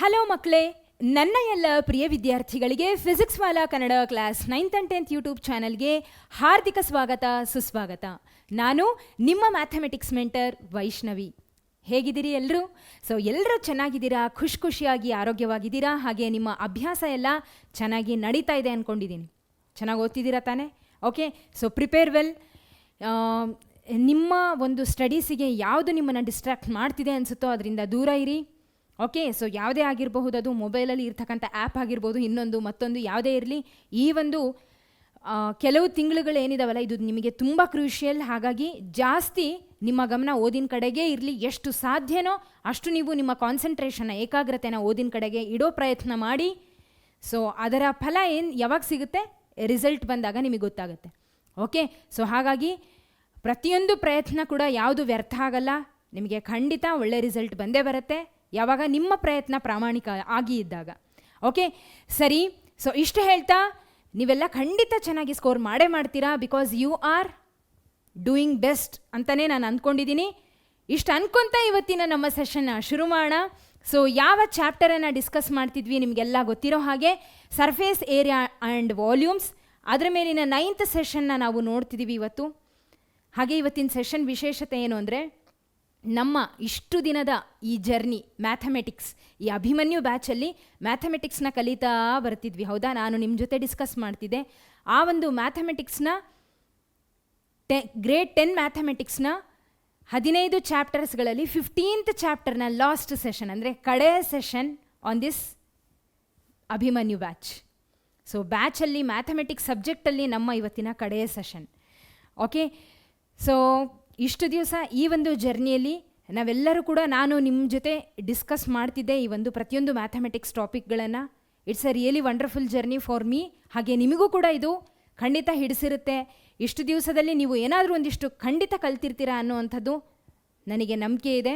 Hello ಮಕ್ಕಳೇ, ನನ್ನ ಎಲ್ಲ ಪ್ರಿಯ ವಿದ್ಯಾರ್ಥಿಗಳಿಗೆ physics Vala Kannada class 9th and 10th YouTube ಚಾನಲ್ಗೆ ಹಾರ್ದಿಕ ಸ್ವಾಗತ ಸುಸ್ವಾಗತ. ನಾನು ನಿಮ್ಮ ಮ್ಯಾಥಮೆಟಿಕ್ಸ್ ಮೆಂಟರ್ ವೈಷ್ಣವಿ. ಹೇಗಿದ್ದೀರಿ ಎಲ್ಲರೂ? ಎಲ್ಲರೂ ಚೆನ್ನಾಗಿದ್ದೀರಾ, ಖುಷಿಯಾಗಿ ಆರೋಗ್ಯವಾಗಿದ್ದೀರಾ, ಹಾಗೆ ನಿಮ್ಮ ಅಭ್ಯಾಸ ಎಲ್ಲ ಚೆನ್ನಾಗಿ ನಡೀತಾ ಇದೆ ಅಂದ್ಕೊಂಡಿದ್ದೀನಿ. ಚೆನ್ನಾಗಿ ಓದ್ತಿದ್ದೀರಾ ತಾನೇ? Okay, prepare well. ನಿಮ್ಮ ಒಂದು ಸ್ಟಡೀಸಿಗೆ ಯಾವುದು ನಿಮ್ಮನ್ನು ಡಿಸ್ಟ್ರ್ಯಾಕ್ಟ್ ಮಾಡ್ತಿದೆ ಅನಿಸುತ್ತೋ ಅದರಿಂದ ದೂರ ಇರಿ. ಓಕೆ, ಯಾವುದೇ ಆಗಿರಬಹುದು, ಅದು ಮೊಬೈಲಲ್ಲಿ ಇರ್ತಕ್ಕಂಥ ಆ್ಯಪ್ ಆಗಿರ್ಬೋದು, ಇನ್ನೊಂದು ಮತ್ತೊಂದು ಯಾವುದೇ ಇರಲಿ, ಈ ಒಂದು ಕೆಲವು ತಿಂಗಳುಗಳೇನಿದಾವಲ್ಲ ಇದು ನಿಮಗೆ ತುಂಬ ಕ್ರೂಷಿಯಲ್. ಹಾಗಾಗಿ ಜಾಸ್ತಿ ನಿಮ್ಮ ಗಮನ ಓದಿನ ಕಡೆಗೆ ಇರಲಿ. ಎಷ್ಟು ಸಾಧ್ಯನೋ ಅಷ್ಟು ನೀವು ನಿಮ್ಮ ಕಾನ್ಸಂಟ್ರೇಷನ್ನ, ಏಕಾಗ್ರತೆನ ಓದಿನ ಕಡೆಗೆ ಇಡೋ ಪ್ರಯತ್ನ ಮಾಡಿ. ಅದರ ಫಲ ಯಾವಾಗ ಸಿಗುತ್ತೆ? ರಿಸಲ್ಟ್ ಬಂದಾಗ ನಿಮಗೆ ಗೊತ್ತಾಗುತ್ತೆ. ಓಕೆ, ಹಾಗಾಗಿ ಪ್ರತಿಯೊಂದು ಪ್ರಯತ್ನ ಕೂಡ ಯಾವುದು ವ್ಯರ್ಥ ಆಗಲ್ಲ. ನಿಮಗೆ ಖಂಡಿತ ಒಳ್ಳೆ ರಿಸಲ್ಟ್ ಬಂದೇ ಬರುತ್ತೆ, ಯಾವಾಗ ನಿಮ್ಮ ಪ್ರಯತ್ನ ಪ್ರಾಮಾಣಿಕ ಆಗಿ ಇದ್ದಾಗ. ಓಕೆ ಸರಿ, ಇಷ್ಟು ಹೇಳ್ತಾ ನೀವೆಲ್ಲ ಖಂಡಿತ ಚೆನ್ನಾಗಿ ಸ್ಕೋರ್ ಮಾಡೇ ಮಾಡ್ತೀರಾ. Because you are doing best ಅಂತಲೇ ನಾನು ಅಂದ್ಕೊಂಡಿದ್ದೀನಿ. ಇಷ್ಟು ಅಂದ್ಕೊತ ಇವತ್ತಿನ ನಮ್ಮ ಸೆಷನ್ನ ಶುರು ಮಾಡೋಣ. ಯಾವ ಚಾಪ್ಟರನ್ನು ಡಿಸ್ಕಸ್ ಮಾಡ್ತಿದ್ವಿ ನಿಮಗೆಲ್ಲ ಗೊತ್ತಿರೋ ಹಾಗೆ ಸರ್ಫೇಸ್ ಏರಿಯಾ ಆ್ಯಂಡ್ ವಾಲ್ಯೂಮ್ಸ್. ಅದರ ಮೇಲಿನ 9th ಸೆಷನ್ನ ನಾವು ನೋಡ್ತಿದ್ದೀವಿ ಇವತ್ತು. ಹಾಗೆ ಇವತ್ತಿನ ಸೆಷನ್ ವಿಶೇಷತೆ ಏನು ಅಂದರೆ, ನಮ್ಮ ಇಷ್ಟು ದಿನದ ಈ ಜರ್ನಿ ಮ್ಯಾಥಮೆಟಿಕ್ಸ್, ಈ ಅಭಿಮನ್ಯು ಬ್ಯಾಚಲ್ಲಿ ಮ್ಯಾಥಮೆಟಿಕ್ಸ್ನ ಕಲಿತಾ ಬರ್ತಿದ್ವಿ, ಹೌದಾ? ನಾನು ನಿಮ್ಮ ಜೊತೆ ಡಿಸ್ಕಸ್ ಮಾಡ್ತಿದ್ದೆ. ಆ ಒಂದು ಮ್ಯಾಥಮೆಟಿಕ್ಸ್ನ ಗ್ರೇಡ್ 10 ಮ್ಯಾಥಮೆಟಿಕ್ಸ್ನ 15 ಚಾಪ್ಟರ್ಸ್ಗಳಲ್ಲಿ 15th ಚಾಪ್ಟರ್ನ ಲಾಸ್ಟ್ ಸೆಷನ್ ಅಂದರೆ ಕಡೆ session on this Abhimanyu batch. ಬ್ಯಾಚಲ್ಲಿ ಮ್ಯಾಥಮೆಟಿಕ್ಸ್ ಸಬ್ಜೆಕ್ಟಲ್ಲಿ ನಮ್ಮ ಇವತ್ತಿನ ಕಡೆಯ ಸೆಷನ್. ಓಕೆ, ಇಷ್ಟು ದಿವಸ ಈ ಒಂದು ಜರ್ನಿಯಲ್ಲಿ ನಾವೆಲ್ಲರೂ ಕೂಡ, ನಾನು ನಿಮ್ಮ ಜೊತೆ ಡಿಸ್ಕಸ್ ಮಾಡ್ತಿದ್ದೆ ಈ ಒಂದು ಪ್ರತಿಯೊಂದು ಮ್ಯಾಥಮೆಟಿಕ್ಸ್ ಟಾಪಿಕ್ಗಳನ್ನು. It's a really wonderful journey for me. ಹಾಗೆ ನಿಮಗೂ ಕೂಡ ಇದು ಖಂಡಿತ ಹಿಡಿಸಿರುತ್ತೆ. ಇಷ್ಟು ದಿವಸದಲ್ಲಿ ನೀವು ಏನಾದರೂ ಒಂದಿಷ್ಟು ಖಂಡಿತ ಕಲ್ತಿರ್ತೀರಾ ಅನ್ನುವಂಥದ್ದು ನನಗೆ ನಂಬಿಕೆ ಇದೆ.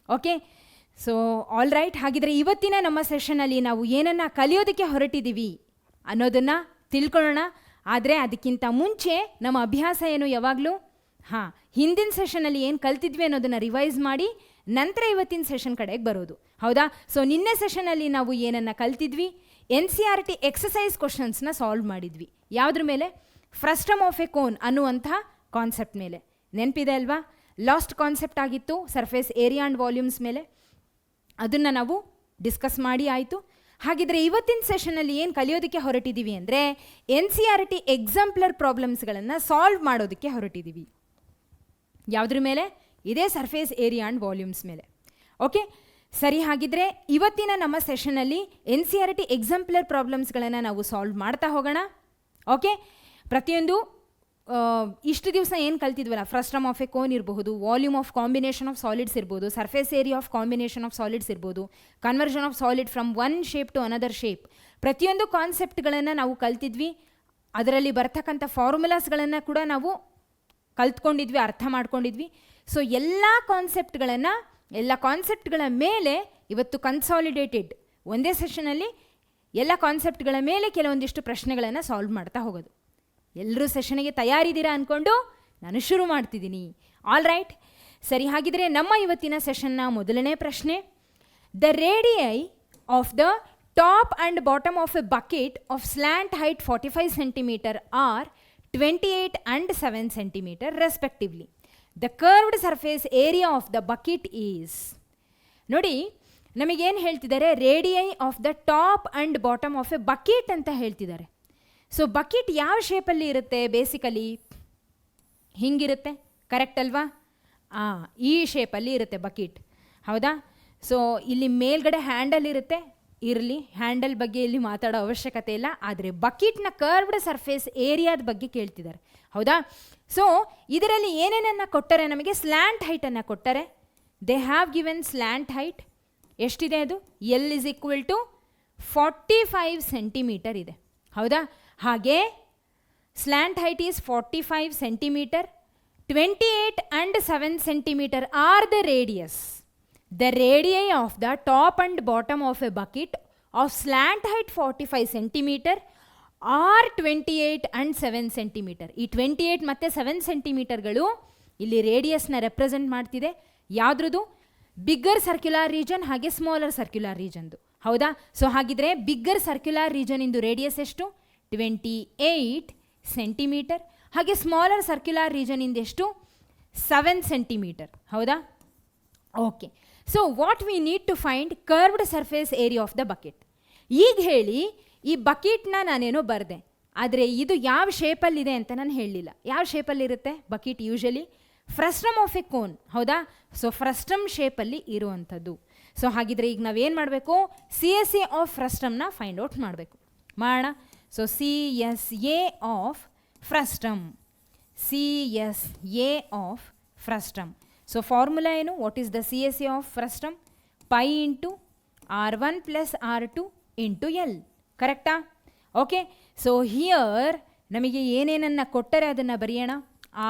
Okay, all right. ಹಾಗಿದ್ರೆ ಇವತ್ತಿನ ನಮ್ಮ ಸೆಷನಲ್ಲಿ ನಾವು ಏನನ್ನು ಕಲಿಯೋದಕ್ಕೆ ಹೊರಟಿದ್ದೀವಿ ಅನ್ನೋದನ್ನು ತಿಳ್ಕೊಳ್ಳೋಣ. ಆದರೆ ಅದಕ್ಕಿಂತ ಮುಂಚೆ ನಮ್ಮ ಅಭ್ಯಾಸ ಏನು ಯಾವಾಗಲೂ, ಹಿಂದಿನ ಸೆಷನಲ್ಲಿ ಏನು ಕಲ್ತಿದ್ವಿ ಅನ್ನೋದನ್ನು ರಿವೈಸ್ ಮಾಡಿ ನಂತರ ಇವತ್ತಿನ ಸೆಷನ್ ಕಡೆಗೆ ಬರೋದು, ಹೌದಾ? ನಿನ್ನೆ ಸೆಷನಲ್ಲಿ ನಾವು ಏನನ್ನು ಕಲ್ತಿದ್ವಿ? NCERT ಎಕ್ಸಸೈಸ್ ಕ್ವಶನ್ಸ್ನ ಸಾಲ್ವ್ ಮಾಡಿದ್ವಿ. ಯಾವುದ್ರ ಮೇಲೆ? ಫ್ರಸ್ಟಮ್ ಆಫ್ ಎ ಕೋನ್ ಅನ್ನುವಂಥ ಕಾನ್ಸೆಪ್ಟ್ ಮೇಲೆ. ನೆನಪಿದೆ ಅಲ್ವಾ? ಲಾಸ್ಟ್ ಕಾನ್ಸೆಪ್ಟ್ ಆಗಿತ್ತು ಸರ್ಫೇಸ್ ಏರಿಯಾ ಆ್ಯಂಡ್ ವಾಲ್ಯೂಮ್ಸ್ ಮೇಲೆ. ಅದನ್ನು ನಾವು ಡಿಸ್ಕಸ್ ಮಾಡಿ ಆಯಿತು. ಹಾಗಿದ್ರೆ ಇವತ್ತಿನ ಸೆಷನಲ್ಲಿ ಏನು ಕಲಿಯೋದಕ್ಕೆ ಹೊರಟಿದ್ದೀವಿ ಅಂದರೆ, NCERT ಎಕ್ಸಾಂಪ್ಲರ್ ಪ್ರಾಬ್ಲಮ್ಸ್ಗಳನ್ನು ಸಾಲ್ವ್ ಮಾಡೋದಕ್ಕೆ ಹೊರಟಿದ್ದೀವಿ. ಯಾವುದ್ರ ಮೇಲೆ? ಇದೇ ಸರ್ಫೇಸ್ ಏರಿಯಾ ಆ್ಯಂಡ್ ವಾಲ್ಯೂಮ್ಸ್ ಮೇಲೆ. ಓಕೆ ಸರಿ, ಹಾಗಿದ್ರೆ ಇವತ್ತಿನ ನಮ್ಮ ಸೆಷನಲ್ಲಿ NCERT ಎಕ್ಸಾಂಪ್ಲರ್ ಪ್ರಾಬ್ಲಮ್ಸ್ಗಳನ್ನು ನಾವು ಸಾಲ್ವ್ ಮಾಡ್ತಾ ಹೋಗೋಣ. ಓಕೆ, ಪ್ರತಿಯೊಂದು ಇಷ್ಟು ದಿವಸ ಏನು ಕಲ್ತಿದ್ವಲ್ಲ, ಫ್ರಸ್ಟಮ್ ಆಫ್ ಎ ಕೋನ್ ಇರಬಹುದು, volume of combination of solids ಇರ್ಬೋದು, surface area of combination of solids ಇರ್ಬೋದು, conversion of solid from one shape to another shape, ಪ್ರತಿಯೊಂದು ಕಾನ್ಸೆಪ್ಟ್ಗಳನ್ನು ನಾವು ಕಲ್ತಿದ್ವಿ. ಅದರಲ್ಲಿ ಬರ್ತಕ್ಕಂಥ ಫಾರ್ಮುಲಾಸ್ಗಳನ್ನು ಕೂಡ ನಾವು ಕಲ್ತ್ಕೊಂಡಿದ್ವಿ, ಅರ್ಥ ಮಾಡ್ಕೊಂಡಿದ್ವಿ. ಎಲ್ಲ ಕಾನ್ಸೆಪ್ಟ್ಗಳ ಮೇಲೆ ಇವತ್ತು ಕನ್ಸಾಲಿಡೇಟೆಡ್ ಒಂದೇ ಸೆಷನಲ್ಲಿ ಎಲ್ಲ ಕಾನ್ಸೆಪ್ಟ್ಗಳ ಮೇಲೆ ಕೆಲವೊಂದಿಷ್ಟು ಪ್ರಶ್ನೆಗಳನ್ನು ಸಾಲ್ವ್ ಮಾಡ್ತಾ ಹೋಗೋದು. ಎಲ್ಲರೂ ಸೆಷನ್ಗೆ ತಯಾರಿದ್ದೀರಾ ಅಂದ್ಕೊಂಡು ನಾನು ಶುರು ಮಾಡ್ತಿದ್ದೀನಿ. ಆಲ್ ರೈಟ್, ಸರಿ. ಹಾಗಿದ್ರೆ ನಮ್ಮ ಇವತ್ತಿನ ಸೆಷನ್ನ ಮೊದಲನೇ ಪ್ರಶ್ನೆ, the radii of the top and bottom of a bucket of slant height 45 centimeter are 28 and 7 centimeter respectively. The curved surface area of the bucket is. ನೋಡಿ, ನಮಗೇನು ಹೇಳ್ತಿದ್ದಾರೆ? Radii of the top and bottom of a bucket ಅಂತ ಹೇಳ್ತಿದ್ದಾರೆ. Bucket ಯಾವ ಶೇಪಲ್ಲಿ ಇರುತ್ತೆ? Basically ಹಿಂಗಿರುತ್ತೆ, correct ಅಲ್ವಾ? ಈ ಶೇಪಲ್ಲಿ ಇರುತ್ತೆ ಬಕೆಟ್, ಹೌದಾ? ಇಲ್ಲಿ ಮೇಲ್ಗಡೆ ಹ್ಯಾಂಡಲ್ ಇರುತ್ತೆ. ಇರಲಿ, ಹ್ಯಾಂಡಲ್ ಬಗ್ಗೆ ಇಲ್ಲಿ ಮಾತಾಡೋ ಅವಶ್ಯಕತೆ ಇಲ್ಲ. ಆದರೆ ಬಕೆಟ್ನ ಕರ್ವ್ಡ್ ಸರ್ಫೇಸ್ ಏರಿಯಾದ ಬಗ್ಗೆ ಕೇಳ್ತಿದ್ದಾರೆ, ಹೌದಾ? ಇದರಲ್ಲಿ ಏನೇನನ್ನು ಕೊಟ್ಟರೆ ನಮಗೆ? ಸ್ಲ್ಯಾಂಟ್ ಹೈಟನ್ನು ಕೊಟ್ಟರೆ. They have given slant height ಎಷ್ಟಿದೆ? ಅದು L = 45 centimeter ಇದೆ, ಹೌದಾ? ಹಾಗೆ slant height is 45 centimeter. 28 and 7 centimeter are the radius. The radii of the top and bottom of a bucket of slant height 45 centimeter or 28 and 7 centimeter. ಈ 28 ಮತ್ತು 7 ಸೆಂಟಿಮೀಟರ್ಗಳು ಇಲ್ಲಿ ರೇಡಿಯಸ್ನ represent ಮಾಡ್ತಿದೆ. ಯಾವುದ್ರದ್ದು? Bigger circular region ಹಾಗೆ smaller circular ರೀಜನ್ದು. ಹೌದಾ? So ಹಾಗಿದ್ರೆ bigger circular region ಇಂದು radius ಎಷ್ಟು? 28 centimetre. ಹಾಗೆ smaller circular region ಇಂದ ಎಷ್ಟು? 7 ಸೆಂಟಿಮೀಟರ್. ಹೌದಾ? Okay. So what we need to find curved surface area of the bucket. ಈಗ ಹೇಳಿ, ಈ ಬಕೆಟ್ನ ನಾನೇನೋ ಬರೆದೆ, ಆದರೆ ಇದು ಯಾವ ಶೇಪಲ್ಲಿದೆ ಅಂತ ನಾನು ಹೇಳಲಿಲ್ಲ. ಯಾವ ಶೇಪಲ್ಲಿರುತ್ತೆ bucket? Usually frustum of a cone. ಹೌದಾ? ಸೊ ಫ್ರಸ್ಟಮ್ ಶೇಪಲ್ಲಿ ಇರುವಂಥದ್ದು. ಸೊ ಹಾಗಿದ್ರೆ ಈಗ ನಾವೇನು ಮಾಡಬೇಕು? ಸಿ ಎಸ್ ಎ ಆಫ್ ಫ್ರಸ್ಟಮ್ನ ಫೈಂಡ್ ಔಟ್ ಮಾಡಬೇಕು. ಮಾಡೋಣ. So C S A of frustum, C S A of frustum. So formula ಏನು? What is the C S A of frustum? Pi into R1 plus R2 into L. ಕರೆಕ್ಟಾ? Okay. So here ನಮಗೆ ಏನೇನನ್ನು ಕೊಟ್ಟರೆ ಅದನ್ನು ಬರೆಯೋಣ.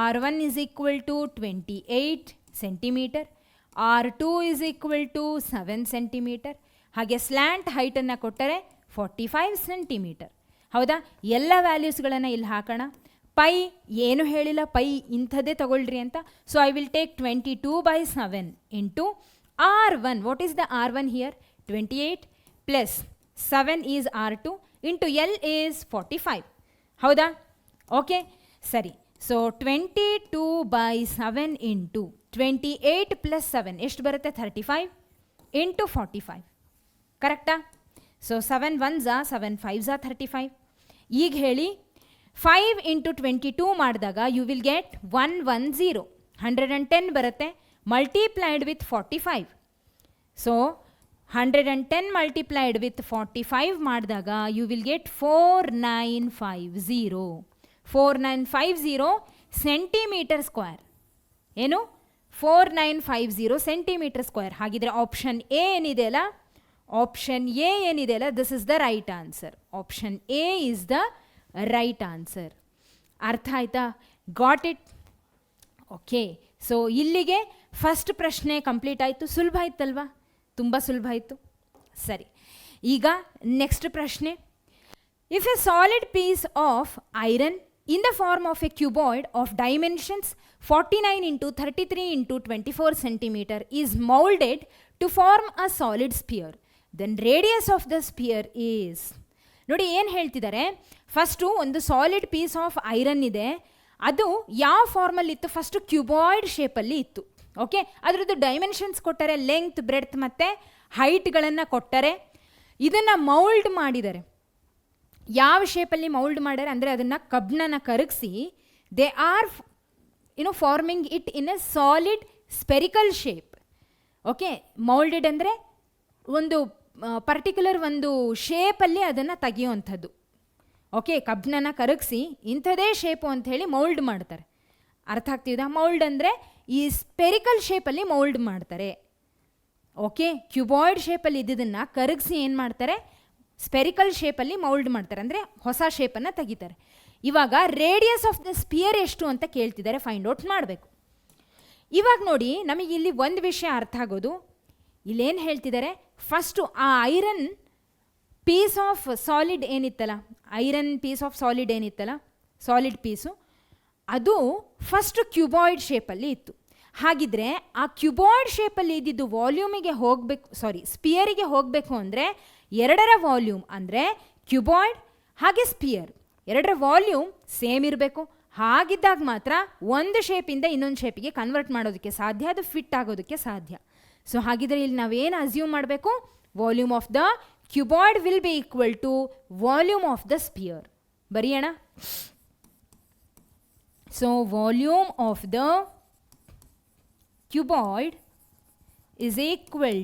R1 is equal to 28 centimetre, R2 is equal to 7 centimetre, ಹಾಗೆ slant ಹೈಟನ್ನು ಕೊಟ್ಟರೆ 45 centimetre. ಹೌದಾ? ಎಲ್ಲ ವ್ಯಾಲ್ಯೂಸ್ಗಳನ್ನು ಇಲ್ಲಿ ಹಾಕೋಣ. ಪೈ ಏನು ಹೇಳಿಲ್ಲ, ಪೈ ಇಂಥದ್ದೇ ತಗೊಳ್ರಿ ಅಂತ. So I will take 22/7 into R1. What is the R1 here? 28 plus 7 is R2 into L is 45. ಹೌದಾ? ಓಕೆ, ಸರಿ. ಸೊ 22/7 ಇಂಟು 28 ಪ್ಲಸ್ 7 ಎಷ್ಟು ಬರುತ್ತೆ? 35 ಇಂಟು 45. ಕರೆಕ್ಟಾ? So 7 1s 7 5s 35. ಈಗ ಹೇಳಿ, 5 ಇಂಟು 22 ಮಾಡಿದಾಗ ಯು ವಿಲ್ ಗೆಟ್ 110, 110 ಬರುತ್ತೆ. Multiplied with 45. So 110 multiplied with 45 ಮಾಡಿದಾಗ you will get 4950. 4950 centimetre square. ಏನು? 4950 ಸೆಂಟಿಮೀಟರ್ ಸ್ಕ್ವೇರ್. ಹಾಗಿದ್ರೆ ಆಪ್ಷನ್ ಎ ಏನಿದೆ ಅಲ್ಲ, ಆಪ್ಷನ್ ಎ ಏನಿದೆ ಅಲ್ಲ, this is the right answer. Option A is the right answer. ಅರ್ಥ ಆಯ್ತಾ? Got it? ಓಕೆ. ಸೊ ಇಲ್ಲಿಗೆ ಫಸ್ಟ್ ಪ್ರಶ್ನೆ ಕಂಪ್ಲೀಟ್ ಆಯಿತು. ಸುಲಭ ಆಯ್ತಲ್ವಾ? ತುಂಬ ಸುಲಭ ಆಯಿತು. ಸರಿ, ಈಗ ನೆಕ್ಸ್ಟ್ ಪ್ರಶ್ನೆ. If a solid piece of iron in the form of a cuboid of dimensions 49 into 33 into 24 centimeter is molded to form a solid sphere, then radius of the sphere is. ನೋಡಿ ಏನು ಹೇಳ್ತಿದ್ದಾರೆ. First ಒಂದು solid piece of iron ಇದೆ, ಅದು ಯಾವ ಫಾರ್ಮಲ್ಲಿ ಇತ್ತು? First cuboid ಶೇಪಲ್ಲಿ ಇತ್ತು. ಓಕೆ, ಅದರದ್ದು ಡೈಮೆನ್ಷನ್ಸ್ ಕೊಟ್ಟರೆ, ಲೆಂತ್, ಬ್ರೆಡ್ತ್ ಮತ್ತು ಹೈಟ್ಗಳನ್ನು ಕೊಟ್ಟರೆ, ಇದನ್ನು ಮೌಲ್ಡ್ ಮಾಡಿದ್ದಾರೆ. ಯಾವ ಶೇಪಲ್ಲಿ ಮೌಲ್ಡ್ ಮಾಡ್ಯಾರ ಅಂದರೆ ಅದನ್ನು ಕಬ್ಬಿಣನ ಕರಗಿಸಿ they are forming it in a solid spherical shape. Okay, moulded ಅಂದರೆ ಒಂದು ಪರ್ಟಿಕ್ಯುಲರ್ ಒಂದು ಶೇಪಲ್ಲಿ ಅದನ್ನು ತೆಗೆಯುವಂಥದ್ದು. ಓಕೆ, ಕಬ್ಬಿಣನ ಕರಗಿಸಿ ಇಂಥದೇ ಶೇಪು ಅಂಥೇಳಿ ಮೌಲ್ಡ್ ಮಾಡ್ತಾರೆ. ಅರ್ಥ ಆಗ್ತಿದಾ? ಮೌಲ್ಡ್ ಅಂದರೆ ಈ ಸ್ಪೆರಿಕಲ್ ಶೇಪಲ್ಲಿ ಮೌಲ್ಡ್ ಮಾಡ್ತಾರೆ. ಓಕೆ, ಕ್ಯೂಬಾಯ್ಡ್ ಶೇಪಲ್ಲಿ ಇದ್ದಿದ್ದನ್ನು ಕರಗಿಸಿ ಏನು ಮಾಡ್ತಾರೆ? ಸ್ಪೆರಿಕಲ್ ಶೇಪಲ್ಲಿ ಮೌಲ್ಡ್ ಮಾಡ್ತಾರೆ, ಅಂದರೆ ಹೊಸ ಶೇಪನ್ನು ತೆಗಿತಾರೆ. ಇವಾಗ ರೇಡಿಯಸ್ ಆಫ್ ದ ಸ್ಪಿಯರ್ ಎಷ್ಟು ಅಂತ ಕೇಳ್ತಿದ್ದಾರೆ, ಫೈಂಡ್ ಔಟ್ ಮಾಡಬೇಕು. ಇವಾಗ ನೋಡಿ, ನಮಗೆ ಇಲ್ಲಿ ಒಂದು ವಿಷಯ ಅರ್ಥ ಆಗೋದು, ಇಲ್ಲೇನು ಹೇಳ್ತಿದ್ದಾರೆ, ಫಸ್ಟು ಆ ಐರನ್ ಪೀಸ್ ಆಫ್ ಸಾಲಿಡ್ ಏನಿತ್ತಲ್ಲ, ಐರನ್ ಪೀಸ್ ಆಫ್ ಸಾಲಿಡ್ ಏನಿತ್ತಲ್ಲ, ಸಾಲಿಡ್ ಪೀಸು, ಅದು ಫಸ್ಟ್ ಕ್ಯೂಬಾಯ್ಡ್ ಶೇಪಲ್ಲಿ ಇತ್ತು. ಹಾಗಿದ್ರೆ ಆ ಕ್ಯೂಬಾಯ್ಡ್ ಶೇಪಲ್ಲಿ ಇದ್ದಿದ್ದು ವಾಲ್ಯೂಮಿಗೆ ಹೋಗಬೇಕು, ಸ್ಪಿಯರಿಗೆ ಹೋಗಬೇಕು ಅಂದರೆ ಎರಡರ ವಾಲ್ಯೂಮ್ ಅಂದರೆ ಕ್ಯೂಬಾಯ್ಡ್ ಹಾಗೆ ಸ್ಪಿಯರ್ ಎರಡರ ವಾಲ್ಯೂಮ್ ಸೇಮ್ ಇರಬೇಕು. ಹಾಗಿದ್ದಾಗ ಮಾತ್ರ ಒಂದು ಶೇಪಿಂದ ಇನ್ನೊಂದು ಶೇಪಿಗೆ ಕನ್ವರ್ಟ್ ಮಾಡೋದಕ್ಕೆ ಸಾಧ್ಯ, ಅದು ಫಿಟ್ ಆಗೋದಕ್ಕೆ ಸಾಧ್ಯ. ಸೊ ಹಾಗಿದ್ರೆ ಇಲ್ಲಿ ನಾವೇನು ಅಸ್ಯೂಮ್ ಮಾಡಬೇಕು? Volume of the cuboid will be equal to volume of the sphere. ಬರೆಯೋಣ. So volume of the cuboid is equal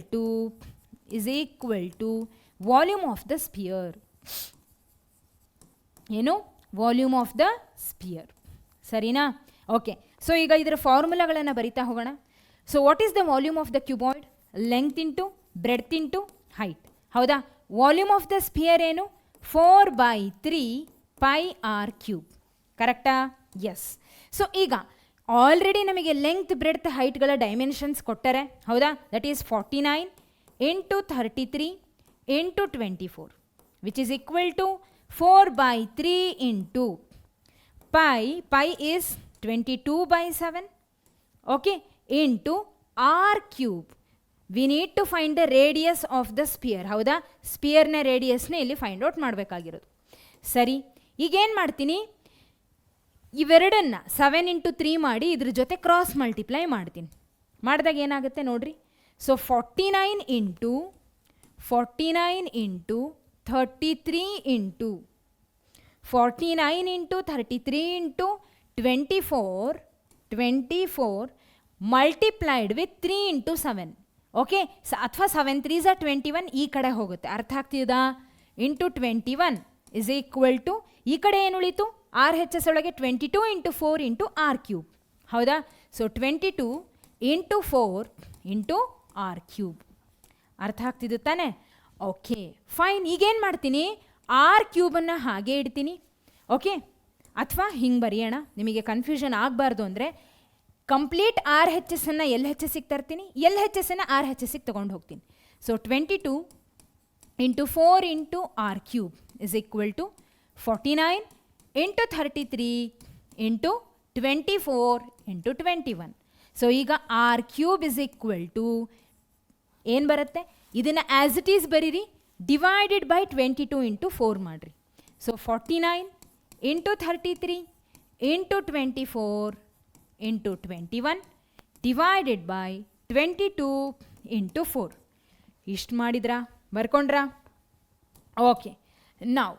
to volume of the sphere. ಏನು? Volume of the sphere. ಸರಿನಾ? Okay, so ಈಗ ಇದರ ಫಾರ್ಮುಲಾಗಳನ್ನು ಬರಿತಾ ಹೋಗೋಣ. So what is the volume of the cuboid? Length into breadth into height. ಹೌದಾ? Volume of the sphere ಏನು? 4/3 πr³. ಕರೆಕ್ಟಾ? ಎಸ್. ಸೊ ಈಗ ಆಲ್ರೆಡಿ ನಮಗೆ ಲೆಂತ್, ಬ್ರೆಡ್ತ್, ಹೈಟ್ಗಳ ಡೈಮೆನ್ಷನ್ಸ್ ಕೊಟ್ಟರೆ. ಹೌದಾ? That is 49 into 33 into 24 which is equal to 4/3 into pi is 22/7. Okay, into r³. We need to find the radius of the sphere. ಹೌದಾ, ಸ್ಪಿಯರ್ನ ರೇಡಿಯಸ್ನೇ ಇಲ್ಲಿ ಫೈಂಡ್ ಔಟ್ ಮಾಡಬೇಕಾಗಿರೋದು. ಸರಿ, ಈಗೇನು ಮಾಡ್ತೀನಿ, ಇವೆರಡನ್ನು 7 ಇಂಟು 3 ಮಾಡಿ ಇದ್ರ ಜೊತೆ ಕ್ರಾಸ್ ಮಲ್ಟಿಪ್ಲೈ ಮಾಡ್ತೀನಿ. ಮಾಡಿದಾಗ ಏನಾಗುತ್ತೆ ನೋಡ್ರಿ. So 49 into 33 into 24 multiplied with 3 into 7. Okay, ಅಥವಾ 7 3s 21 ಈ ಕಡೆ ಹೋಗುತ್ತೆ. ಅರ್ಥ ಆಗ್ತಿದಾ? ಇಂಟು 21 ಇಸ್ ಈಕ್ವಲ್ ಟು ಈ ಕಡೆ ಏನು ಉಳಿತು, ಆರ್ ಹೆಚ್ ಎಸ್ ಒಳಗೆ 22 ಇಂಟು 4 ಇಂಟು ಆರ್ ಕ್ಯೂಬ್. ಹೌದಾ? So 22 into 4 into R cube. ಅರ್ಥ ಆಗ್ತಿದ್ದು ತಾನೆ? Okay fine. ಈಗೇನು ಮಾಡ್ತೀನಿ, ಆರ್ ಕ್ಯೂಬನ್ನು ಹಾಗೆ ಇಡ್ತೀನಿ. ಓಕೆ, ಅಥವಾ ಹಿಂಗೆ ಬರೆಯೋಣ, ನಿಮಗೆ ಕನ್ಫ್ಯೂಷನ್ ಆಗಬಾರ್ದು ಅಂದರೆ ಕಂಪ್ಲೀಟ್ ಆರ್ ಹೆಚ್ ಎಸ್ ಅನ್ನು ಎಲ್ ಹೆಚ್ ಎಸ್ಸಿಗೆ ತರ್ತೀನಿ, ಎಲ್ ಹೆಚ್ ಎಸ್ ಅನ್ನು ಆರ್ ಹೆಚ್ ಎಸ್ಸಿಗೆ ತೊಗೊಂಡು ಹೋಗ್ತೀನಿ. So 22 into 4 into R cube is equal to 49 into 33 into 24 into 21. So ಈಗ R cube is equal to ಏನು ಬರುತ್ತೆ, ಇದನ್ನು ಆ್ಯಸ್ ಇಟ್ ಈಸ್ ಬರೀರಿ, ಡಿವೈಡೆಡ್ ಬೈ 22 ಇಂಟು 4 ಮಾಡಿರಿ. So 49 into 33 into 24 into 21 divided by 22 into 4. ಇಷ್ಟು ಮಾಡಿದ್ರಾ, ಬರ್ಕೊಂಡ್ರಾ? ಓಕೆ, ನಾವು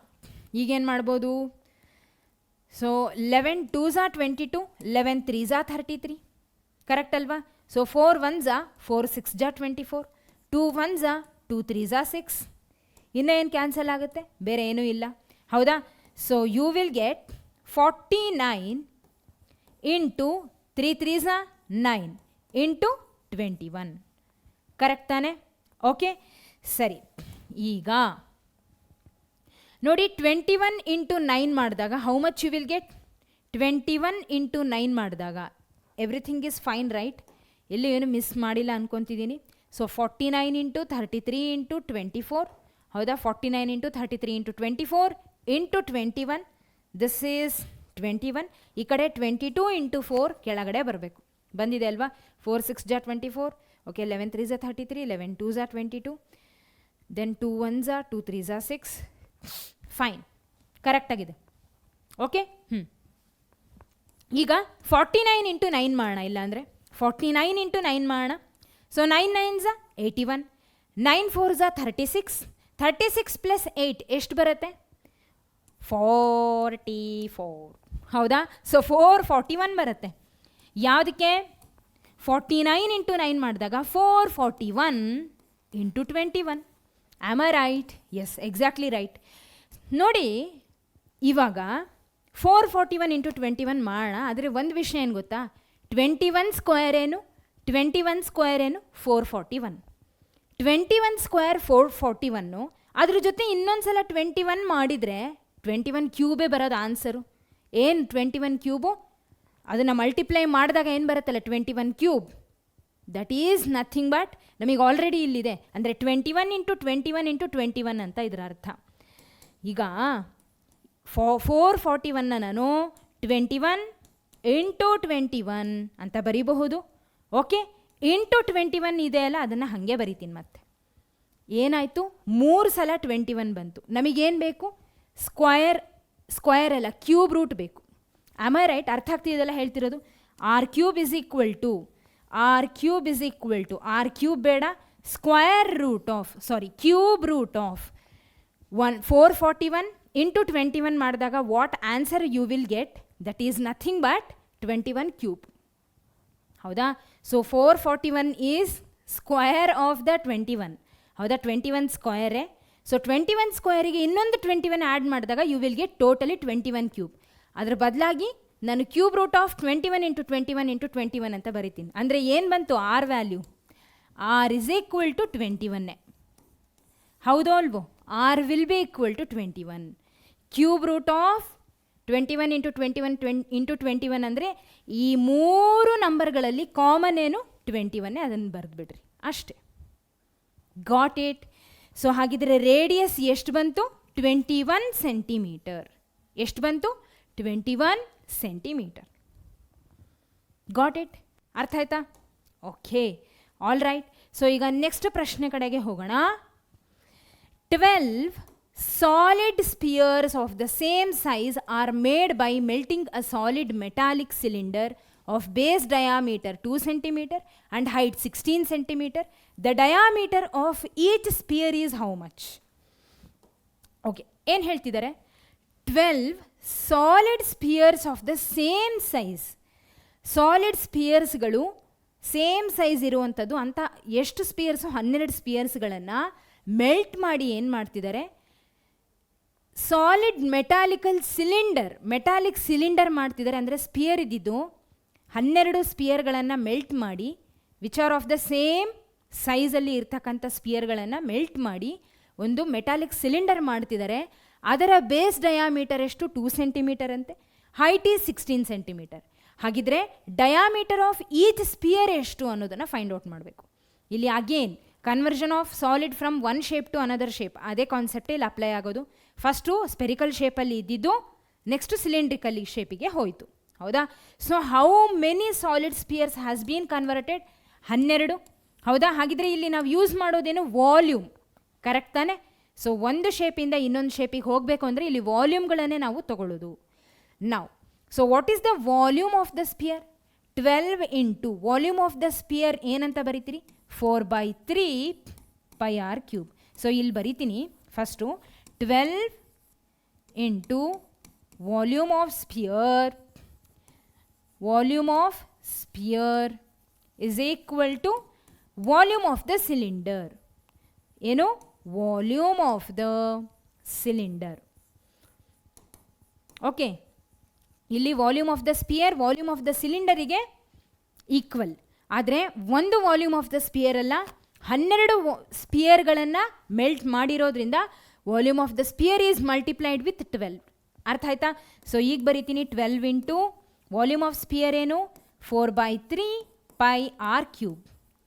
ಈಗೇನು ಮಾಡ್ಬೋದು, ಸೊ 11 2s 22, 11 3s 33, ಕರೆಕ್ಟ್ ಅಲ್ವಾ? So 4 1s 4 6 24, 2 1s 2 3s 6. ಇನ್ನೂ ಏನು ಕ್ಯಾನ್ಸಲ್ ಆಗುತ್ತೆ, ಬೇರೆ ಏನೂ ಇಲ್ಲ. ಹೌದಾ? So you will get 49 into 3 3s 9 into 21. Correct ತಾನೆ? ಓಕೆ ಸರಿ. ಈಗ ನೋಡಿ, 21 ಇಂಟು 9 ಮಾಡಿದಾಗ how much you will get? 21 into 9 ಮಾಡಿದಾಗ ಎವ್ರಿಥಿಂಗ್ ಈಸ್ ಫೈನ್ ರೈಟ್, ಎಲ್ಲೂ ಏನು ಮಿಸ್ ಮಾಡಿಲ್ಲ ಅಂದ್ಕೊತಿದ್ದೀನಿ. So 49 into 33 into 24. ಹೌದಾ? 49 into 33 into 24 into 21, this is 21. ಈ ಕಡೆ 22 ಇಂಟು 4 ಕೆಳಗಡೆ ಬರಬೇಕು. ಬಂದಿದೆ ಅಲ್ವಾ? 4 6 24. Okay, 11 3s 33, 11 2s 22, then 2 1s 2 3s 6. Fine, ಕರೆಕ್ಟಾಗಿದೆ. ಓಕೆ, ಈಗ 49 ಇಂಟು 9 ಮಾಡೋಣ, ಇಲ್ಲಾಂದರೆ 49 ಇಂಟು 9 ಮಾಡೋಣ. ಸೊ 9 9s 81, 9 4s 36, 36 ಪ್ಲಸ್ 8 ಎಷ್ಟು ಬರುತ್ತೆ? 44. ಹೌದಾ? ಸೊ 441 ಬರುತ್ತೆ. ಯಾವುದಕ್ಕೆ? 49 ಇಂಟು 9 ಮಾಡಿದಾಗ 441 into 21. Am I right? Yes, exactly right. ನೋಡಿ, ಇವಾಗ 441 ಇಂಟು 21 ಮಾಡೋಣ. ಆದರೆ ಒಂದು ವಿಷಯ ಏನು ಗೊತ್ತಾ, 21 ಸ್ಕ್ವೇರ್ ಏನು, 21 ಸ್ಕ್ವೇರ್ ಏನು? 441. 21 ಸ್ಕ್ವೇರ್ 441. ಅದ್ರ ಜೊತೆ ಇನ್ನೊಂದು ಸಲ 21 ಮಾಡಿದರೆ 21 ಕ್ಯೂಬೇ ಬರೋದು ಆನ್ಸರು. ಏನು 21 ಕ್ಯೂಬು? ಅದನ್ನು ಮಲ್ಟಿಪ್ಲೈ ಮಾಡಿದಾಗ ಏನು ಬರುತ್ತಲ್ಲ 21 cube, that is nothing but ನಮಗೆ ಆಲ್ರೆಡಿ ಇಲ್ಲಿದೆ, ಅಂದರೆ 21 ಇಂಟು 21 ಇಂಟು 21 ಅಂತ ಇದರ ಅರ್ಥ. ಈಗ 441 ನಾನು 21 ಇಂಟು 21 ಅಂತ ಬರೀಬಹುದು. ಓಕೆ, ಇಂಟು 21 ಇದೆ ಅಲ್ಲ, ಅದನ್ನು ಹಾಗೆ ಬರಿತೀನಿ. ಮತ್ತೆ ಏನಾಯಿತು, 3 ಸಲ 21 ಬಂತು. ನಮಗೇನು ಬೇಕು? ಸ್ಕ್ವಯರ್ ಅಲ್ಲ, ಕ್ಯೂಬ್ ರೂಟ್ ಬೇಕು. Am I right? ಅರ್ಥ ಆಗ್ತಿದೆಲ್ಲ ಹೇಳ್ತಿರೋದು. R cube is equal to R cube ಬೇಡ, square root of cube root of 441 into 21 ಮಾಡಿದಾಗ what answer you will get? That is nothing but 21 cube. ಹೌದಾ? So 441 is square of the 21. ಹೌದಾ? 21 ಸ್ಕ್ವಯರೇ. So 21 ಸ್ಕ್ವಯರಿಗೆ ಇನ್ನೊಂದು 21 add ಮಾಡಿದಾಗ you will get totally 21 cube. ಅದರ ಬದಲಾಗಿ ನಾನು cube root of 21 into 21 into 21 ಅಂತ ಬರಿತೀನಿ. ಅಂದರೆ ಏನು ಬಂತು R value? R is equal to 21. ಹೌದೋ ಅಲ್ವೋ? R will be equal to 21. Cube root of 21 into 21 into 21 ಅಂದರೆ ಈ 3 ನಂಬರ್ಗಳಲ್ಲಿ ಕಾಮನ್ ಏನು? 21. ಅದನ್ನು ಬರೆದುಬಿಡ್ರಿ ಅಷ್ಟೇ. Got it? ಸೊ ಹಾಗಿದ್ರೆ ರೇಡಿಯಸ್ ಎಷ್ಟು ಬಂತು? 21 ಸೆಂಟಿಮೀಟರ್. ಎಷ್ಟು ಬಂತು? 21 ಸೆಂಟಿಮೀಟರ್. Got it? ಅರ್ಥ ಆಯ್ತಾ? Okay, all right. ಸೊ ಈಗ ನೆಕ್ಸ್ಟ್ ಪ್ರಶ್ನೆ ಕಡೆಗೆ ಹೋಗೋಣ. 12 solid spheres of the same size are made by melting a solid metallic cylinder of base diameter 2 cm and height 16 cm. The diameter of each sphere is how much? Okay, ಏನು ಹೇಳ್ತಿದ್ದಾರೆ? 12 solid spheres of the same size. Solid ಸ್ಪಿಯರ್ಸ್ಗಳು same size ಇರುವಂಥದ್ದು ಅಂತ ಎಷ್ಟು ಸ್ಪಿಯರ್ಸು? 12 ಸ್ಪಿಯರ್ಸ್ಗಳನ್ನು melt ಮಾಡಿ ಏನು ಮಾಡ್ತಿದ್ದಾರೆ? Solid metallic cylinder ಮಾಡ್ತಿದ್ದಾರೆ. ಅಂದರೆ ಸ್ಪಿಯರ್ ಇದ್ದಿದ್ದು 12 ಸ್ಪಿಯರ್ಗಳನ್ನು ಮೆಲ್ಟ್ ಮಾಡಿ, which are of the same ಸೈಜಲ್ಲಿ ಇರ್ತಕ್ಕಂಥ ಸ್ಪಿಯರ್ಗಳನ್ನು ಮೆಲ್ಟ್ ಮಾಡಿ ಒಂದು ಮೆಟಾಲಿಕ್ ಸಿಲಿಂಡರ್ ಮಾಡ್ತಿದ್ದಾರೆ. ಅದರ ಬೇಸ್ ಡಯಾಮೀಟರ್ ಎಷ್ಟು? 2 ಸೆಂಟಿಮೀಟರ್ ಅಂತೆ. Height is 16 centimetre. ಹಾಗಿದ್ರೆ ಡಯಾಮೀಟರ್ ಆಫ್ ಈಚ್ ಸ್ಪಿಯರ್ ಎಷ್ಟು ಅನ್ನೋದನ್ನು ಫೈಂಡ್ ಔಟ್ ಮಾಡಬೇಕು. ಇಲ್ಲಿ again conversion of solid from one shape to another shape, ಅದೇ ಕಾನ್ಸೆಪ್ಟ್ ಇಲ್ಲಿ ಅಪ್ಲೈ ಆಗೋದು. ಫಸ್ಟು ಸ್ಪೆರಿಕಲ್ ಶೇಪಲ್ಲಿ ಇದ್ದಿದ್ದು ನೆಕ್ಸ್ಟ್ ಸಿಲಿಂಡ್ರಿಕಲ್ ಶೇಪಿಗೆ ಹೋಯಿತು, ಹೌದಾ? So how many solid spheres has been converted? 12, ಹೌದಾ? ಹಾಗಿದ್ರೆ ಇಲ್ಲಿ ನಾವು ಯೂಸ್ ಮಾಡೋದೇನು? ವಾಲ್ಯೂಮ್, ಕರೆಕ್ಟ್ ತಾನೆ? ಸೊ ಒಂದು ಶೇಪಿಂದ ಇನ್ನೊಂದು ಶೇಪಿಗೆ ಹೋಗಬೇಕು ಅಂದರೆ ಇಲ್ಲಿ ವಾಲ್ಯೂಮ್ಗಳನ್ನೇ ನಾವು ತಗೊಳ್ಳೋದು. ನಾವು so what is the volume of the sphere? 12 into volume of the sphere ಏನಂತ ಬರಿತೀರಿ? 4/3 πr³. ಸೊ ಇಲ್ಲಿ ಬರಿತೀನಿ first 12 into volume of sphere is equal to volume of the cylinder. ಏನು? Volume of the cylinder. Okay, ಇಲ್ಲಿ volume of the sphere volume of the ಸಿಲಿಂಡರಿಗೆ equal. ಆದರೆ ಒಂದು volume of the sphere ಅಲ್ಲ, 12 ಸ್ಪಿಯರ್ಗಳನ್ನು melt ಮಾಡಿರೋದ್ರಿಂದ volume of the sphere is multiplied with 12. ಅರ್ಥ ಆಯ್ತಾ? ಸೊ ಈಗ ಬರೀತೀನಿ 12 ಇಂಟು ವಾಲ್ಯೂಮ್ ಆಫ್ ಸ್ಪಿಯರ್ ಏನು? 4/3 πr³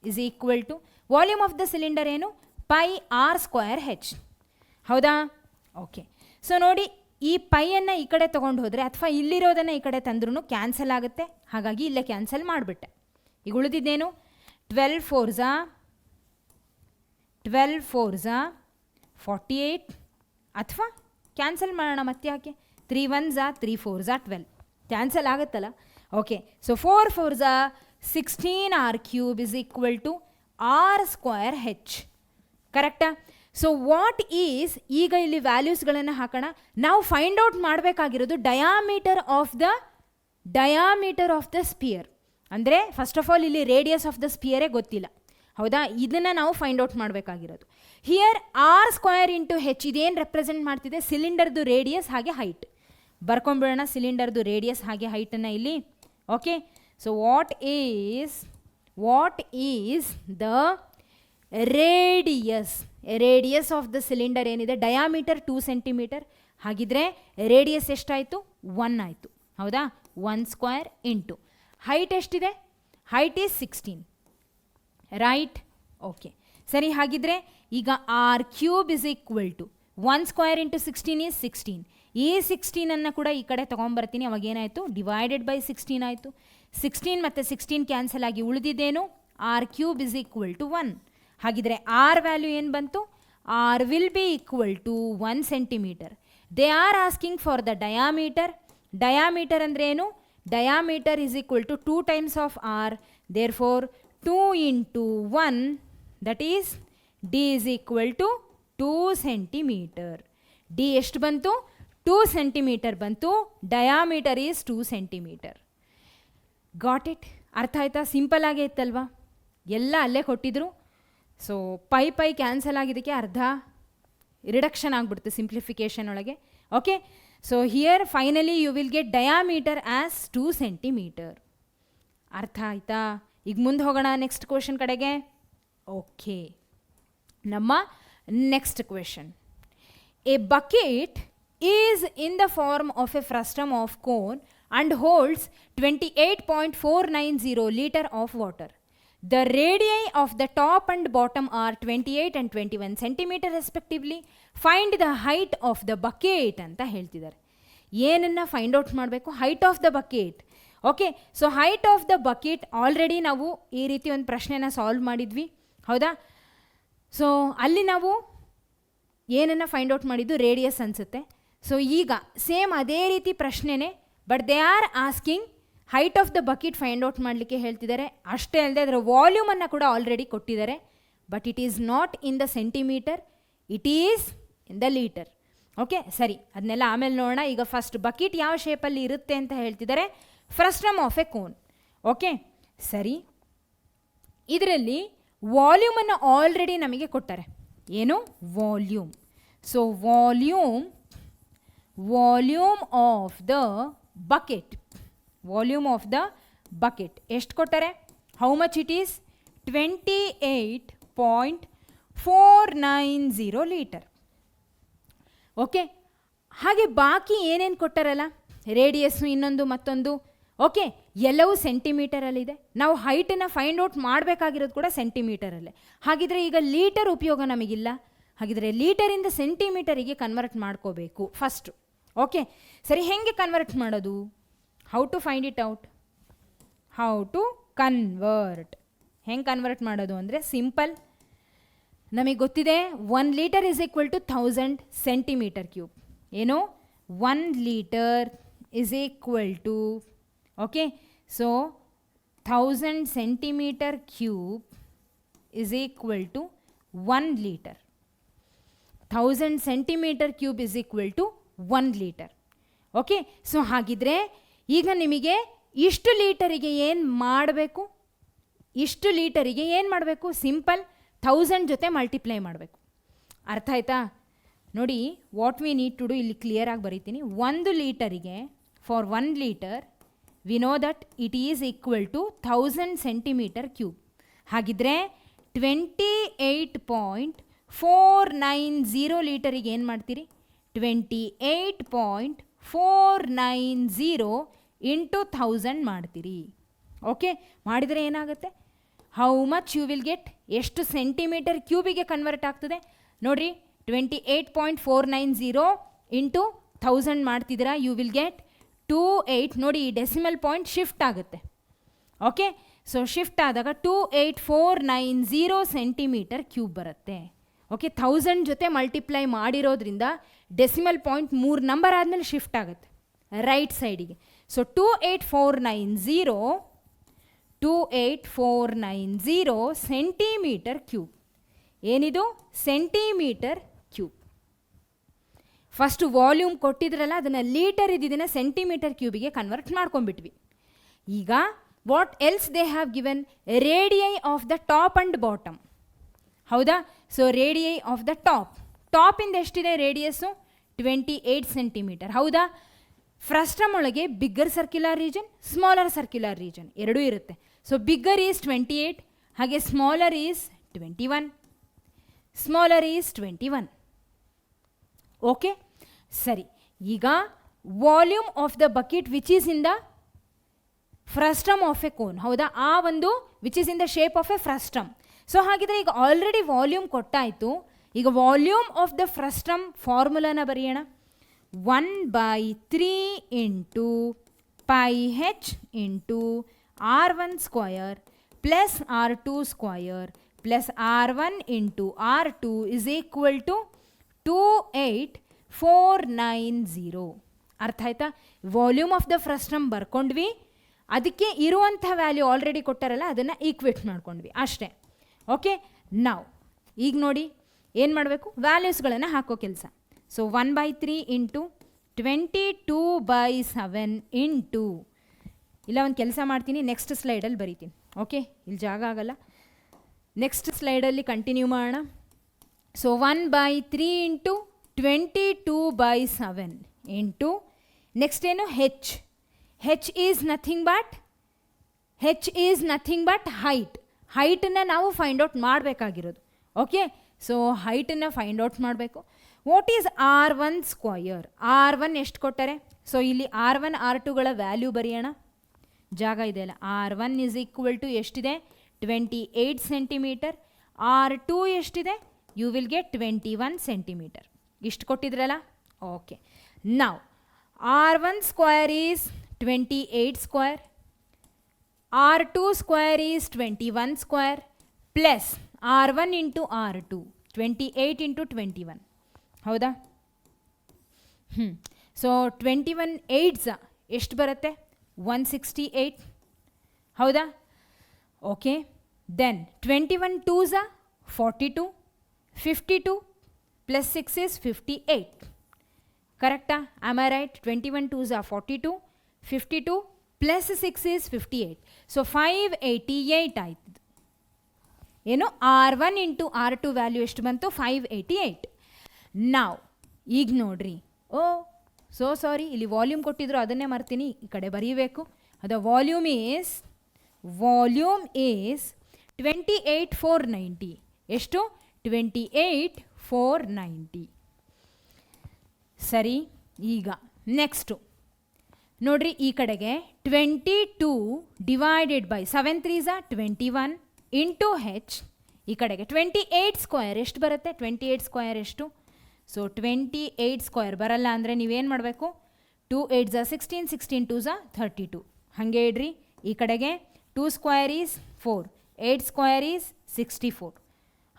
is equal to volume of the cylinder ಏನು? πr²h. ಹೌದಾ? ಓಕೆ, ಸೊ ನೋಡಿ, ಈ ಪೈಯನ್ನು ಈ ಕಡೆ ತೊಗೊಂಡು ಹೋದರೆ ಅಥವಾ ಇಲ್ಲಿರೋದನ್ನು ಈ ಕಡೆ ತಂದ್ರೂ ಕ್ಯಾನ್ಸಲ್ ಆಗುತ್ತೆ. ಹಾಗಾಗಿ ಇಲ್ಲೇ ಕ್ಯಾನ್ಸಲ್ ಮಾಡಿಬಿಟ್ಟೆ. ಈಗ ಉಳಿದಿದ್ದೇನು? 12 4s 48, ಅಥವಾ ಕ್ಯಾನ್ಸಲ್ ಮಾಡೋಣ ಮತ್ತೆ ಯಾಕೆ? 3 1s 3 4s 12, ಕ್ಯಾನ್ಸಲ್ ಆಗುತ್ತಲ್ಲ. Okay, so 4 4s 16r³ is equal to r²h. ಕರೆಕ್ಟಾ? ಸೊ ವಾಟ್ ಈಸ್, ಈಗ ಇಲ್ಲಿ ವ್ಯಾಲ್ಯೂಸ್ಗಳನ್ನು ಹಾಕೋಣ. ನಾವು ಫೈಂಡ್ ಔಟ್ ಮಾಡಬೇಕಾಗಿರೋದು ಡಯಾಮೀಟರ್ ಆಫ್ ದ ಸ್ಪಿಯರ್. ಅಂದರೆ ಫಸ್ಟ್ ಆಫ್ ಆಲ್ ಇಲ್ಲಿ ರೇಡಿಯಸ್ ಆಫ್ ದ ಸ್ಪಿಯರೇ ಗೊತ್ತಿಲ್ಲ, ಹೌದಾ? ಇದನ್ನು ನಾವು ಫೈಂಡ್ ಔಟ್ ಮಾಡಬೇಕಾಗಿರೋದು. ಹಿಯರ್ r² ಇಂಟು ಹೆಚ್ ಇದೇನು ರೆಪ್ರೆಸೆಂಟ್ ಮಾಡ್ತಿದೆ? ಸಿಲಿಂಡರ್ದು ರೇಡಿಯಸ್ ಹಾಗೆ ಹೈಟ್. ಬರ್ಕೊಂಡ್ಬಿಡೋಣ ಸಿಲಿಂಡರ್ದು ರೇಡಿಯಸ್ ಹಾಗೆ ಹೈಟನ್ನು ಇಲ್ಲಿ. Okay, so what is the radius of the cylinder ಏನಿದೆ? Diameter 2 centimetre. ಹಾಗಿದ್ರೆ ರೇಡಿಯಸ್ ಎಷ್ಟಾಯಿತು? 1 ಆಯಿತು, ಹೌದಾ? 1² ಇಂಟು ಹೈಟ್ ಎಷ್ಟಿದೆ? Height is 16, right? ಓಕೆ, ಸರಿ. ಹಾಗಿದ್ರೆ ಈಗ r³ is equal to 1² into 16 is 16. ಈ 16ಅನ್ನು ಕೂಡ ಈ ಕಡೆ ತೊಗೊಂಬರ್ತೀನಿ. ಅವಾಗ ಏನಾಯಿತು? ಡಿವೈಡೆಡ್ ಬೈ 16 ಆಯಿತು. 16 ಮತ್ತು 16 ಕ್ಯಾನ್ಸಲ್ ಆಗಿ ಉಳಿದಿದ್ದೇನು? r³ is equal to 1. ಹಾಗಿದ್ರೆ ಆರ್ ವ್ಯಾಲ್ಯೂ ಏನು ಬಂತು? R will be equal to 1 centimetre. They are asking for the diameter. Diameter ಅಂದರೆ ಏನು? Diameter is equal to 2 times of R. Therefore 2 into 1, that is D is equal to 2 centimetre. D ಎಷ್ಟು ಬಂತು? 2 centimetre ಬಂತು. Diameter is 2 centimetre. Got it? ಅರ್ಥ ಆಯ್ತಾ? Simple ಆಗೇ ಇತ್ತಲ್ವಾ? ಎಲ್ಲ ಅಲ್ಲೇ ಕೊಟ್ಟಿದ್ರು. ಸೊ ಪೈ ಕ್ಯಾನ್ಸಲ್ ಆಗಿದ್ದಕ್ಕೆ ಅರ್ಧ ರಿಡಕ್ಷನ್ ಆಗಿಬಿಡ್ತು ಸಿಂಪ್ಲಿಫಿಕೇಷನ್ ಒಳಗೆ. Okay, so here finally you will get diameter as 2 centimetre. ಅರ್ಥ ಆಯ್ತಾ? ಈಗ ಮುಂದೆ ಹೋಗೋಣ ನೆಕ್ಸ್ಟ್ ಕ್ವೆಶನ್ ಕಡೆಗೆ. ಓಕೆ, ನಮ್ಮ next question. A bucket is in the form of a frustum of cone and holds 28.490 liter of water. The radii of the top and bottom are 28 and 21 centimeter respectively. Find the height of the bucket ಅಂತ ಹೇಳ್ತಿದ್ದಾರೆ. ಏನನ್ನು find out ಮಾಡಬೇಕು? Height of the bucket. Okay, so height of the bucket already ನಾವು ಈ ರೀತಿ ಒಂದು ಪ್ರಶ್ನೆನ solve ಮಾಡಿದ್ವಿ. ಹೌದಾ? ಸೊ ಅಲ್ಲಿ ನಾವು ಏನನ್ನು ಫೈಂಡ್ ಔಟ್ ಮಾಡಿದ್ದು? ರೇಡಿಯಸ್ ಅನಿಸುತ್ತೆ. ಸೊ ಈಗ ಸೇಮ್ ಅದೇ ರೀತಿ ಪ್ರಶ್ನೆನೇ, but they are asking height of the bucket find out ಮಾಡಲಿಕ್ಕೆ ಹೇಳ್ತಿದ್ದಾರೆ. ಅಷ್ಟೇ ಅಲ್ಲದೆ ಅದರ ವಾಲ್ಯೂಮನ್ನು ಕೂಡ ಆಲ್ರೆಡಿ ಕೊಟ್ಟಿದ್ದಾರೆ. But it is not in the centimetre, it is in the litre. Okay, ಸರಿ, ಅದನ್ನೆಲ್ಲ ಆಮೇಲೆ ನೋಡೋಣ. ಈಗ ಫಸ್ಟ್ ಬಕೆಟ್ ಯಾವ ಶೇಪಲ್ಲಿ ಇರುತ್ತೆ ಅಂತ ಹೇಳ್ತಿದ್ದಾರೆ. Frustum of a cone. Okay, ಸರಿ. ಇದರಲ್ಲಿ ವಾಲ್ಯೂಮನ್ನು ಆಲ್ರೆಡಿ ನಮಗೆ ಕೊಟ್ಟಾರೆ. ಏನು? Volume. So volume of the bucket, volume of the bucket ಎಷ್ಟು ಕೊಟ್ಟಾರೆ? How much it is? 28.490 litre. Okay, ಹಾಗೆ ಬಾಕಿ ಏನೇನು ಕೊಟ್ಟಾರಲ್ಲ, ರೇಡಿಯಸ್ಸು, ಇನ್ನೊಂದು ಮತ್ತೊಂದು, ಓಕೆ, ಎಲ್ಲವೂ ಸೆಂಟಿಮೀಟರಲ್ಲಿದೆ. ನಾವು ಹೈಟನ್ನು ಫೈಂಡ್ ಔಟ್ ಮಾಡಬೇಕಾಗಿರೋದು ಕೂಡ ಸೆಂಟಿಮೀಟರಲ್ಲೇ. ಹಾಗಿದ್ರೆ ಈಗ ಲೀಟರ್ ಉಪಯೋಗ ನಮಗಿಲ್ಲ. ಹಾಗಿದ್ರೆ ಲೀಟರಿಂದ ಸೆಂಟಿಮೀಟರಿಗೆ ಕನ್ವರ್ಟ್ ಮಾಡ್ಕೋಬೇಕು ಫಸ್ಟು. ಓಕೆ, ಸರಿ, ಹೇಗೆ ಕನ್ವರ್ಟ್ ಮಾಡೋದು? How to find it out? How to convert? ಹೆಂಗೆ ಕನ್ವರ್ಟ್ ಮಾಡೋದು ಅಂದರೆ ಸಿಂಪಲ್. ನಮಗೆ ಗೊತ್ತಿದೆ 1 litre is equal to 1000 centimetre cube. ಏನು? 1 litre is equal to, okay, so 1000 centimetre cube is equal to 1 litre. 1000 centimetre cube is equal to 1 litre. Okay, so ಹಾಗಿದ್ರೆ ಈಗ ನಿಮಗೆ ಇಷ್ಟು ಲೀಟರಿಗೆ ಏನು ಮಾಡಬೇಕು? ಇಷ್ಟು ಲೀಟರಿಗೆ ಏನು ಮಾಡಬೇಕು? ಸಿಂಪಲ್ 1000 ಜೊತೆ ಮಲ್ಟಿಪ್ಲೈ ಮಾಡಬೇಕು. ಅರ್ಥ ಆಯ್ತಾ? ನೋಡಿ, what we need to do, ಇಲ್ಲಿ ಕ್ಲಿಯರಾಗಿ ಬರೀತೀನಿ. 1 ಲೀಟರಿಗೆ, for 1 litre we know that it is equal to 1000 centimetre cube. ಹಾಗಿದ್ರೆ 28.490 ಲೀಟರಿಗೆ ಏನು ಮಾಡ್ತೀರಿ? 28.490 ಇಂಟು 1000 ಮಾಡ್ತೀರಿ. ಓಕೆ, ಮಾಡಿದರೆ ಏನಾಗುತ್ತೆ? How much you will get? ಎಷ್ಟು ಸೆಂಟಿಮೀಟರ್ ಕ್ಯೂಬಿಗೆ ಕನ್ವರ್ಟ್ ಆಗ್ತದೆ ನೋಡಿರಿ. 28.490 ಇಂಟು 1000 ಮಾಡ್ತಿದ್ದೀರಾ, ಯು ವಿಲ್ ಗೆಟ್ 28. ನೋಡಿ, ಈ ಡೆಸಿಮಲ್ ಪಾಯಿಂಟ್ ಶಿಫ್ಟ್ ಆಗುತ್ತೆ. ಓಕೆ, ಸೊ ಶಿಫ್ಟ್ ಆದಾಗ 28490 ಸೆಂಟಿಮೀಟರ್ ಕ್ಯೂಬ್ ಬರುತ್ತೆ. ಓಕೆ, 1000 ಜೊತೆ ಮಲ್ಟಿಪ್ಲೈ ಮಾಡಿರೋದ್ರಿಂದ ಡೆಸಿಮಲ್ ಪಾಯಿಂಟ್ 3 ನಂಬರ್ ಆದಮೇಲೆ ಶಿಫ್ಟ್ ಆಗುತ್ತೆ ರೈಟ್ ಸೈಡಿಗೆ. So 28490 centimetre cube. ಏನಿದು? Centimetre cube. ಫಸ್ಟ್ ವಾಲ್ಯೂಮ್ ಕೊಟ್ಟಿದ್ರಲ್ಲ, ಅದನ್ನು ಲೀಟರ್ ಇದ್ದಿದ್ದನ್ನು ಸೆಂಟಿಮೀಟರ್ ಕ್ಯೂಬಿಗೆ ಕನ್ವರ್ಟ್ ಮಾಡ್ಕೊಂಡ್ಬಿಟ್ವಿ. ಈಗ what else they have given? Radii of the top and bottom. ಹೌದಾ? ಸೊ ರೇಡಿಯೈ ಆಫ್ ದ ಟಾಪಿಂದ ಎಷ್ಟಿದೆ ರೇಡಿಯಸ್ಸು? 28 ಸೆಂಟಿಮೀಟರ್. ಹೌದಾ? ಫ್ರಸ್ಟ್ರಮ್ ಒಳಗೆ bigger circular region, smaller circular region ಎರಡೂ ಇರುತ್ತೆ. ಸೊ ಬಿಗ್ಗರ್ ಈಸ್ 28, ಹಾಗೆ smaller is 21. Smaller is 21. Okay, ಸರಿ. ಈಗ volume of the bucket which is in the frustum of a cone. ಹೌದಾ? ಆ ಒಂದು which is in the shape of a frustum. So ಹಾಗಿದ್ರೆ ಈಗ ಆಲ್ರೆಡಿ ವಾಲ್ಯೂಮ್ ಕೊಟ್ಟಾಯಿತು. ಈಗ ವಾಲ್ಯೂಮ್ ಆಫ್ ದ ಫ್ರಸ್ಟ್ರಮ್ ಫಾರ್ಮುಲಾನ ಬರೆಯೋಣ. 1/3 into pi H into R1 square plus R2 square plus R1 into R2 is equal to 28490. ಅರ್ಥ ಆಯ್ತಾ? Volume of the frustum ಬರ್ಕೊಂಡ್ವಿ, ಅದಕ್ಕೆ ಇರುವಂಥ ವ್ಯಾಲ್ಯೂ ಆಲ್ರೆಡಿ ಕೊಟ್ಟಾರಲ್ಲ, ಅದನ್ನು ಈಕ್ವೇಟ್ ಮಾಡ್ಕೊಂಡ್ವಿ ಅಷ್ಟೇ. ಓಕೆ, ನಾವು ಈಗ ನೋಡಿ ಏನು ಮಾಡಬೇಕು? ವ್ಯಾಲ್ಯೂಸ್ಗಳನ್ನು ಹಾಕೋ ಕೆಲಸ. ಸೊ 1/3 ಇಂಟು 22/7 ಇಂಟು, ಇಲ್ಲ ಒಂದು ಕೆಲಸ ಮಾಡ್ತೀನಿ, ನೆಕ್ಸ್ಟ್ ಸ್ಲೈಡಲ್ಲಿ ಬರೀತೀನಿ. ಓಕೆ, ಇಲ್ಲಿ ಜಾಗ ಆಗಲ್ಲ, ನೆಕ್ಸ್ಟ್ ಸ್ಲೈಡಲ್ಲಿ ಕಂಟಿನ್ಯೂ ಮಾಡೋಣ. ಸೊ 1/3 ಇಂಟು 22/7 ಇಂಟು ನೆಕ್ಸ್ಟ್ ಏನು? H. H is nothing but ಹೈಟನ್ನು ನಾವು ಫೈಂಡ್ ಔಟ್ ಮಾಡಬೇಕಾಗಿರೋದು. ಓಕೆ, ಸೊ ಹೈಟನ್ನು ಫೈಂಡ್ ಔಟ್ ಮಾಡಬೇಕು. What is R1 square? R1 ಎಷ್ಟು ಕೊಟ್ಟಾರೆ? ಸೊ ಇಲ್ಲಿ R1 R2ಗಳ ವ್ಯಾಲ್ಯೂ ಬರೆಯೋಣ, ಜಾಗ ಇದೆಯಲ್ಲ. R1 ಇಸ್ ಈಕ್ವಲ್ ಟು ಎಷ್ಟಿದೆ? 28 ಸೆಂಟಿಮೀಟರ್. R2 ಎಷ್ಟಿದೆ? You will get 21 centimetre. ಇಷ್ಟು ಕೊಟ್ಟಿದ್ರಲ್ಲ. ಓಕೆ, ನಾವು R1 square is 28 square, R2 square is 21 square plus R1 into R2 28 into 21 ಹೌದಾ? ಸೊ 21 8s ಎಷ್ಟು ಬರುತ್ತೆ? 168 ಹೌದಾ? Okay, then 21 2s 42, 52 plus 6 is 58. ಕರೆಕ್ಟಾ? Am I right? 21 2s 42, 52 plus 6 is 58. So 588 ಆಯ್ತು. ಏನು R1 ಇಂಟು R2 ವ್ಯಾಲ್ಯೂ ಎಷ್ಟು ಬಂತು? 588. ನಾವು ಈಗ ನೋಡ್ರಿ, ಓ ಸೋ ಸಾರಿ, ಇಲ್ಲಿ ವಾಲ್ಯೂಮ್ ಕೊಟ್ಟಿದ್ರು ಅದನ್ನೇ ಮರ್ತೀನಿ, ಈ ಕಡೆ ಬರೀಬೇಕು. ಅದು ವಾಲ್ಯೂಮ್ ಈಸ್ 28,490. ಎಷ್ಟು? 28,490. ಸರಿ, ಈಗ ನೆಕ್ಸ್ಟು ನೋಡ್ರಿ, ಈ ಕಡೆಗೆ 22 divided by 7 3s 21 into H. ಈ ಕಡೆಗೆ 28 ಸ್ಕ್ವೇರ್ ಎಷ್ಟು ಬರುತ್ತೆ? 28 ಸ್ಕ್ವೇರ್ ಎಷ್ಟು? ಸೊ 28 ಸ್ಕ್ವೇರ್ ಬರಲ್ಲ ಅಂದರೆ ನೀವೇನು ಮಾಡಬೇಕು? 2 8s 16, 16 2s 32. ಹಾಗೆ ಇಡ್ರಿ. ಈ ಕಡೆಗೆ 2 ಸ್ಕ್ವೇರ್ ಈಸ್ 4, 8 ಸ್ಕ್ವೇರ್ ಈಸ್ 64.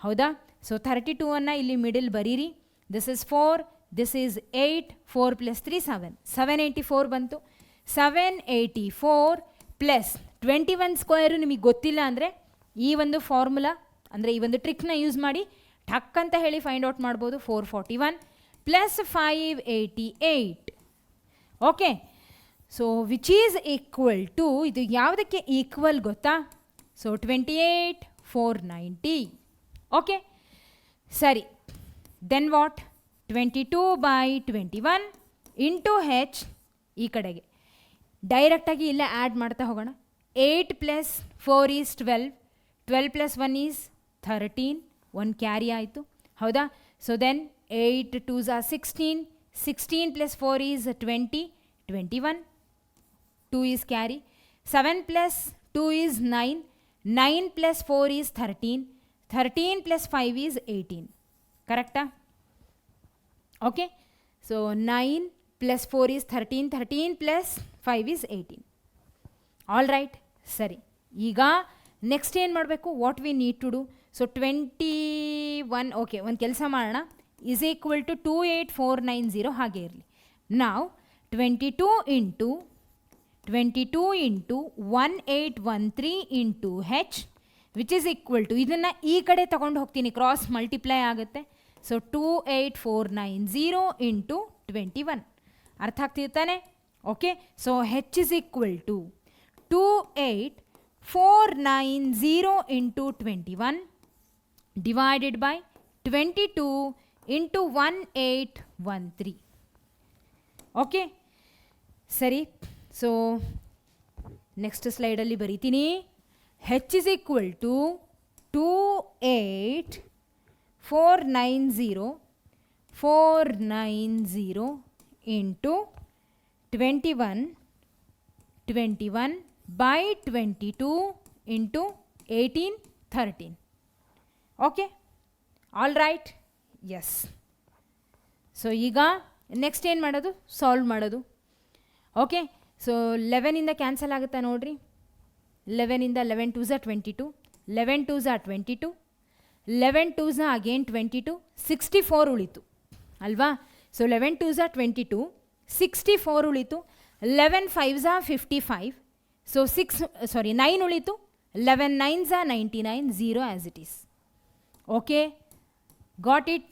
ಹೌದಾ? ಸೊ 32ಅನ್ನು ಇಲ್ಲಿ ಮಿಡಲ್ ಬರೀರಿ. This is 4, this is 8, 4 plus 3 7, 784 ಬಂತು. 784 ಪ್ಲಸ್ 21 ಸ್ಕ್ವೇರು ನಿಮಗೆ ಗೊತ್ತಿಲ್ಲ ಅಂದರೆ ಈ ಒಂದು ಫಾರ್ಮುಲಾ ಅಂದರೆ ಈ ಒಂದು ಟ್ರಿಕ್ನ ಯೂಸ್ ಮಾಡಿ ಠಕ್ ಅಂತ ಹೇಳಿ ಫೈಂಡ್ ಔಟ್ ಮಾಡ್ಬೋದು. 441 plus 588. Okay, so which is equal to, ಇದು ಯಾವುದಕ್ಕೆ ಈಕ್ವಲ್ ಗೊತ್ತಾ? ಸೊ 28,490. ಓಕೆ, ಸರಿ, ದೆನ್ ವಾಟ್? 22/21 into H. ಈ ಕಡೆಗೆ ಡೈರೆಕ್ಟಾಗಿ ಇಲ್ಲೇ ಆ್ಯಡ್ ಮಾಡ್ತಾ ಹೋಗೋಣ. 8 plus 4 is 12, 12 plus 1 is 13, 1 carry ಆಯಿತು. ಹೌದಾ? So then 8 2s 16, 16 plus 4 is 20, 21, 2 is carry. 7 plus 2 is 9, 9 plus 4 is 13, 13 plus 5 is 18. ಕರೆಕ್ಟಾ? Okay, so 9 plus 4 is 13, 13 plus 5 is 18. All right, ಸರಿ. ಈಗ ನೆಕ್ಸ್ಟ್ ಏನು ಮಾಡಬೇಕು? What we need to do? So 21, okay, ಒಂದು ಕೆಲಸ ಮಾಡೋಣ. ಈಸ್ ಈಕ್ವಲ್ ಟು 28,490 ಹಾಗೆ ಇರಲಿ. ನಾವು 22 into 1813 into H which is equal to, ಇದನ್ನು ಈ ಕಡೆ ತಗೊಂಡು ಹೋಗ್ತೀನಿ, ಕ್ರಾಸ್ ಮಲ್ಟಿಪ್ಲೈ ಆಗುತ್ತೆ. So 28,490 into 21. ಅರ್ಥ ಆಗ್ತಿರ್ತಾನೆ? Okay, so H is equal to 28,490 into 21 divided by 22 into 1813. Okay, ಸರಿ. ಸೊ ನೆಕ್ಸ್ಟ್ ಸ್ಲೈಡಲ್ಲಿ ಬರೀತೀನಿ. H is equal to 28,490 into 21 by 22 into 1813. Okay, all right, yes. So ಈಗ ನೆಕ್ಸ್ಟ್ ಏನು ಮಾಡೋದು? ಸಾಲ್ವ್ ಮಾಡೋದು. ಓಕೆ, ಸೊ 11ಇಂದ ಕ್ಯಾನ್ಸಲ್ ಆಗುತ್ತಾ ನೋಡಿರಿ. 11ಇಂದ 11 2s 22, 11 2s 22, 11 2s ಅಗೇನ್ 22, 64 ಉಳಿತು ಅಲ್ವಾ? ಸೊ 11 2s 22, 64 ಉಳಿತು. 11 5s 55, ಸೊ 9 ಉಳಿತು. 11 9s 99, 0 as it is. Okay, got it.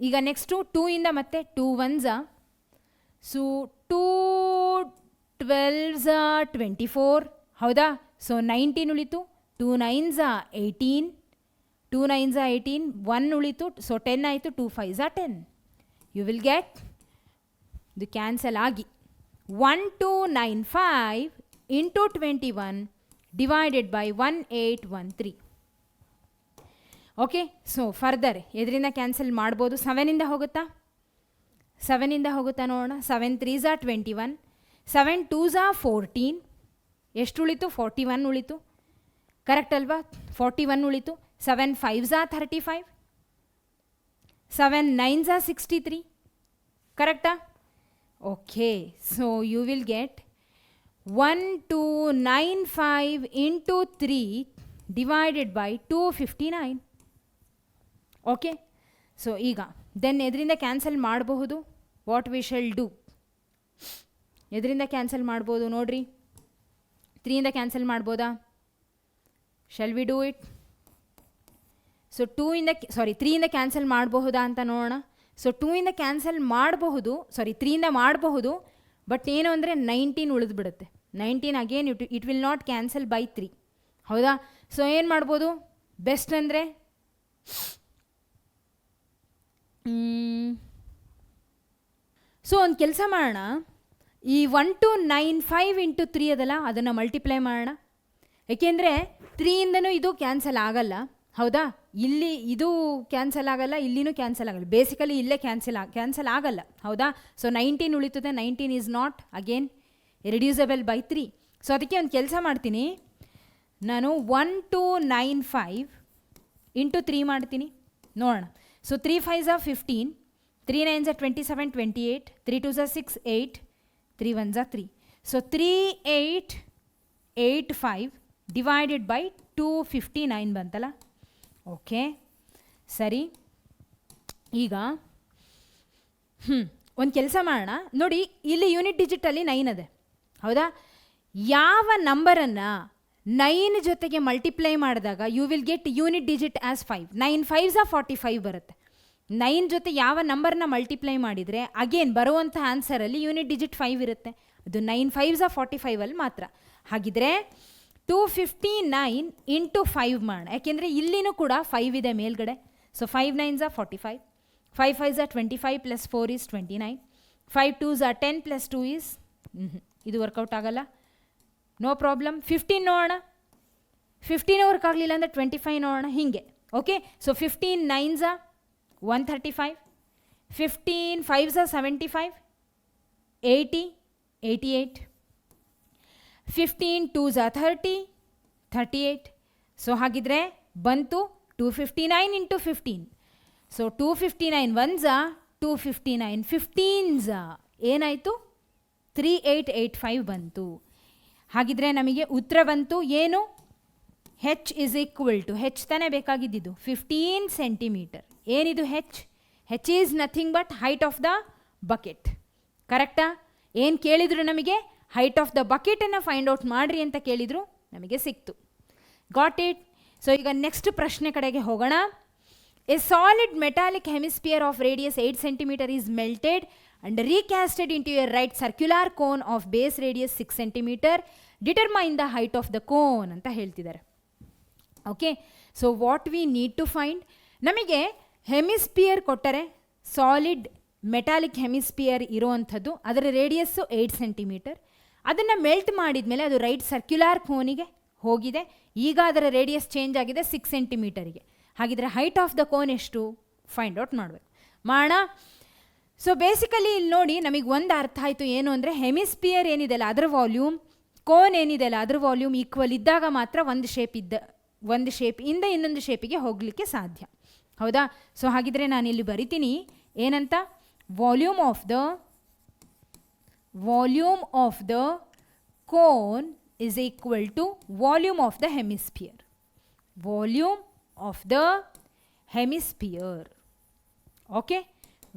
ಈಗ ನೆಕ್ಸ್ಟು 2 ಇಂದ ಮತ್ತೆ 2 1s, ಸೊ 2 12s 24 ಹೌದಾ? ಸೊ 19 ಉಳಿತು. 2 9s 18, 2 9s 18, 1 ಉಳಿತು. ಸೊ 10 ಆಯಿತು. 2 5s 10. ಯು ವಿಲ್ ಗೆಟ್ ಇದು ಕ್ಯಾನ್ಸಲ್ ಆಗಿ 1295 into 21 divided by 1813. Okay, so further ಎದರಿಂದ ಕ್ಯಾನ್ಸಲ್ ಮಾಡ್ಬೋದು? 7ಇಂದ ಹೋಗುತ್ತಾ? 7ಇಂದ ಹೋಗುತ್ತಾ ನೋಡೋಣ. 7 3s 21, 7 2s 14, ಎಷ್ಟು ಉಳಿತು? 41 ಉಳಿತು. ಕರೆಕ್ಟ್ ಅಲ್ವಾ? 41 ಉಳಿತು. 7 5s 35, 7 9s 63. ಕರೆಕ್ಟಾ? Okay, so you will get 1295 into 3 divided by 259. Okay, so ಈಗ ದೆನ್ ಎದರಿಂದ ಕ್ಯಾನ್ಸಲ್ ಮಾಡಬಹುದು? What we shall do? ಎದರಿಂದ ಕ್ಯಾನ್ಸಲ್ ಮಾಡ್ಬೋದು ನೋಡ್ರಿ? 3ಇಂದ ಕ್ಯಾನ್ಸಲ್ ಮಾಡ್ಬೋದಾ? Shall we do it? So 3ಇಂದ ಕ್ಯಾನ್ಸಲ್ ಮಾಡಬಹುದಾ ಅಂತ ನೋಡೋಣ. ಸೊ 2ಇಂದ ಕ್ಯಾನ್ಸಲ್ ಮಾಡಬಹುದು, 3ಇಂದ ಮಾಡಬಹುದು, ಬಟ್ ಏನು ಅಂದರೆ 19 ಉಳಿದ್ಬಿಡುತ್ತೆ. 19 again it will not cancel by 3, ಹೌದಾ? ಸೊ ಏನು ಮಾಡ್ಬೋದು ಬೆಸ್ಟ್ ಅಂದರೆ ಸೊ ಒಂದು ಕೆಲಸ ಮಾಡೋಣ, ಈ 1295 ಇಂಟು 3 ಅದಲ್ಲ, ಅದನ್ನು ಮಲ್ಟಿಪ್ಲೈ ಮಾಡೋಣ. ಏಕೆಂದರೆ 3ಇಂದನೂ ಇದು ಕ್ಯಾನ್ಸಲ್ ಆಗಲ್ಲ, ಹೌದಾ? ಇಲ್ಲಿ ಇದು ಕ್ಯಾನ್ಸಲ್ ಆಗಲ್ಲ, ಇಲ್ಲಿನೂ ಕ್ಯಾನ್ಸಲ್ ಆಗಲ್ಲ, ಬೇಸಿಕಲಿ ಇಲ್ಲೇ ಕ್ಯಾನ್ಸಲ್ ಆಗಲ್ಲ, ಹೌದಾ? ಸೊ 19 ಉಳಿತದೆ. 19 is not again reducible by 3. So ಅದಕ್ಕೆ ಒಂದು ಕೆಲಸ ಮಾಡ್ತೀನಿ ನಾನು, 1295 ಇಂಟು 3 ಮಾಡ್ತೀನಿ, ನೋಡೋಣ. So 3 5s are 15, 3 9s are 27, 28, 3 2s are 6, 8, 3 1s are 3. So 3885 divided by 259 ಬಂತಲ್ಲ. ಓಕೆ, ಸರಿ. ಈಗ ಒಂದು ಕೆಲಸ ಮಾಡೋಣ ನೋಡಿ, ಇಲ್ಲಿ ಯೂನಿಟ್ ಡಿಜಿಟಲ್ಲಿ 9 ಅದೇ, ಹೌದಾ? ಯಾವ ನಂಬರನ್ನು 9 ಜೊತೆಗೆ ಮಲ್ಟಿಪ್ಲೈ ಮಾಡಿದಾಗ you will get unit digit as 5. 9 5s are 45 ಬರುತ್ತೆ. 9 ಜೊತೆ ಯಾವ ನಂಬರ್ನ ಮಲ್ಟಿಪ್ಲೈ ಮಾಡಿದರೆ ಅಗೇನ್ ಬರುವಂಥ ಆನ್ಸರಲ್ಲಿ ಯೂನಿಟ್ ಡಿಜಿಟ್ 5 ಇರುತ್ತೆ. ಅದು 9 5s are 45 ಅಲ್ಲಿ ಮಾತ್ರ. ಹಾಗಿದ್ರೆ 259 ಇಂಟು 5 ಮಾಡೋಣ, ಯಾಕೆಂದರೆ ಇಲ್ಲಿನೂ ಕೂಡ 5 ಇದೆ ಮೇಲ್ಗಡೆ. So 5 9s are 45, 5 5s are 25 plus 4 is 29, 5 2s are 10 plus 2 is ಇದು ವರ್ಕೌಟ್ ಆಗಲ್ಲ, ನೋ ಪ್ರಾಬ್ಲಮ್. 15 ನೋಡೋಣ, 15 ವರ್ಕ್ ಆಗಲಿಲ್ಲ ಅಂದರೆ 25 ನೋಡೋಣ, ಹೀಗೆ. Okay, so 15 9s are 135, 15 5s are 75, 80 88, 15 2s are 30, 38. So ಹಾಗಿದ್ರೆ ಬಂತು 259 into 15. So 259 1s are 259, 15s ಏನಾಯಿತು 3885 ಬಂತು. ಹಾಗಿದ್ರೆ ನಮಗೆ ಉತ್ತರ ಬಂತು ಏನು? H is equal to, H ತಾನೇ ಬೇಕಾಗಿದ್ದಿದ್ದು, 15 ಸೆಂಟಿಮೀಟರ್. ಏನಿದು H? H is nothing but height of the bucket. ಕರೆಕ್ಟಾ? ಏನು ಕೇಳಿದ್ರು ನಮಗೆ? ಹೈಟ್ ಆಫ್ ದ ಬಕೆಟನ್ನು ಫೈಂಡ್ ಔಟ್ ಮಾಡಿರಿ ಅಂತ ಕೇಳಿದರು, ನಮಗೆ ಸಿಕ್ತು. Got it? ಸೊ ಈಗ ನೆಕ್ಸ್ಟ್ ಪ್ರಶ್ನೆ ಕಡೆಗೆ ಹೋಗೋಣ. A solid metallic hemisphere of radius 8 centimeter is melted and recasted into a right circular cone of base radius 6 centimeter. Determine the height of the cone ಅಂತ ಹೇಳ್ತಿದ್ದಾರೆ. Okay, so what we need to find, ನಮಗೆ hemisphere ಕೊಟ್ಟರೆ, solid metallic hemisphere ಇರುವಂಥದ್ದು, ಅದರ radius 8 centimeter. ಅದನ್ನು melt ಮಾಡಿದ ಮೇಲೆ ಅದು ರೈಟ್ ಸರ್ಕ್ಯುಲಾರ್ ಕೋನಿಗೆ ಹೋಗಿದೆ. ಈಗ ಅದರ ರೇಡಿಯಸ್ ಚೇಂಜ್ ಆಗಿದೆ 6 centimeterಗೆ. ಹಾಗಿದ್ರೆ ಹೈಟ್ ಆಫ್ ದ ಕೋನ್ ಎಷ್ಟು ಫೈಂಡ್ ಔಟ್ ಮಾಡಬೇಕು. ಮಾಡೋಣ. ಸೊ ಬೇಸಿಕಲಿ ಇಲ್ಲಿ ನೋಡಿ, ನಮಗೆ ಒಂದು ಅರ್ಥ ಆಯಿತು, ಏನು ಅಂದರೆ ಹೆಮಿಸ್ಪಿಯರ್ ಏನಿದೆಯಲ್ಲ ಅದರ ವಾಲ್ಯೂಮ್, ಕೋನ್ ಏನಿದೆಯಲ್ಲ ಅದರ ವಾಲ್ಯೂಮ್ ಈಕ್ವಲ್ ಇದ್ದಾಗ ಮಾತ್ರ ಒಂದು ಶೇಪಿಂದ ಇನ್ನೊಂದು ಶೇಪಿಗೆ ಹೋಗಲಿಕ್ಕೆ ಸಾಧ್ಯ, ಹೌದಾ? ಸೊ ಹಾಗಿದ್ರೆ ನಾನು ಇಲ್ಲಿ ಬರಿತೀನಿ ಏನಂತ, volume of the cone is equal to volume of the hemisphere. Volume of the hemisphere. Okay?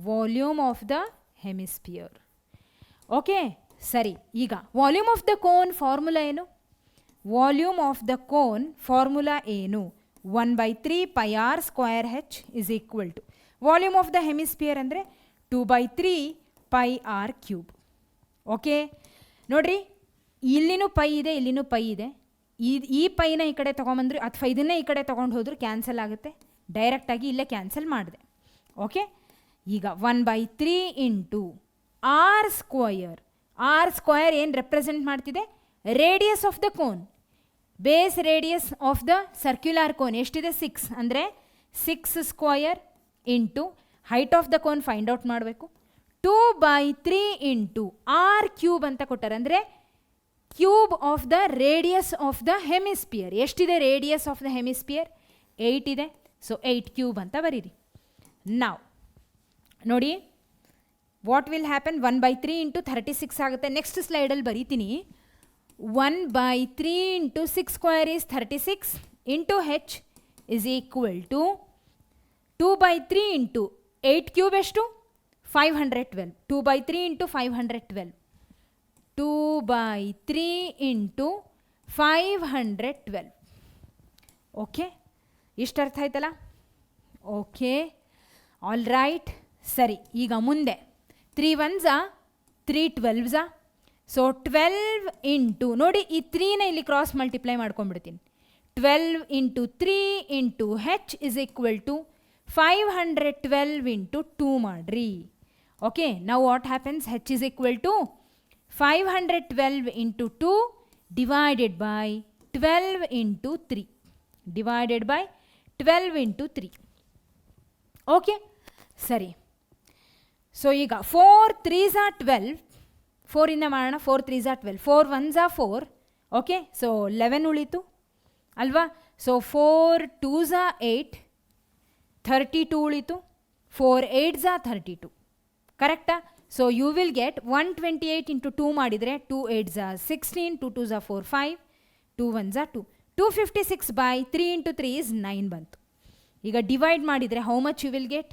Volume of the hemisphere. Okay? ಸರಿ, ಈಗ volume of the cone formula ಏನು? Volume of the cone formula ಏನು? 1/3 pi r square h is equal to volume of the hemisphere ಅಂದರೆ 2/3 pi r cube. Okay, ನೋಡ್ರಿ, ಇಲ್ಲಿನೂ pi ಇದೆ, ಇಲ್ಲಿನೂ pi ಇದೆ. ಈ ಪೈನ ಈ ಕಡೆ ತೊಗೊಂಬಂದ್ರೆ ಅಥವಾ ಇದನ್ನೇ ಈ ಕಡೆ ತೊಗೊಂಡು ಹೋದ್ರು ಕ್ಯಾನ್ಸಲ್ ಆಗುತ್ತೆ. ಡೈರೆಕ್ಟಾಗಿ ಇಲ್ಲೇ ಕ್ಯಾನ್ಸಲ್ ಮಾಡಿದೆ. ಓಕೆ, ಈಗ 1/3 into R square. R square ಏನು ರೆಪ್ರೆಸೆಂಟ್ ಮಾಡ್ತಿದೆ? Radius of the cone. Base radius of the circular cone ಎಷ್ಟಿದೆ? 6. ಅಂದರೆ 6 square into height of the cone find out ಮಾಡಬೇಕು. 2/3 ಇಂಟು ಆರ್ ಕ್ಯೂಬ್ ಅಂತ ಕೊಟ್ಟಾರೆ, ಅಂದರೆ cube of the radius of the hemisphere. ಎಷ್ಟಿದೆ radius of the hemisphere? 8 ಇದೆ. So 8 cube ಅಂತ ಬರೀರಿ. ನಾವು ನೋಡಿ, ವಾಟ್ ವಿಲ್ ಹ್ಯಾಪನ್? 1/3 ಇಂಟು 36 ಆಗುತ್ತೆ. ನೆಕ್ಸ್ಟ್ ಸ್ಲೈಡಲ್ಲಿ ಬರೀತೀನಿ. 1/3 into 6 square is 36 into H is equal to 2/3 into 8 cube ಎಷ್ಟು 512. 2/3 ಇಂಟು 512. 2/3 ಇಂಟು 512. ಓಕೆ, ಇಷ್ಟು ಅರ್ಥ ಆಯ್ತಲ್ಲ? Okay, all right. ಸರಿ, ಈಗ ಮುಂದೆ 3 1s 3 12s. ಸೊ 12 ಇಂಟು ನೋಡಿ, ಈ 3ನ ಇಲ್ಲಿ ಕ್ರಾಸ್ ಮಲ್ಟಿಪ್ಲೈ ಮಾಡ್ಕೊಂಡ್ಬಿಡ್ತೀನಿ. 12 into 3 into H is equal to 512 into 2 ಮಾಡ್ರಿ. ಓಕೆ, ನಾವು what happens, H is equal to 512 into 2 divided by 12 into 3 divided by 12 into 3. Okay, ಸರಿ. ಸೊ ಈಗ 4 3s 12, 4 ಇಂದ ಮಾಡೋಣ. 4 3s 12, 4 1s 4. ಓಕೆ, ಸೊ 11 ಉಳಿತು ಅಲ್ವಾ? ಸೊ 4 2s 8, 32 ಉಳಿತು. 4 8s 32. ಕರೆಕ್ಟಾ? So you will get 128 into 2 ಮಾಡಿದರೆ 2 8s 16, 2 2s 4 5, 2 1s 2. 256 by 3 into 3 is 9 ಬಂತು. ಈಗ ಡಿವೈಡ್ ಮಾಡಿದರೆ how much you will get?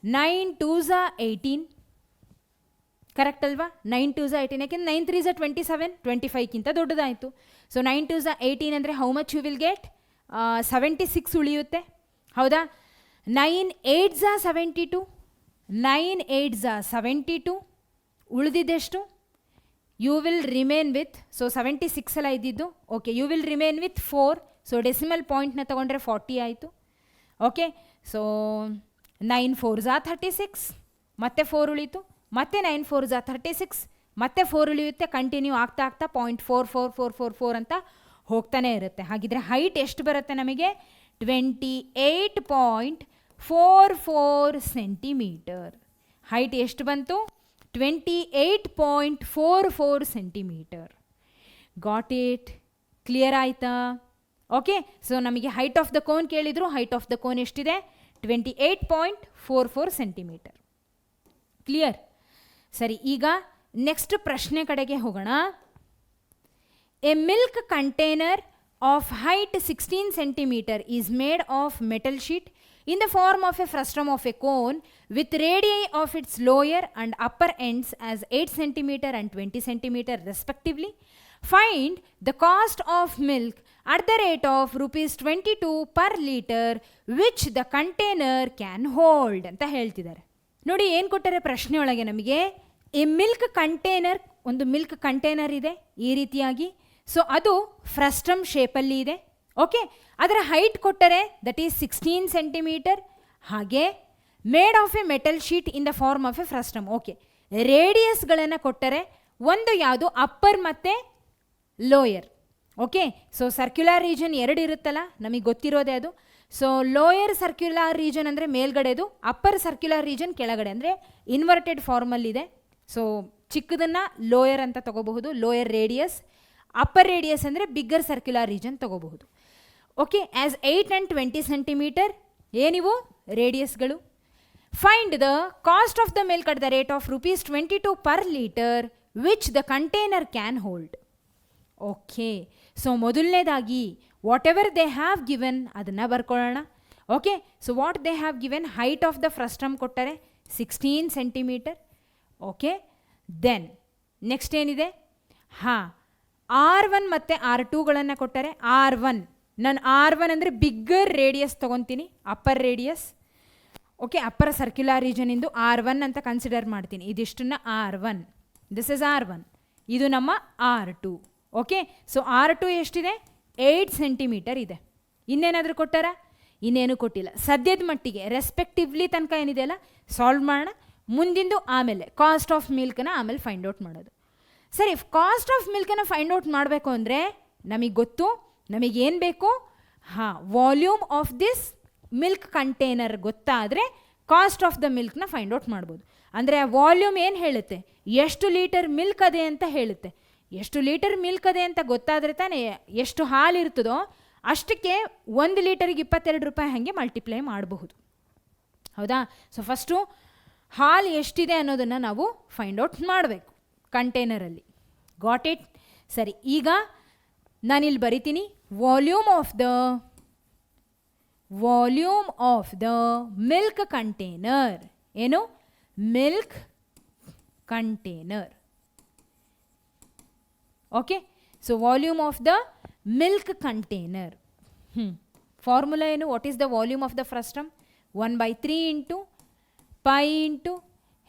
9 2s 18. Correct ಅಲ್ವಾ? 9 2s 18, ಯಾಕೆಂದ್ರೆ 9 3s 27, 25ಕ್ಕಿಂತ ದೊಡ್ಡದಾಯಿತು. ಸೊ 9 2s 18 ಅಂದರೆ how much you will get? 76 ಉಳಿಯುತ್ತೆ. ಹೌದಾ? 9 8s 72, 9 8s 72. ಉಳಿದಿದ್ದೆಷ್ಟು? You will remain with, so 76 ಎಲ್ಲ ಇದ್ದಿದ್ದು. Okay, you will remain with 4. So decimal ಪಾಯಿಂಟ್ನ ತೊಗೊಂಡ್ರೆ 40 ಆಯಿತು. ಓಕೆ, ಸೊ 9 4s 36, ಮತ್ತೆ 4 ಉಳಿತು. ಮತ್ತೆ 9 4s 36, ಮತ್ತೆ 4 ಉಳಿಯುತ್ತೆ. ಕಂಟಿನ್ಯೂ ಆಗ್ತಾ ಆಗ್ತಾ 0.4444 ಅಂತ ಹೋಗ್ತಾನೆ ಇರುತ್ತೆ. ಹಾಗಿದ್ರೆ ಹೈಟ್ ಎಷ್ಟು ಬರುತ್ತೆ ನಮಗೆ? 28.44 ಸೆಂಟಿಮೀಟರ್. ಹೈಟ್ ಎಷ್ಟು ಬಂತು? 28.44 ಸೆಂಟಿಮೀಟರ್. Got it? ಕ್ಲಿಯರ್ ಆಯಿತಾ? ಓಕೆ, ಸೊ ನಮಗೆ ಹೈಟ್ ಆಫ್ ದ ಕೋನ್ ಕೇಳಿದ್ರು. ಹೈಟ್ ಆಫ್ ದ ಕೋನ್ ಎಷ್ಟಿದೆ? 28.44 ಸೆಂಟಿಮೀಟರ್. ಕ್ಲಿಯರ್? ಸರಿ, ಈಗ ನೆಕ್ಸ್ಟ್ ಪ್ರಶ್ನೆ ಕಡೆಗೆ ಹೋಗೋಣ. A milk container of height 16 centimeter is made of metal sheet in the form of a frustum of a cone with radii of its lower and upper ends as 8 centimeter and 20 centimeter respectively. Find the cost of milk at the rate of ₹22 per liter which the container can hold ಅಂತ ಹೇಳ್ತಿದ್ದಾರೆ. ನೋಡಿ ಏನು ಕೊಟ್ಟರೆ ಪ್ರಶ್ನೆ ಒಳಗೆ ನಮಗೆ. A milk container, ಒಂದು milk container ಇದೆ ಈ ರೀತಿಯಾಗಿ. ಸೊ ಅದು ಫ್ರಸ್ಟಮ್ ಶೇಪಲ್ಲಿ ಇದೆ. ಓಕೆ, ಅದರ ಹೈಟ್ ಕೊಟ್ಟರೆ ದಟ್ ಈಸ್ 16 ಸೆಂಟಿಮೀಟರ್. ಹಾಗೆ made of a metal sheet in the form of a frustum. Okay, ರೇಡಿಯಸ್ಗಳನ್ನು ಕೊಟ್ಟರೆ ಒಂದು ಯಾವುದು? ಅಪ್ಪರ್ ಮತ್ತು lower. Okay, so circular region 2 ಇರುತ್ತಲ್ಲ, ನಮಗೆ ಗೊತ್ತಿರೋದೇ ಅದು. ಸೊ ಲೋಯರ್ ಸರ್ಕ್ಯುಲರ್ ರೀಜನ್ ಅಂದರೆ ಮೇಲ್ಗಡೆದು, ಅಪ್ಪರ್ ಸರ್ಕ್ಯುಲರ್ ರೀಜನ್ ಕೆಳಗಡೆ ಅಂದರೆ ಇನ್ವರ್ಟೆಡ್ ಫಾರ್ಮಲ್ಲಿದೆ. ಸೊ ಚಿಕ್ಕದನ್ನು ಲೋಯರ್ ಅಂತ ತಗೋಬಹುದು, ಲೋಯರ್ ರೇಡಿಯಸ್. ಅಪ್ಪರ್ ರೇಡಿಯಸ್ ಅಂದರೆ ಬಿಗ್ಗರ್ ಸರ್ಕ್ಯುಲರ್ ರೀಜನ್ ತಗೋಬಹುದು. ಓಕೆ, ಆ್ಯಸ್ 8 and 20 ಸೆಂಟಿಮೀಟರ್ ಏನಿವು ರೇಡಿಯಸ್ಗಳು. Find the cost of the milk at the rate of ₹22 per litre which the container can hold. Okay, so ಮೊದಲನೇದಾಗಿ whatever they have given ಅದನ್ನು ಬರ್ಕೊಳ್ಳೋಣ. Okay, so what they have given, height of the frustum ಕೊಟ್ಟರೆ 16 centimetre. Okay, then next ಏನಿದೆ? ಹಾಂ, R1 ಮತ್ತು R2ಗಳನ್ನು ಕೊಟ್ಟರೆ R1, ನಾನು R1 ಅಂದರೆ ಬಿಗ್ಗರ್ ರೇಡಿಯಸ್ ತೊಗೊತೀನಿ, upper radius. Okay, upper circular ರೀಜನಿಂದು R1 ಅಂತ ಕನ್ಸಿಡರ್ ಮಾಡ್ತೀನಿ. ಇದಿಷ್ಟನ್ನು R1, ದಿಸ್ ಇಸ್ R1, ಇದು ನಮ್ಮ R2. ಓಕೆ, ಸೊ R2 ಎಷ್ಟಿದೆ? 8 ಸೆಂಟಿಮೀಟರ್ ಇದೆ. ಇನ್ನೇನಾದರೂ ಕೊಟ್ಟಾರ? ಇನ್ನೇನು ಕೊಟ್ಟಿಲ್ಲ ಸದ್ಯದ ಮಟ್ಟಿಗೆ. ರೆಸ್ಪೆಕ್ಟಿವ್ಲಿ ತನಕ ಏನಿದೆಯಲ್ಲ ಸಾಲ್ವ್ ಮಾಡೋಣ. ಮುಂದಿಂದು ಆಮೇಲೆ ಕಾಸ್ಟ್ ಆಫ್ ಮಿಲ್ಕನ್ನ ಆಮೇಲೆ ಫೈಂಡ್ ಔಟ್ ಮಾಡೋದು. ಸರಿ, ಕಾಸ್ಟ್ ಆಫ್ ಮಿಲ್ಕನ್ನು ಫೈಂಡ್ ಔಟ್ ಮಾಡಬೇಕು ಅಂದರೆ ನಮಗೆ ಗೊತ್ತು, ನಮಗೇನು ಬೇಕು? ಹಾಂ, volume of this milk container ಗೊತ್ತಾದರೆ ಕಾಸ್ಟ್ ಆಫ್ ದ ಮಿಲ್ಕ್ನ ಫೈಂಡ್ ಔಟ್ ಮಾಡ್ಬೋದು. ಅಂದರೆ ವಾಲ್ಯೂಮ್ ಏನು ಹೇಳುತ್ತೆ? ಎಷ್ಟು ಲೀಟರ್ ಮಿಲ್ಕ್ ಅದೇ ಅಂತ ಹೇಳುತ್ತೆ. ಎಷ್ಟು ಲೀಟರ್ ಮಿಲ್ಕ್ ಅದೇ ಅಂತ ಗೊತ್ತಾದರೆ ತಾನೇ ಎಷ್ಟು ಹಾಲು ಇರ್ತದೋ ಅಷ್ಟಕ್ಕೆ 1 ಲೀಟರಿಗೆ ₹22 ಹಾಗೆ ಮಲ್ಟಿಪ್ಲೈ ಮಾಡಬಹುದು. ಹೌದಾ? ಸೊ ಫಸ್ಟು ಹಾಲು ಎಷ್ಟಿದೆ ಅನ್ನೋದನ್ನು ನಾವು ಫೈಂಡ್ ಔಟ್ ಮಾಡಬೇಕು ಕಂಟೈನರಲ್ಲಿ. Got it? ಸರಿ, ಈಗ ನಾನಿಲ್ಲಿ ಬರಿತೀನಿ volume of the milk container. ಏನು? Milk container. Okay, so volume of the milk container. Formula ಏನು? What is the volume of the frustum? 1/3 into pi into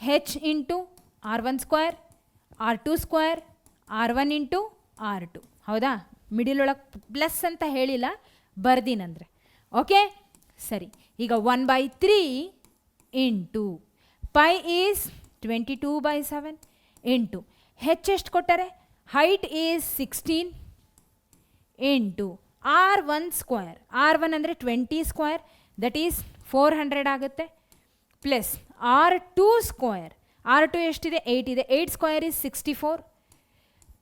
H into R1 square R2 square R1 into R2. ಹೌದಾ? Middle ಒಳಗೆ plus ಅಂತ ಹೇಳಿಲ್ಲ, ಬರ್ದಿನಂದ್ರೆ. Okay, ಸರಿ. ಈಗ 1/3 into pi is 22/7 into H ಎಷ್ಟು ಕೊಟ್ಟರೆ? Height is 16 into R1 square. R1 ಅಂದರೆ 20 square, that is 400 ಆಗುತ್ತೆ. Plus R2 square. R2 ಎಷ್ಟಿದೆ? 8 ಇದೆ. 8 square is 64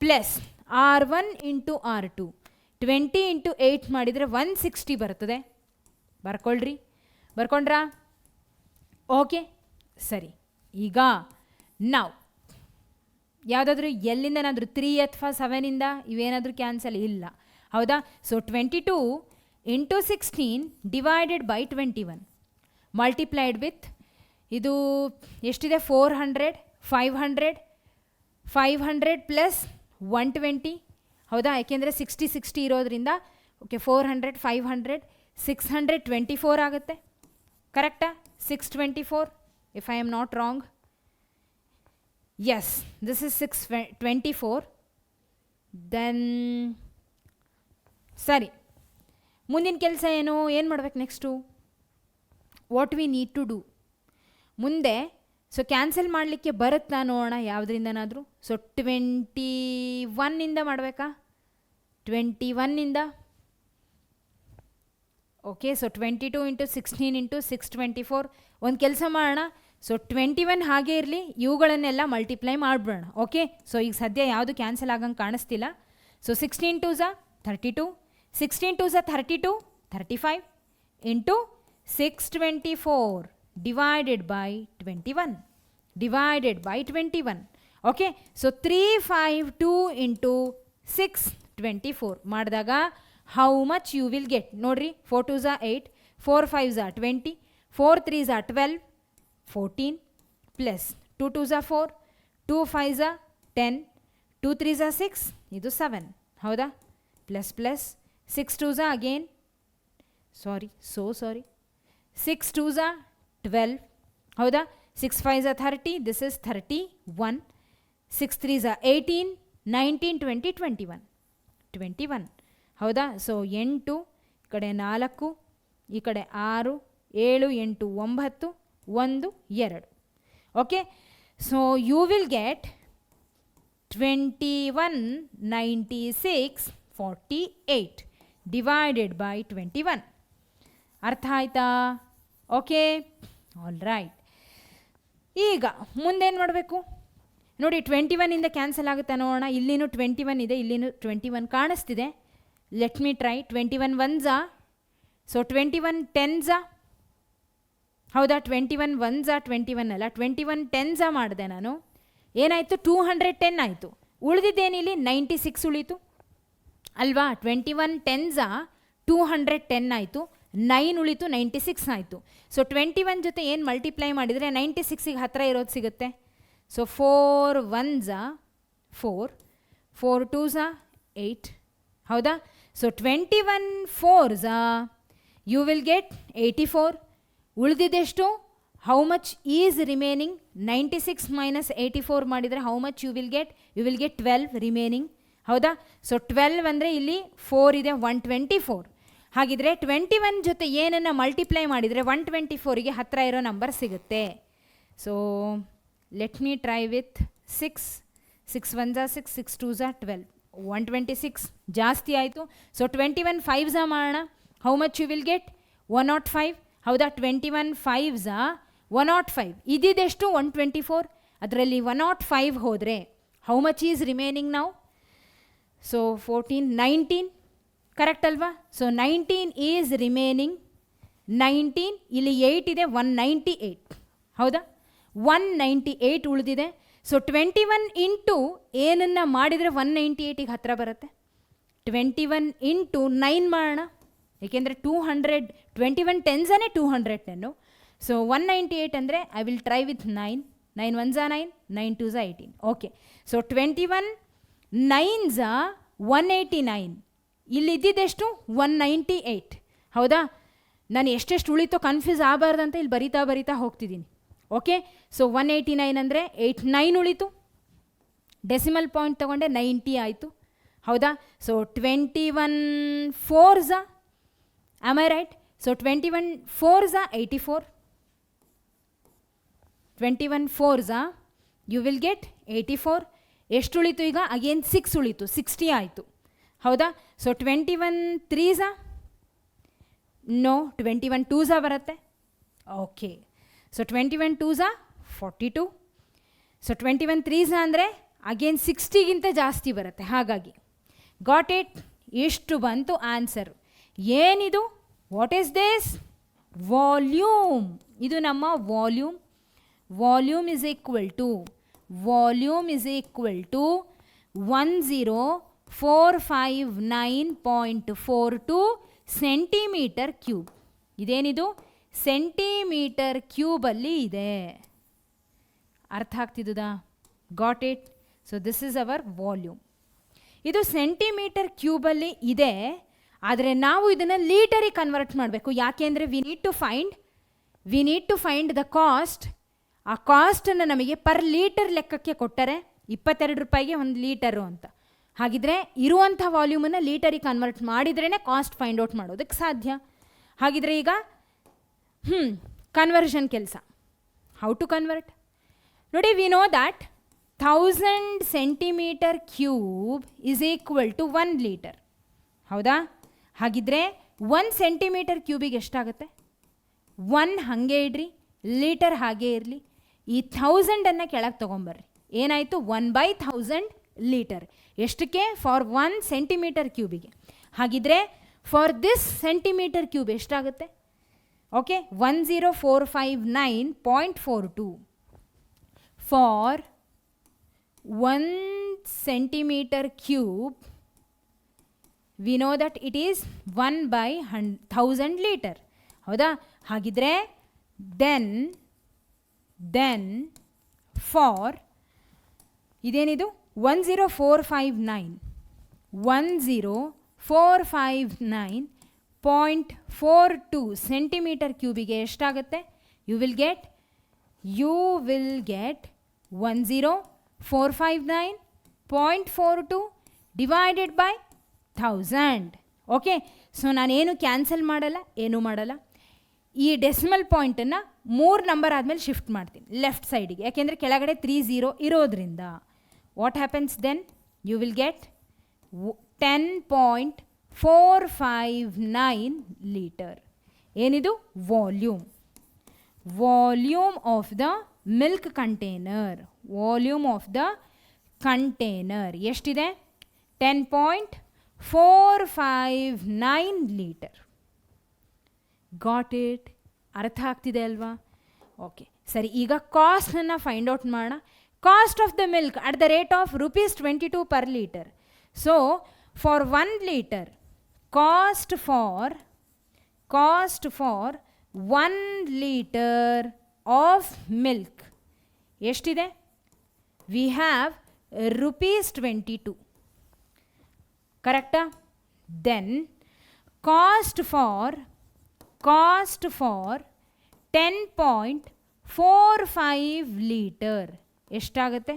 plus R1 into R2. 20 into 8 ಮಾಡಿದರೆ 160 ಬರ್ತದೆ. ಬರ್ಕೊಳ್ರಿ. ಬರ್ಕೊಂಡ್ರಾ? ಓಕೆ, ಸರಿ. ಈಗ ನಾವು ಯಾವುದಾದ್ರೂ ಎಲ್ಲಿಂದನಾದರೂ 3 ಅಥವಾ 7ಇಂದ ಇವೇನಾದರೂ ಕ್ಯಾನ್ಸಲ್ ಇಲ್ಲ. ಹೌದಾ? So 22 into 16 divided by 21 multiplied with ಇದು ಎಷ್ಟಿದೆ? 400 500 ಪ್ಲಸ್ 120. ಹೌದಾ? ಯಾಕೆಂದರೆ 60 ಇರೋದ್ರಿಂದ ಓಕೆ 400 500 624 ಆಗುತ್ತೆ. ಕರೆಕ್ಟಾ? 624 if I am not wrong. Yes, this is 624. Then ಸರಿ, ಮುಂದಿನ ಕೆಲಸ ಏನು ಮಾಡಬೇಕು next? What we need to do ಮುಂದೆ. ಸೊ ಕ್ಯಾನ್ಸಲ್ ಮಾಡಲಿಕ್ಕೆ ಬರುತ್ತಾ ನೋಡೋಣ ಯಾವುದರಿಂದನಾದರೂ. ಸೊ 21ಇಂದ ಮಾಡಬೇಕಾ? 21ಇಂದ. Okay, so 22 into 16 into 624. ಒಂದು ಕೆಲಸ ಮಾಡೋಣ. ಸೊ 21 ಹಾಗೆ ಇರಲಿ, ಇವುಗಳನ್ನೆಲ್ಲ ಮಲ್ಟಿಪ್ಲೈ ಮಾಡಿಬಿಡೋಣ. ಓಕೆ, ಸೊ ಈಗ ಸದ್ಯ ಯಾವುದು ಕ್ಯಾನ್ಸಲ್ ಆಗಂಗೆ ಕಾಣಿಸ್ತಿಲ್ಲ. ಸೊ 16 2 ಝ 32, 16 2 ಝ 32, 35 into 624 divided by 21. Okay, so 352 into 624 ಮಾಡಿದಾಗ how much you will get ನೋಡ್ರಿ. 4 2 ಝ 8, 4 5 ಝ 20, 4 3 ಝ 12, 14 ಪ್ಲಸ್ 2 2 ಝ 4, 2 5 ಝ 10, 2 3 ಝ 6, ಇದು 7. ಹೌದಾ? ಪ್ಲಸ್ 6 2 ಝ ಅಗೇನ್ ಸಾರಿ 6 2 ಝ 12. ಹೌದಾ? 6 5 ಝ 30, ದಿಸ್ ಇಸ್ 31. 6 3 ಝ 18, 19 20 21. ಹೌದಾ? ಸೊ 8 ಈ ಕಡೆ 4 ಈ ಕಡೆ 6 7 8 9 1 2. Okay, so you will get 219648 divided by 21. ಅರ್ಥ ಆಯ್ತಾ? Okay, all right. ಈಗ ಮುಂದೇನು ಮಾಡಬೇಕು ನೋಡಿ. 21ಇಂದ ಕ್ಯಾನ್ಸಲ್ ಆಗುತ್ತಾ ನೋಡೋಣ. ಇಲ್ಲಿನೂ 21 ಇದೆ, ಇಲ್ಲಿನೂ 21 ಕಾಣಿಸ್ತಿದೆ. Let me try. 21 1 ಝ, ಸೊ 21 10 ಝ. ಹೌದಾ? 21 1 ಝ 21 ಅಲ್ಲ, 21 10 ಝ ಮಾಡಿದೆ ನಾನು. ಏನಾಯಿತು? 210 ಆಯಿತು. ಉಳಿದಿದ್ದೇನಿಲ್ಲಿ 96 ಉಳೀತು ಅಲ್ವಾ? 21 10 ಝ 210 ಆಯಿತು, 9 ಉಳಿತು, 96 ಆಯಿತು. ಸೊ 21 ಜೊತೆ ಏನು ಮಲ್ಟಿಪ್ಲೈ ಮಾಡಿದರೆ 96ಗೆ ಹತ್ತಿರ ಇರೋದು ಸಿಗುತ್ತೆ. ಸೊ 4 1 ಝ 4, 4 2 ಝ 8. ಹೌದಾ? ಸೊ 21 4 ಝ ಯು ವಿಲ್ ಗೆಟ್ 84. ಉಳಿದಿದ್ದೆಷ್ಟು? How much is remaining? 96 minus 84 ಮಾಡಿದರೆ how much you will get? You will get 12 remaining. ಹೌದಾ? ಸೊ 12 ಅಂದರೆ ಇಲ್ಲಿ 4 ಇದೆ, 124. ಹಾಗಿದ್ರೆ 21 ಜೊತೆ ಏನನ್ನು ಮಲ್ಟಿಪ್ಲೈ ಮಾಡಿದರೆ 124ಗೆ ಹತ್ತಿರ ಇರೋ ನಂಬರ್ ಸಿಗುತ್ತೆ. So let me try with 6. 6 1 ಝ 6, 6 2 ಝ 12, 126 ಜಾಸ್ತಿ ಆಯಿತು. ಸೊ 21 5 ಝ ಮಾಡೋಣ. How much you will get? 105. ಹೌದಾ? 21 5 ಝ 105. ಇದಿದೆಷ್ಟು? 124. ಅದರಲ್ಲಿ 105 ಹೋದರೆ ಹೌ ಮಚ್ ಈಸ್ ರಿಮೇನಿಂಗ್ ನಾವು? ಸೊ 14 19. ಕರೆಕ್ಟ್ ಅಲ್ವಾ? So 19 is remaining. 19 ಇಲ್ಲಿ 8 ಇದೆ, 198. ಹೌದಾ? 198 ಉಳಿದಿದೆ. ಸೊ 21 ಇಂಟು ಏನನ್ನು ಮಾಡಿದರೆ 198ಗೆ ಹತ್ತಿರ ಬರುತ್ತೆ 21 ಇಂಟು 9 ಮಾಡೋಣ, ಏಕೆಂದರೆ 200 21 ಟೆನ್ಸೇ 210. ಸೊ 198 ಅಂದರೆ I will try with 9 9 1 Jha 9 9 2 Jha 18. Okay, so 21 9 Jha 189, ಇಲ್ಲಿ ಇದ್ದಿದ್ದೆಷ್ಟು 198. ಹೌದಾ? ನಾನು ಎಷ್ಟೆಷ್ಟು ಉಳಿತೋ ಕನ್ಫ್ಯೂಸ್ ಆಗಬಾರ್ದಂತ ಇಲ್ಲಿ ಬರಿತಾ ಹೋಗ್ತಿದ್ದೀನಿ. ಓಕೆ, ಸೊ 189 ಅಂದರೆ 89 ಉಳಿತು, ಡೆಸಿಮಲ್ ಪಾಯಿಂಟ್ ತೊಗೊಂಡೆ 90 ಆಯಿತು. ಹೌದಾ? ಸೊ 21 4 ಝಾ, ಆಮ್ ಐ ರೈಟ್? ಸೊ 21 4 ಝಾ 84, 21 4 ಝಾ ಯು ವಿಲ್ ಗೆಟ್ 84. ಎಷ್ಟು ಉಳಿತು ಈಗ? ಅಗೇನ್ 6 ಉಳಿತು, 60 ಆಯಿತು. ಹೌದಾ? ಸೊ 21 3 ಝಾ, ನೋ 21 2 ಝಾ ಬರುತ್ತೆ. Okay, so 21 2 Jha 42. So 21 3 Jha ಅಂದರೆ ಅಗೇನ್ 60ಗಿಂತ ಜಾಸ್ತಿ ಬರುತ್ತೆ. ಹಾಗಾಗಿ ಗಾಟ್ ಇಟ್, ಎಷ್ಟು ಬಂತು ಆನ್ಸರ್. ಏನಿದು? What is this? ವಾಲ್ಯೂಮ್. ಇದು ನಮ್ಮ volume. Volume is equal to 10459.42 centimetre cube. ಇದೇನಿದು? ಸೆಂಟಿಮೀಟರ್ ಕ್ಯೂಬಲ್ಲಿ ಇದೆ. ಅರ್ಥ ಆಗ್ತಿದ್ದುದಾ? Got it? So this is our volume. ಇದು ಸೆಂಟಿಮೀಟರ್ ಕ್ಯೂಬಲ್ಲಿ ಇದೆ, ಆದರೆ ನಾವು ಇದನ್ನು ಲೀಟರಿಗೆ ಕನ್ವರ್ಟ್ ಮಾಡಬೇಕು. ಯಾಕೆಂದರೆ we need to find the cost. ಆ ಕಾಸ್ಟನ್ನು ನಮಗೆ ಪರ್ ಲೀಟರ್ ಲೆಕ್ಕಕ್ಕೆ ಕೊಟ್ಟರೆ 22 ರೂಪಾಯಿಗೆ 1 ಲೀಟರು ಅಂತ. ಹಾಗಿದ್ರೆ ಇರುವಂಥ ವಾಲ್ಯೂಮನ್ನು ಲೀಟರಿಗೆ ಕನ್ವರ್ಟ್ ಮಾಡಿದ್ರೇ ಕಾಸ್ಟ್ ಫೈಂಡ್ ಔಟ್ ಮಾಡೋದಕ್ಕೆ ಸಾಧ್ಯ. ಹಾಗಿದ್ರೆ ಈಗ ಕನ್ವರ್ಷನ್ ಕೆಲಸ. How to convert? ನೋಡಿ, we know that 1000 centimetre cube is equal to 1 litre. ಹೌದಾ? ಹಾಗಿದ್ರೆ 1 ಸೆಂಟಿಮೀಟರ್ ಕ್ಯೂಬಿಗೆ ಎಷ್ಟಾಗುತ್ತೆ? 1 ಹಾಗೆ ಇಡ್ರಿ, ಲೀಟರ್ ಹಾಗೇ ಇರಲಿ. ಈ 1000 ಕೆಳಗೆ ತೊಗೊಂಬರ್ರಿ. ಏನಾಯಿತು? 1/1000 ಲೀಟರ್. ಎಷ್ಟಕ್ಕೆ? ಫಾರ್ 1 ಸೆಂಟಿಮೀಟರ್ ಕ್ಯೂಬಿಗೆ. ಹಾಗಿದ್ರೆ ಫಾರ್ ದಿಸ್ ಸೆಂಟಿಮೀಟರ್ ಕ್ಯೂಬ್ ಎಷ್ಟಾಗುತ್ತೆ? Okay, 10459.42 for 1 centimetre cube. We know that it is 1/1000 litre. ಹೌದಾ? ಹಾಗಿದ್ರೆ ದೆನ್ ಫಾರ್ ಇದೇನಿದು 10459.42 ಸೆಂಟಿಮೀಟರ್ ಕ್ಯೂಬಿಗೆ ಎಷ್ಟಾಗುತ್ತೆ? You will get 10459.42 divided by 1000. Okay, so ನಾನೇನು ಕ್ಯಾನ್ಸಲ್ ಮಾಡಲ್ಲ, ಏನೂ ಮಾಡಲ್ಲ. ಈ ಡೆಸಿಮಲ್ ಪಾಯಿಂಟನ್ನು 3 ನಂಬರ್ ಆದಮೇಲೆ ಶಿಫ್ಟ್ ಮಾಡ್ತೀನಿ ಲೆಫ್ಟ್ ಸೈಡಿಗೆ, ಯಾಕೆಂದರೆ ಕೆಳಗಡೆ 30 ಇರೋದ್ರಿಂದ. What happens then? You will get 10.459 litre. ಏನಿದು? Volume. Volume of the milk container. Volume of the container ಎಷ್ಟಿದೆ? 10.459 ಲೀಟರ್. Got it? ಅರ್ಥ ಆಗ್ತಿದೆ ಅಲ್ವಾ? ಓಕೆ, ಸರಿ. ಈಗ ಕಾಸ್ಟನ್ನು ಫೈಂಡ್ ಔಟ್ ಮಾಡೋಣ. Cost of the milk at the rate of ₹22 per liter. So for 1 litre cost for 1 litre of milk ಎಷ್ಟಿದೆ? We have ₹22. ಕರೆಕ್ಟಾ? ದೆನ್ ಕಾಸ್ಟ್ ಫಾರ್ 10.45 ಲೀಟರ್ ಎಷ್ಟಾಗುತ್ತೆ?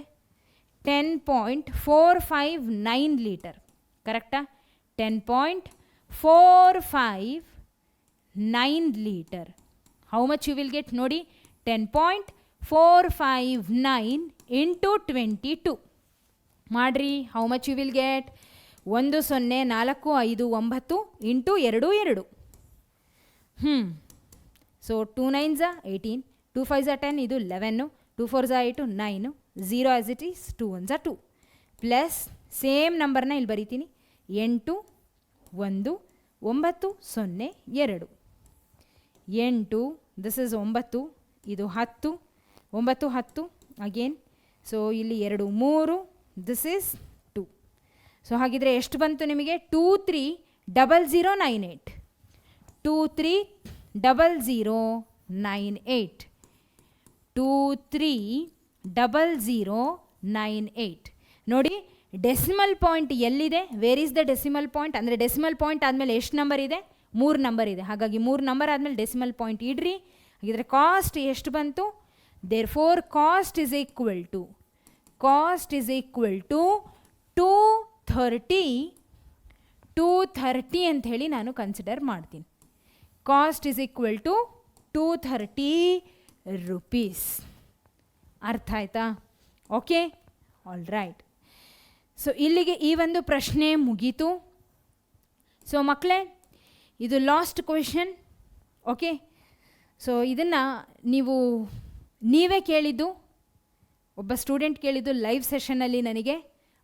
10.459 ಲೀಟರ್. ಕರೆಕ್ಟಾ? 10.459 litre. How much you will get? ನೋಡಿ, 10.459 into 22 ಮಾಡ್ರಿ. How much you will get? 1045 into 22. So 2 9s 18, 2 5s 10, ಇದು 11, 2 4s 8, 9, 0 as it is, 2 1s 2 plus same ನಂಬರ್ನ ಇಲ್ಲಿ ಬರಿತೀನಿ. 8 1 9 0 2 8, ದಿಸ್ ಇಸ್ 9, ಇದು 10, 9 10 ಅಗೇನ್. ಸೊ ಇಲ್ಲಿ 2 3, ದಿಸ್ ಈಸ್ 2. ಸೊ ಹಾಗಿದ್ರೆ ಎಷ್ಟು ಬಂತು ನಿಮಗೆ? 230098. 230098. 230098. ನೋಡಿ, ಡೆಸಿಮಲ್ ಪಾಯಿಂಟ್ ಎಲ್ಲಿದೆ? Where is the decimal point? ಅಂದರೆ ಡೆಸಿಮಲ್ ಪಾಯಿಂಟ್ ಆದಮೇಲೆ ಎಷ್ಟು ನಂಬರ್ ಇದೆ? 3 ನಂಬರ್ ಇದೆ. ಹಾಗಾಗಿ 3 ನಂಬರ್ ಆದಮೇಲೆ ಡೆಸಿಮಲ್ ಪಾಯಿಂಟ್ ಇಡ್ರಿ. ಹಾಗಿದ್ರೆ ಕಾಸ್ಟ್ ಎಷ್ಟು ಬಂತು? Therefore cost is equal to 230 ಅಂತ ಹೇಳಿ ನಾನು ಕನ್ಸಿಡರ್ ಮಾಡ್ತೀನಿ. Cost is equal to 230 rupees. ಅರ್ಥ ಆಯ್ತಾ? Okay, all right. ಸೊ ಇಲ್ಲಿಗೆ ಈ ಒಂದು ಪ್ರಶ್ನೆ ಮುಗೀತು. ಸೊ ಮಕ್ಕಳೇ, ಇದು ಲಾಸ್ಟ್ ಕ್ವೆಶನ್. ಓಕೆ, ಸೊ ಇದನ್ನು ನೀವೇ ಕೇಳಿದ್ದು, ಒಬ್ಬ ಸ್ಟೂಡೆಂಟ್ ಕೇಳಿದ್ದು ಲೈವ್ ಸೆಷನ್ನಲ್ಲಿ ನನಗೆ.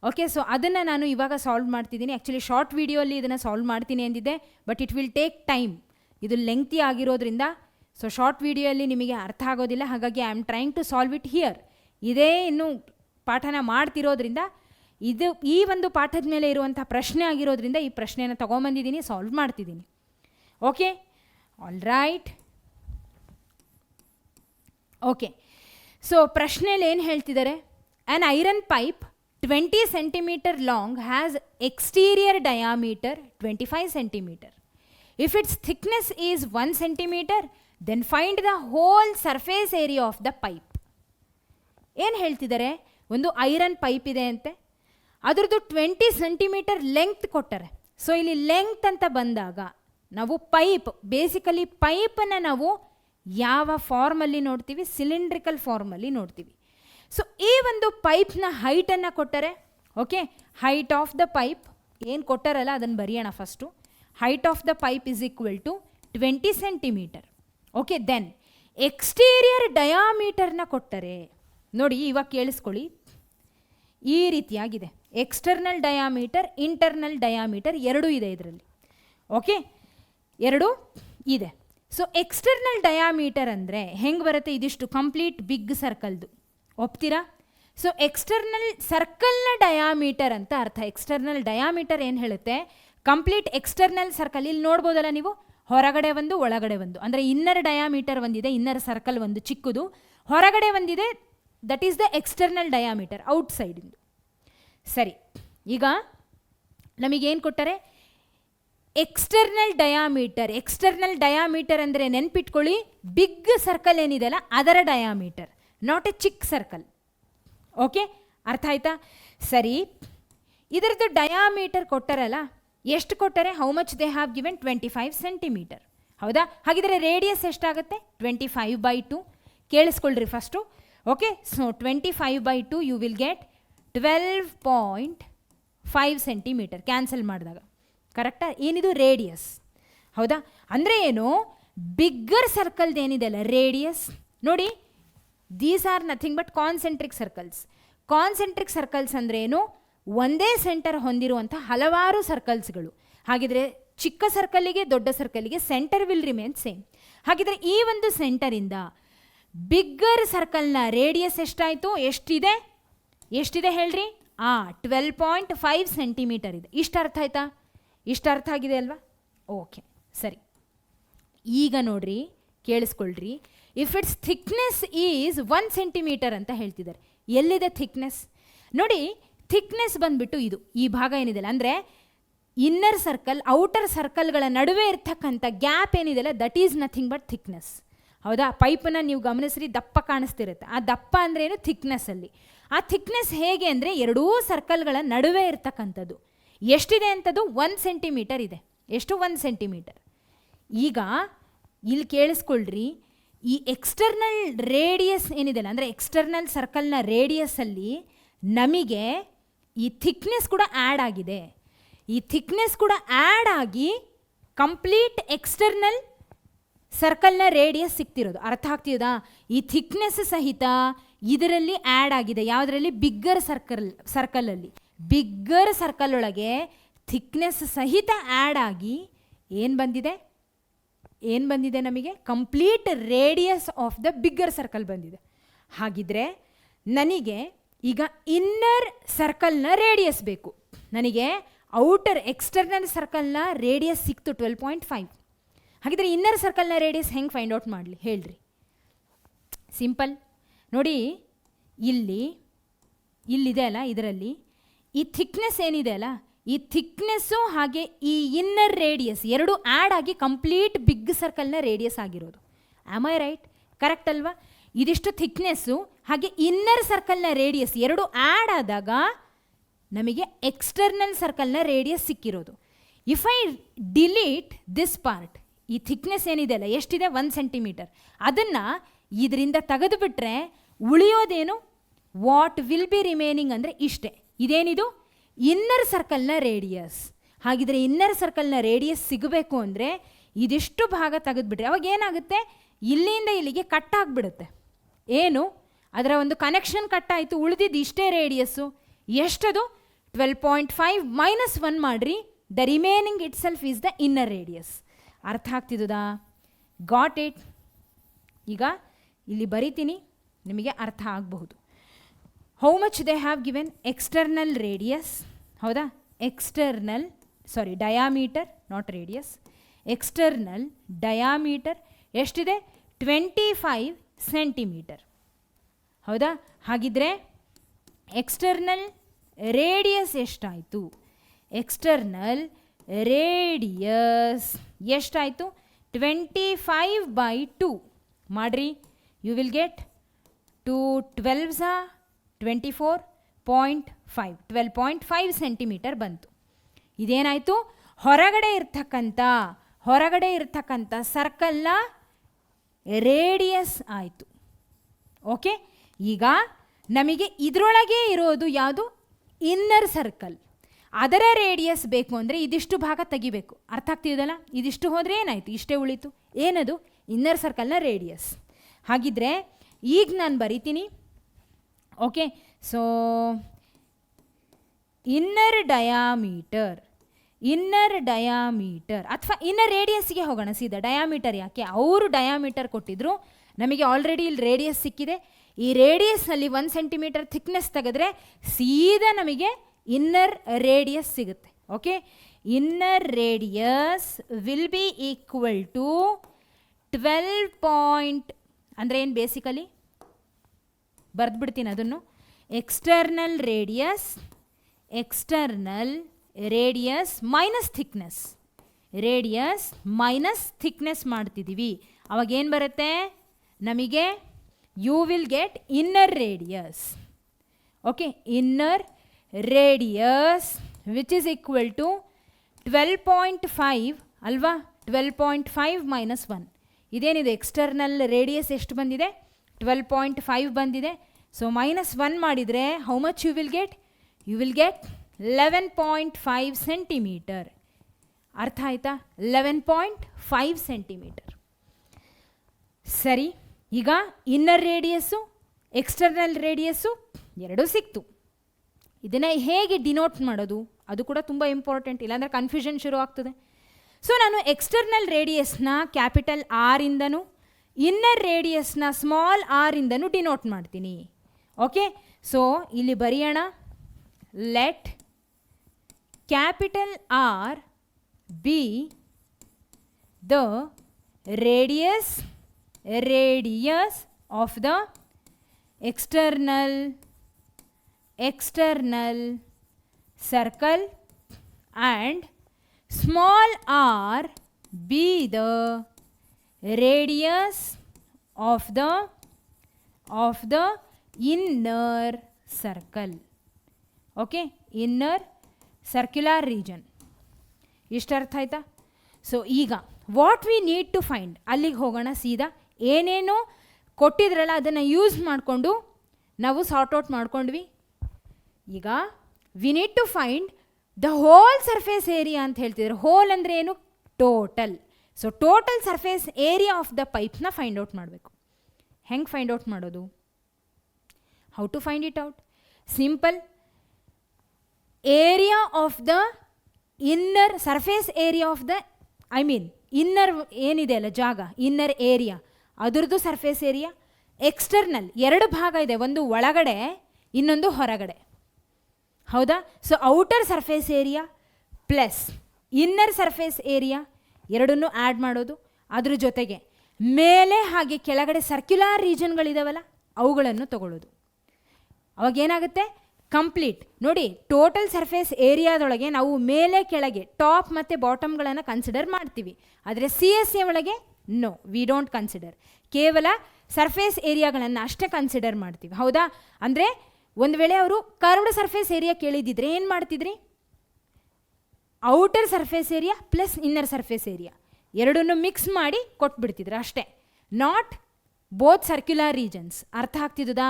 ಓಕೆ, ಸೊ ಅದನ್ನು ನಾನು ಇವಾಗ ಸಾಲ್ವ್ ಮಾಡ್ತಿದ್ದೀನಿ. ಆ್ಯಕ್ಚುಲಿ ಶಾರ್ಟ್ ವಿಡಿಯೋಲ್ಲಿ ಇದನ್ನು ಸಾಲ್ವ್ ಮಾಡ್ತೀನಿ ಅಂದಿದ್ದೆ, but it will take time. ಇದು ಲೆಂಗ್ತಿ ಆಗಿರೋದ್ರಿಂದ ಸೊ ಶಾರ್ಟ್ ವಿಡಿಯೋಲ್ಲಿ ನಿಮಗೆ ಅರ್ಥ ಆಗೋದಿಲ್ಲ. ಹಾಗಾಗಿ I am trying to solve it here. ಇದೇ ಇನ್ನು ಪಾಠನ ಮಾಡ್ತಿರೋದ್ರಿಂದ ಈ ಒಂದು ಪಾಠದ ಮೇಲೆ ಇರುವಂಥ ಪ್ರಶ್ನೆ ಆಗಿರೋದ್ರಿಂದ ಈ ಪ್ರಶ್ನೆಯನ್ನು ತೊಗೊಂಬಂದಿದ್ದೀನಿ, ಸಾಲ್ವ್ ಮಾಡ್ತಿದ್ದೀನಿ. Okay, all right. Okay, so ಪ್ರಶ್ನೆಯಲ್ಲಿ ಏನು ಹೇಳ್ತಿದ್ದಾರೆ? An iron pipe 20 centimeter long has exterior diameter 25 centimeter. If its thickness is 1 centimeter, then find the whole surface area of the pipe. ಏನು ಹೇಳ್ತಿದ್ದಾರೆ? ಒಂದು ಐರನ್ ಪೈಪ್ ಇದೆ ಅಂತೆ, ಅದರದ್ದು 20 centimeter ಲೆಂಗ್ತ್ ಕೊಟ್ಟರೆ. ಸೊ ಇಲ್ಲಿ ಲೆಂಗ್ತ್ ಅಂತ ಬಂದಾಗ ನಾವು ಬೇಸಿಕಲಿ ಪೈಪನ್ನು ನಾವು ಯಾವ ಫಾರ್ಮಲ್ಲಿ ನೋಡ್ತೀವಿ? ಸಿಲಿಂಡ್ರಿಕಲ್ ಫಾರ್ಮಲ್ಲಿ ನೋಡ್ತೀವಿ. ಸೊ ಈ ಒಂದು ಪೈಪ್ನ ಹೈಟನ್ನು ಕೊಟ್ಟರೆ, okay, height of the pipe ಏನು ಕೊಟ್ಟಾರಲ್ಲ ಅದನ್ನು ಬರೆಯೋಣ first. Height of the pipe is equal to 20 centimeter. Okay, then exterior ಡಯಾಮೀಟರ್ನ ಕೊಟ್ಟರೆ, ನೋಡಿ ಇವಾಗ ಕೇಳಿಸ್ಕೊಳ್ಳಿ, ಈ ರೀತಿಯಾಗಿದೆ. ಎಕ್ಸ್ಟರ್ನಲ್ ಡಯಾಮೀಟರ್, ಇಂಟರ್ನಲ್ ಡಯಾಮೀಟರ್ ಎರಡೂ ಇದೆ ಇದರಲ್ಲಿ. ಓಕೆ, ಎರಡೂ ಇದೆ. ಸೊ ಎಕ್ಸ್ಟರ್ನಲ್ ಡಯಾಮೀಟರ್ ಅಂದರೆ ಹೆಂಗೆ ಬರುತ್ತೆ? ಇದಿಷ್ಟು ಕಂಪ್ಲೀಟ್ ಬಿಗ್ ಸರ್ಕಲ್ದು, ಒಪ್ತೀರಾ? ಸೊ ಎಕ್ಸ್ಟರ್ನಲ್ ಸರ್ಕಲ್ನ ಡಯಾಮೀಟರ್ ಅಂತ ಅರ್ಥ. ಎಕ್ಸ್ಟರ್ನಲ್ ಡಯಾಮೀಟರ್ ಏನು ಹೇಳುತ್ತೆ? Complete external circle. ಇಲ್ಲಿ ನೋಡ್ಬೋದಲ್ಲ ನೀವು, ಹೊರಗಡೆ ಒಂದು ಒಳಗಡೆ ಒಂದು, ಅಂದರೆ ಇನ್ನರ್ ಡಯಾಮೀಟರ್ ಒಂದಿದೆ, ಇನ್ನರ್ ಸರ್ಕಲ್ ಒಂದು ಚಿಕ್ಕದು, ಹೊರಗಡೆ ಒಂದಿದೆ, that is the external diameter, ಔಟ್ಸೈಡಿಂದು. ಸರಿ, ಈಗ ನಮಗೇನು ಕೊಟ್ಟರೆ? ಎಕ್ಸ್ಟರ್ನಲ್ ಡಯಾಮೀಟರ್ ಅಂದರೆ ನೆನ್ಪಿಟ್ಕೊಳ್ಳಿ, ಬಿಗ್ ಸರ್ಕಲ್ ಏನಿದೆಯಲ್ಲ ಅದರ ಡಯಾಮೀಟರ್, ನಾಟ್ ಎ ಚಿಕ್ಕ ಸರ್ಕಲ್. ಓಕೆ, ಅರ್ಥ ಆಯ್ತಾ? ಸರಿ, ಇದರದ್ದು ಡಯಾಮೀಟರ್ ಕೊಟ್ಟರಲ್ಲ, ಎಷ್ಟು ಕೊಟ್ಟರೆ? How much they have given? 25 centimeter. ಹೌದಾ? ಹಾಗಿದ್ರೆ ರೇಡಿಯಸ್ ಎಷ್ಟಾಗುತ್ತೆ? 25/2. ಕೇಳಿಸ್ಕೊಳ್ರಿ ಫಸ್ಟು. Okay, so 25/2 you will get 12.5 centimeter. Cancel ಮಾಡಿದಾಗ ಕರೆಕ್ಟಾ? ಏನಿದು? ರೇಡಿಯಸ್. ಹೌದಾ? ಅಂದರೆ ಏನು? ಬಿಗ್ಗರ್ ಸರ್ಕಲ್ದು ಏನಿದೆ ಅಲ್ಲ ರೇಡಿಯಸ್, ನೋಡಿ, these are nothing but concentric circles. Concentric circles ಅಂದರೆ ಏನು? ಒಂದೇ ಸೆಂಟರ್ ಹೊಂದಿರುವಂಥ ಹಲವಾರು ಸರ್ಕಲ್ಸ್ಗಳು. ಹಾಗಿದ್ರೆ ಚಿಕ್ಕ ಸರ್ಕಲ್ಲಿಗೆ ದೊಡ್ಡ ಸರ್ಕಲ್ಲಿಗೆ ಸೆಂಟರ್ ವಿಲ್ ರಿಮೇನ್ ಸೇಮ್. ಹಾಗಿದ್ರೆ ಈ ಒಂದು ಸೆಂಟರಿಂದ ಬಿಗ್ಗರ್ ಸರ್ಕಲ್ನ ರೇಡಿಯಸ್ ಎಷ್ಟಾಯಿತು? ಎಷ್ಟಿದೆ ಹೇಳ್ರಿ? 12.5 centimeter ಇದೆ. ಇಷ್ಟು ಅರ್ಥ ಆಯ್ತಾ? ಇಷ್ಟು ಅರ್ಥ ಆಗಿದೆ ಅಲ್ವಾ? ಓಕೆ, ಸರಿ. ಈಗ ನೋಡ್ರಿ, ಕೇಳಿಸ್ಕೊಳ್ರಿ, if its thickness is 1 centimeter ಅಂತ ಹೇಳ್ತಿದ್ದಾರೆ. ಎಲ್ಲಿದೆ ಥಿಕ್ನೆಸ್? ನೋಡಿ, ಥಿಕ್ನೆಸ್ ಬಂದ್ಬಿಟ್ಟು ಇದು ಈ ಭಾಗ ಏನಿದೆಯಲ್ಲ, ಅಂದರೆ ಇನ್ನರ್ ಸರ್ಕಲ್ ಔಟರ್ ಸರ್ಕಲ್ಗಳ ನಡುವೆ ಇರ್ತಕ್ಕಂಥ ಗ್ಯಾಪ್ ಏನಿದೆಯಲ್ಲ, that is nothing but thickness. ಹೌದಾ? ಪೈಪನ್ನು ನೀವು ಗಮನಿಸ್ರಿ, ದಪ್ಪ ಕಾಣಿಸ್ತಿರುತ್ತೆ. ಆ ದಪ್ಪ ಅಂದರೆ ಏನು? ಥಿಕ್ನೆಸ್ಸಲ್ಲಿ. ಆ ಥಿಕ್ನೆಸ್ ಹೇಗೆ ಅಂದರೆ ಎರಡೂ ಸರ್ಕಲ್ಗಳ ನಡುವೆ ಇರ್ತಕ್ಕಂಥದ್ದು. ಎಷ್ಟಿದೆ ಅಂಥದ್ದು? 1 centimeter ಇದೆ. ಎಷ್ಟು? 1 centimeter. ಈಗ ಇಲ್ಲಿ ಕೇಳಿಸ್ಕೊಳ್ರಿ, ಈ ಎಕ್ಸ್ಟರ್ನಲ್ ರೇಡಿಯಸ್ ಏನಿದೆಯಲ್ಲ, ಅಂದರೆ ಎಕ್ಸ್ಟರ್ನಲ್ ಸರ್ಕಲ್ನ ರೇಡಿಯಸ್ಸಲ್ಲಿ ನಮಗೆ ಈ ಥಿಕ್ನೆಸ್ ಕೂಡ ಆ್ಯಡ್ ಆಗಿದೆ. ಈ ಥಿಕ್ನೆಸ್ ಕೂಡ ಆ್ಯಡ್ ಆಗಿ ಕಂಪ್ಲೀಟ್ ಎಕ್ಸ್ಟರ್ನಲ್ ಸರ್ಕಲ್ನ ರೇಡಿಯಸ್ ಸಿಗ್ತಿರೋದು. ಅರ್ಥ ಆಗ್ತಿದಾ? ಈ ಥಿಕ್ನೆಸ್ ಸಹಿತ ಇದರಲ್ಲಿ ಆ್ಯಡ್ ಆಗಿದೆ. ಯಾವುದರಲ್ಲಿ? ಬಿಗ್ಗರ್ ಸರ್ಕಲಲ್ಲಿ. ಬಿಗ್ಗರ್ ಸರ್ಕಲ್ ಒಳಗೆ ಥಿಕ್ನೆಸ್ ಸಹಿತ ಆ್ಯಡ್ ಆಗಿ ಏನು ಬಂದಿದೆ ನಮಗೆ? Complete radius of the bigger circle ಬಂದಿದೆ. ಹಾಗಿದ್ರೆ ನನಗೆ ಈಗ ಇನ್ನರ್ ಸರ್ಕಲ್ನ ರೇಡಿಯಸ್ ಬೇಕು. ನನಗೆ ಎಕ್ಸ್ಟರ್ನಲ್ ಸರ್ಕಲ್ನ ರೇಡಿಯಸ್ ಸಿಕ್ತು 12.5. ಹಾಗಿದ್ರೆ ಇನ್ನರ್ ಸರ್ಕಲ್ನ ರೇಡಿಯಸ್ ಹೆಂಗೆ ಫೈಂಡ್ ಔಟ್ ಮಾಡಲಿ ಹೇಳ್ರಿ? ಸಿಂಪಲ್ ನೋಡಿ, ಇಲ್ಲಿದೆ ಅಲ್ಲ, ಇದರಲ್ಲಿ ಈ ಥಿಕ್ನೆಸ್ ಏನಿದೆ ಅಲ್ಲ, ಈ ಥಿಕ್ನೆಸ್ಸು ಹಾಗೆ ಈ ಇನ್ನರ್ ರೇಡಿಯಸ್ ಎರಡು ಆ್ಯಡ್ ಆಗಿ ಕಂಪ್ಲೀಟ್ ಬಿಗ್ ಸರ್ಕಲ್ನ ರೇಡಿಯಸ್ ಆಗಿರೋದು. Am I right? ಕರೆಕ್ಟ್ ಅಲ್ವಾ? ಇದಿಷ್ಟು ಥಿಕ್ನೆಸ್ಸು ಹಾಗೆ ಇನ್ನರ್ ಸರ್ಕಲ್ನ ರೇಡಿಯಸ್ ಎರಡು ಆ್ಯಡ್ ಆದಾಗ ನಮಗೆ ಎಕ್ಸ್ಟರ್ನಲ್ ಸರ್ಕಲ್ನ ರೇಡಿಯಸ್ ಸಿಕ್ಕಿರೋದು. If I delete this part, ಈ ಥಿಕ್ನೆಸ್ ಏನಿದೆ ಅಲ್ಲ, ಎಷ್ಟಿದೆ 1 ಸೆಂಟಿಮೀಟರ್, ಅದನ್ನು ಇದರಿಂದ ತೆಗೆದುಬಿಟ್ರೆ ಉಳಿಯೋದೇನು? ವಾಟ್ ವಿಲ್ ಬಿ ರಿಮೇನಿಂಗ್ ಅಂದರೆ ಇಷ್ಟೇ. ಇದೇನಿದು? ಇನ್ನರ್ ಸರ್ಕಲ್ನ ರೇಡಿಯಸ್. ಹಾಗಿದ್ರೆ ಇನ್ನರ್ ಸರ್ಕಲ್ನ ರೇಡಿಯಸ್ ಸಿಗಬೇಕು ಅಂದರೆ ಇದಿಷ್ಟು ಭಾಗ ತೆಗೆದುಬಿಟ್ರೆ ಅವಾಗ ಏನಾಗುತ್ತೆ? ಇಲ್ಲಿಂದ ಇಲ್ಲಿಗೆ ಕಟ್ ಆಗಿಬಿಡುತ್ತೆ. ಏನು? ಅದರ ಒಂದು ಕನೆಕ್ಷನ್ ಕಟ್ ಆಯಿತು, ಉಳಿದಿದ್ದು ಇಷ್ಟೇ ರೇಡಿಯಸ್ಸು. ಎಷ್ಟದು? 12.5 - 1 ಮಾಡಿರಿ, the remaining it self is the inner radius. ಅರ್ಥ ಆಗ್ತಿದ್ದದಾ? Got it? ಈಗ ಇಲ್ಲಿ ಬರಿತೀನಿ, ನಿಮಗೆ ಅರ್ಥ ಆಗಬಹುದು. How much they have given external radius, ಹೌದಾ? Diameter, not radius. External diameter ಎಷ್ಟಿದೆ? 25 ಸೆಂಟಿಮೀಟರ್, ಹೌದಾ? ಹಾಗಿದ್ರೆ ಎಕ್ಸ್ಟರ್ನಲ್ ರೇಡಿಯಸ್ ಎಷ್ಟಾಯಿತು? ಎಕ್ಸ್ಟರ್ನಲ್ ರೇಡಿಯಸ್ ಎಷ್ಟಾಯಿತು? 25/2 ಮಾಡಿರಿ. You will get 2 12s 24.5, 12.5 centimetre ಬಂತು. ಇದೇನಾಯಿತು? ಹೊರಗಡೆ ಇರ್ತಕ್ಕಂಥ ಸರ್ಕಲ್ನ ರೇಡಿಯಸ್ ಆಯಿತು. ಓಕೆ, ಈಗ ನಮಗೆ ಇದರೊಳಗೆ ಇರೋದು ಯಾವುದು? Inner circle. ಅದರ ರೇಡಿಯಸ್ ಬೇಕು ಅಂದರೆ ಇದಿಷ್ಟು ಭಾಗ ತೆಗಿಬೇಕು. ಅರ್ಥ ಆಗ್ತಿದೆಯಲ್ಲ? ಇದಿಷ್ಟು ಹೋದರೆ ಏನಾಯಿತು? ಇಷ್ಟೇ ಉಳಿತು. ಏನದು? ಇನ್ನರ್ ಸರ್ಕಲ್ನ ರೇಡಿಯಸ್. ಹಾಗಿದ್ರೆ ಈಗ ನಾನು ಬರಿತೀನಿ. ಓಕೆ, ಸೊ ಇನ್ನರ್ ಡಯಾಮೀಟರ್ ಅಥವಾ ಇನ್ನರ್ ರೇಡಿಯಸ್ಗೆ ಹೋಗೋಣ ಸೀದಾ. ಡಯಾಮೀಟರ್ ಯಾಕೆ? ಅವರು ಡಯಾಮೀಟರ್ ಕೊಟ್ಟಿದ್ರು, ನಮಗೆ ಆಲ್ರೆಡಿ ಇಲ್ಲಿ ರೇಡಿಯಸ್ ಸಿಕ್ಕಿದೆ. ಈ ರೇಡಿಯಸ್ನಲ್ಲಿ 1 ಸೆಂಟಿಮೀಟರ್ ಥಿಕ್ನೆಸ್ ತೆಗೆದ್ರೆ ಸೀದಾ ನಮಗೆ ಇನ್ನರ್ ರೇಡಿಯಸ್ ಸಿಗುತ್ತೆ. Okay, inner radius will be equal to 12 ಅಂದರೆ ಏನು? ಬೇಸಿಕಲಿ ಬರೆದ್ಬಿಡ್ತೀನಿ ಅದನ್ನು. ಎಕ್ಸ್ಟರ್ನಲ್ ರೇಡಿಯಸ್ ಮೈನಸ್ ಥಿಕ್ನೆಸ್ ಮಾಡ್ತಿದ್ದೀವಿ. ಅವಾಗೇನು ಬರುತ್ತೆ ನಮಗೆ? You will get inner radius. Okay, inner radius which is equal to 12.5 ಅಲ್ವಾ? 12.5 - 1. ಇದೇನಿದೆ? ಎಕ್ಸ್ಟರ್ನಲ್ ರೇಡಿಯಸ್ ಎಷ್ಟು ಬಂದಿದೆ? 12.5 ಬಂದಿದೆ. ಸೊ -1 ಮಾಡಿದರೆ how much you will get? You will get 11.5 centimetre. ಅರ್ಥ ಆಯ್ತಾ? 11.5 ಸೆಂಟಿಮೀಟರ್. ಸರಿ, ಈಗ ಇನ್ನರ್ ರೇಡಿಯಸ್ಸು ಎಕ್ಸ್ಟರ್ನಲ್ ರೇಡಿಯಸ್ಸು ಎರಡೂ ಸಿಕ್ತು. ಇದನ್ನು ಹೇಗೆ ಡಿನೋಟ್ ಮಾಡೋದು? ಅದು ಕೂಡ ತುಂಬ ಇಂಪಾರ್ಟೆಂಟ್, ಇಲ್ಲಾಂದರೆ ಕನ್ಫ್ಯೂಷನ್ ಶುರು ಆಗ್ತದೆ. ಸೊ ನಾನು ಎಕ್ಸ್ಟರ್ನಲ್ ರೇಡಿಯಸ್ನ ಕ್ಯಾಪಿಟಲ್ ಆರ್ ಇಂದನೂ ಇನ್ನರ್ ರೇಡಿಯಸ್ನ ಸ್ಮಾಲ್ ಆರ್ ಇಂದನೂ ಡಿನೋಟ್ ಮಾಡ್ತೀನಿ. ಓಕೆ, ಸೊ ಇಲ್ಲಿ ಬರೆಯೋಣ. Let capital R be the radius of the external circle and small r be the radius of the inner circle. Okay, inner circular region. ಇಷ್ಟು ಅರ್ಥ ಆಯ್ತಾ? So ಈಗ what we need to find, ಅಲ್ಲಿಗೆ ಹೋಗೋಣ ಸೀದಾ. ಏನೇನು ಕೊಟ್ಟಿದ್ರಲ್ಲ ಅದನ್ನು ಯೂಸ್ ಮಾಡಿಕೊಂಡು ನಾವು ಸಾರ್ಟ್ ಔಟ್ ಮಾಡ್ಕೊಂಡ್ವಿ. ಈಗ we need to find the whole surface area ಅಂತ ಹೇಳ್ತಿದ್ರು. ಹೋಲ್ ಅಂದರೆ ಏನು? Total. So total surface area of the ಪೈಪ್ನ ಫೈಂಡ್ ಔಟ್ ಮಾಡಬೇಕು. ಹೆಂಗೆ ಫೈಂಡ್ ಔಟ್ ಮಾಡೋದು? How to find it out? Simple. Area of the inner surface area of the inner ಏನಿದೆ ಅಲ್ಲ ಜಾಗ, ಇನ್ನರ್ ಏರಿಯಾ, ಅದರದ್ದು ಸರ್ಫೇಸ್ ಏರಿಯಾ. ಎಕ್ಸ್ಟರ್ನಲ್ ಎರಡು ಭಾಗ ಇದೆ, ಒಂದು ಒಳಗಡೆ ಇನ್ನೊಂದು ಹೊರಗಡೆ. ಹೌದಾ? So outer surface area plus inner surface area ಎರಡನ್ನೂ ಆ್ಯಡ್ ಮಾಡೋದು, ಅದ್ರ ಜೊತೆಗೆ ಮೇಲೆ ಹಾಗೆ ಕೆಳಗಡೆ ಸರ್ಕ್ಯುಲರ್ ರೀಜನ್ಗಳಿದಾವಲ್ಲ ಅವುಗಳನ್ನು ತಗೊಳ್ಳೋದು. ಅವಾಗೇನಾಗುತ್ತೆ, ಕಂಪ್ಲೀಟ್ ನೋಡಿ, ಟೋಟಲ್ ಸರ್ಫೇಸ್ ಏರಿಯಾದೊಳಗೆ ನಾವು ಮೇಲೆ ಕೆಳಗೆ ಟಾಪ್ ಮತ್ತು ಬಾಟಮ್ಗಳನ್ನು ಕನ್ಸಿಡರ್ ಮಾಡ್ತೀವಿ. ಆದರೆ ಸಿ ಎಸ್ ಎ ಒಳಗೆ ನೋ, ವಿ ಡೋಂಟ್ ಕನ್ಸಿಡರ್. ಕೇವಲ ಸರ್ಫೇಸ್ ಏರಿಯಾಗಳನ್ನು ಅಷ್ಟೇ ಕನ್ಸಿಡರ್ ಮಾಡ್ತೀವಿ. ಹೌದಾ? ಅಂದರೆ ಒಂದು ವೇಳೆ ಅವರು ಕರ್ವ್ಡ್ ಸರ್ಫೇಸ್ ಏರಿಯಾ ಕೇಳಿದ್ದಿದ್ರೆ ಏನು ಮಾಡ್ತಿದ್ರಿ? Outer surface area plus inner surface area ಎರಡನ್ನೂ ಮಿಕ್ಸ್ ಮಾಡಿ ಕೊಟ್ಬಿಡ್ತಿದ್ರು ಅಷ್ಟೇ. Not both circular regions. ಅರ್ಥ ಆಗ್ತಿದ್ದದಾ?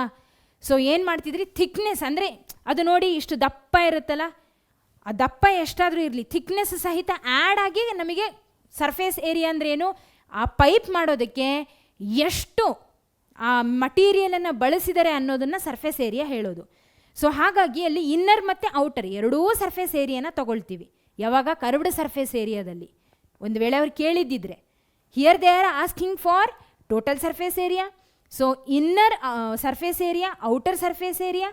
ಸೊ ಏನು ಮಾಡ್ತಿದ್ರಿ, ಥಿಕ್ನೆಸ್ ಅಂದರೆ ಅದು ನೋಡಿ ಇಷ್ಟು ದಪ್ಪ ಇರುತ್ತಲ್ಲ, ಆ ದಪ್ಪ ಎಷ್ಟಾದರೂ ಇರಲಿ ಥಿಕ್ನೆಸ್ ಸಹಿತ ಆ್ಯಡ್ ಆಗಿ ನಮಗೆ ಸರ್ಫೇಸ್ ಏರಿಯಾ ಅಂದರೆ ಏನು, ಆ ಪೈಪ್ ಮಾಡೋದಕ್ಕೆ ಎಷ್ಟು ಆ ಮಟೀರಿಯಲನ್ನು ಬಳಸಿದರೆ ಅನ್ನೋದನ್ನು ಸರ್ಫೇಸ್ ಏರಿಯಾ ಹೇಳೋದು. ಸೊ ಹಾಗಾಗಿ ಅಲ್ಲಿ ಇನ್ನರ್ ಮತ್ತು ಔಟರ್ ಎರಡೂ ಸರ್ಫೇಸ್ ಏರಿಯಾನ ತಗೊಳ್ತೀವಿ. ಯಾವಾಗ? ಕರ್ವ್ಡ್ ಸರ್ಫೇಸ್ ಏರಿಯಾದಲ್ಲಿ. ಒಂದು ವೇಳೆ ಅವ್ರು ಕೇಳಿದ್ದಿದ್ರೆ, here they are asking for total surface area, so inner surface area, outer surface area,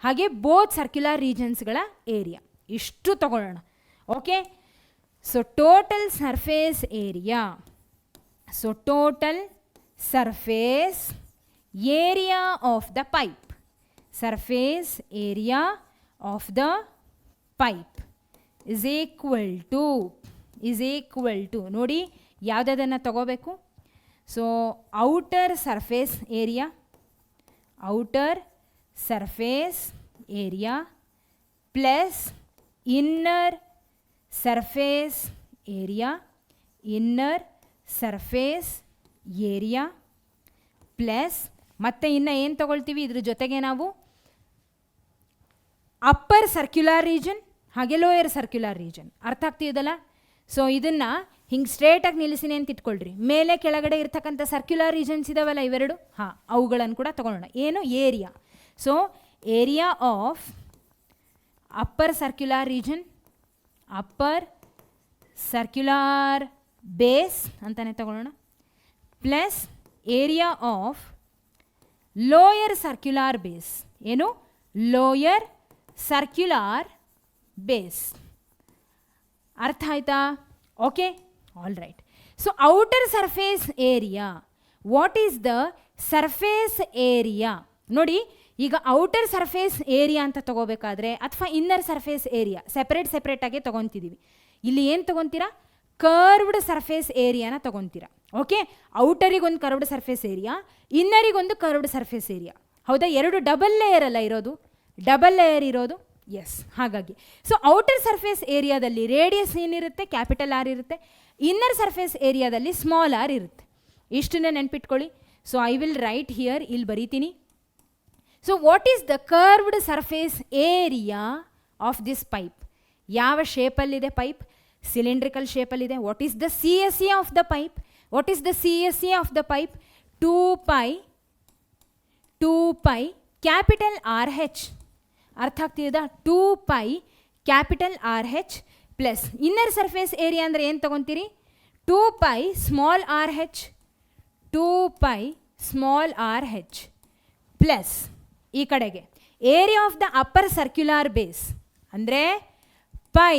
ಹಾಗೆ ಬೋತ್ ಸರ್ಕ್ಯುಲರ್ ರೀಜನ್ಸ್ಗಳ ಏರಿಯಾ ಇಷ್ಟು ತಗೊಳ್ಳೋಣ. Okay, so total surface area, so total surface area of the pipe, surface area of the pipe is equal to ನೋಡಿ ಯಾವುದನ್ನು ತಗೋಬೇಕು. So outer surface area plus inner surface area plus ಮತ್ತೆ ಇನ್ನು ಏನು ತಗೊಳ್ತೀವಿ ಇದ್ರ ಜೊತೆಗೆ ನಾವು ಅಪ್ಪರ್ ಸರ್ಕ್ಯುಲರ್ ರೀಜನ್ ಹಾಗೆ ಲೋಯರ್ ಸರ್ಕ್ಯುಲರ್ ರೀಜನ್. ಅರ್ಥ ಆಗ್ತಿದಲ್ಲ? ಸೊ ಇದನ್ನು ಹಿಂಗೆ ಸ್ಟ್ರೇಟಾಗಿ ನಿಲ್ಲಿಸಿನಿ ಅಂತ ಇಟ್ಕೊಳ್ರಿ. ಮೇಲೆ ಕೆಳಗಡೆ ಇರ್ತಕ್ಕಂಥ ಸರ್ಕ್ಯುಲರ್ ರೀಜನ್ಸ್ ಇದಾವಲ್ಲ ಇವೆರಡು, ಹಾಂ ಅವುಗಳನ್ನು ಕೂಡ ತಗೊಳ್ಳೋಣ. ಏನು? Area. So area of upper circular region, upper circular base ಅಂತಲೇ ತಗೊಳ್ಳೋಣ, plus area of lower circular base. ಏನು? Lower circular base. ಅರ್ಥ ಆಯ್ತಾ? Okay, all right. So outer surface area, what is the surface area? ನೋಡಿ ಈಗ outer surface area ಅಂತ ತಗೋಬೇಕಾದ್ರೆ ಅಥವಾ ಇನ್ನರ್ ಸರ್ಫೇಸ್ ಏರಿಯಾ ಸೆಪ್ರೇಟಾಗಿ ತೊಗೊತಿದ್ದೀವಿ. ಇಲ್ಲಿ ಏನು ತೊಗೊತೀರಾ? ಕರ್ವ್ಡ್ ಸರ್ಫೇಸ್ ಏರಿಯಾನ ತೊಗೊತೀರಾ. ಓಕೆ, ಔಟರಿಗೊಂದು ಕರ್ವ್ಡ್ ಸರ್ಫೇಸ್ ಏರಿಯಾ, ಇನ್ನರಿಗೊಂದು ಕರ್ವ್ಡ್ ಸರ್ಫೇಸ್ ಏರಿಯಾ. ಹೌದಾ? ಎರಡು ಡಬಲ್ ಲೇಯರ್ ಅಲ್ಲ ಇರೋದು, ಡಬಲ್ ಲೇಯರ್ ಇರೋದು. ಎಸ್, ಹಾಗಾಗಿ ಸೊ ಔಟರ್ ಸರ್ಫೇಸ್ ಏರಿಯಾದಲ್ಲಿ ರೇಡಿಯಸ್ ಏನಿರುತ್ತೆ? ಕ್ಯಾಪಿಟಲ್ ಆರ್ ಇರುತ್ತೆ. ಇನ್ನರ್ ಸರ್ಫೇಸ್ ಏರಿಯಾದಲ್ಲಿ ಸ್ಮಾಲ್ ಆರ್ ಇರುತ್ತೆ. ಇಷ್ಟನ್ನೇ ನೆನ್ಪಿಟ್ಕೊಳ್ಳಿ. So I will write here, ಇಲ್ಲಿ ಬರೀತೀನಿ. So what is the curved surface area of this pipe? ಯಾವ ಶೇಪಲ್ಲಿದೆ ಪೈಪ್? ಸಿಲಿಂಡ್ರಿಕಲ್ ಶೇಪಲ್ಲಿದೆ. What is the C S A of the pipe? What is the C S A of the pipe? 2π capital R ಹೆಚ್. ಅರ್ಥ ಆಗ್ತಿದೆಯಾ? 2π capital R H plus inner surface area ಅಂದರೆ ಏನು ತೊಗೊತೀರಿ? 2π small R H, 2π small R H plus ಈ ಕಡೆಗೆ area of the upper circular base ಅಂದರೆ pi.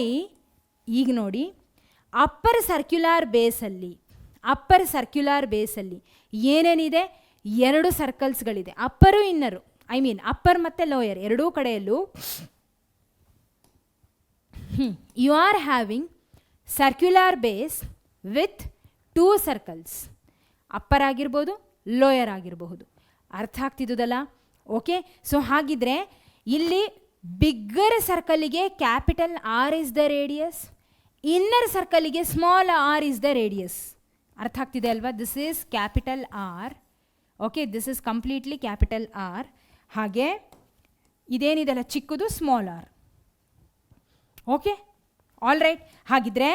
ಈಗ ನೋಡಿ ಅಪ್ಪರ್ ಸರ್ಕ್ಯುಲರ್ ಬೇಸಲ್ಲಿ ಏನೇನಿದೆ? ಎರಡು ಸರ್ಕಲ್ಸ್ಗಳಿದೆ, upper inner. I mean upper ಮತ್ತು ಲೋಯರ್ ಎರಡೂ ಕಡೆಯಲ್ಲೂ you are having circular base with 2 circles, upper ಆಗಿರ್ಬೋದು ಲೋಯರ್ ಆಗಿರಬಹುದು. ಅರ್ಥ ಆಗ್ತಿದ್ದದಲ್ಲ? ಓಕೆ, ಸೊ ಹಾಗಿದ್ರೆ ಇಲ್ಲಿ bigger ಸರ್ಕಲಿಗೆ capital R is the radius, inner ಸರ್ಕಲಿಗೆ small R is the radius. ಅರ್ಥ ಆಗ್ತಿದೆ ಅಲ್ವಾ? This is capital R. Okay, this is completely capital R. ಹಾಗೆ ಇದೇನಿದೆಲ್ಲ ಚಿಕ್ಕದು small R. Okay, all right. ಹಾಗಿದ್ರೆ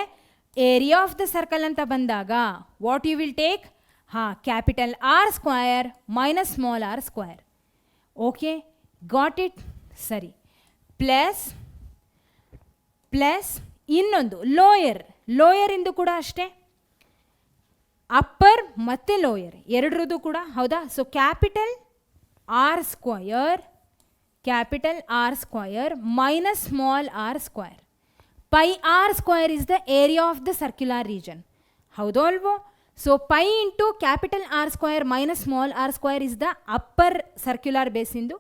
ಏರಿಯಾ ಆಫ್ ದ ಸರ್ಕಲ್ ಅಂತ ಬಂದಾಗ ವಾಟ್ ಯು ವಿಲ್ ಟೇಕ್? ಹಾಂ, capital R square minus small R square. Okay, got it? ಸರಿ. Plus ಇನ್ನೊಂದು lower ಇಂದು ಕೂಡ ಅಷ್ಟೇ, ಅಪ್ಪರ್ ಮತ್ತು ಲೋಯರ್ ಎರಡರದ್ದು ಕೂಡ. ಹೌದಾ? So capital R square capital R square minus small r square. Pi r square is the area of the circular region. ಹೌದೋ ಅಲ್ವೋ? So pi into capital R square minus small R square is the upper circular ಬೇಸಿಂದು.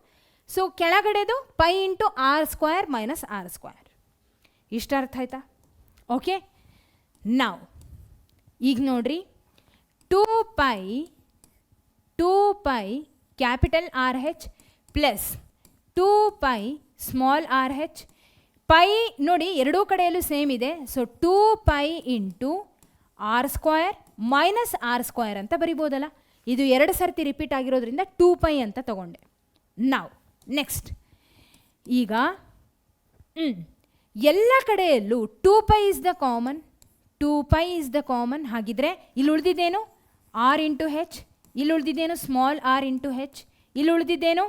So ಕೆಳಗಡೆದು pi into R square minus R square. ಇಷ್ಟ ಅರ್ಥ ಆಯ್ತಾ? Okay, ನಾವು ಈಗ ನೋಡ್ರಿ, 2 pi capital R H plus 2 pi small R H. Pi ನೋಡಿ ಎರಡೂ ಕಡೆಯಲ್ಲೂ ಸೇಮ್ ಇದೆ. So 2 pi into R square minus R square ಅಂತ ಬರಿಬೋದಲ್ಲ. ಇದು 2 ಸರ್ತಿ ರಿಪೀಟ್ ಆಗಿರೋದ್ರಿಂದ 2 ಪೈ ಅಂತ ತಗೊಂಡೆ. ನಾವು ನೆಕ್ಸ್ಟ್ ಈಗ ಎಲ್ಲ ಕಡೆಯಲ್ಲೂ 2 pi is the common, 2 pi is the common. ಹಾಗಿದ್ರೆ ಇಲ್ಲಿ ಉಳಿದಿದ್ದೇನು ಆರ್ ಇಂಟು ಹೆಚ್, ಇಲ್ಲಿ ಉಳಿದಿದ್ದೇನು ಸ್ಮಾಲ್ ಆರ್ ಇಂಟು ಹೆಚ್, ಇಲ್ಲಿ ಉಳಿದಿದ್ದೇನು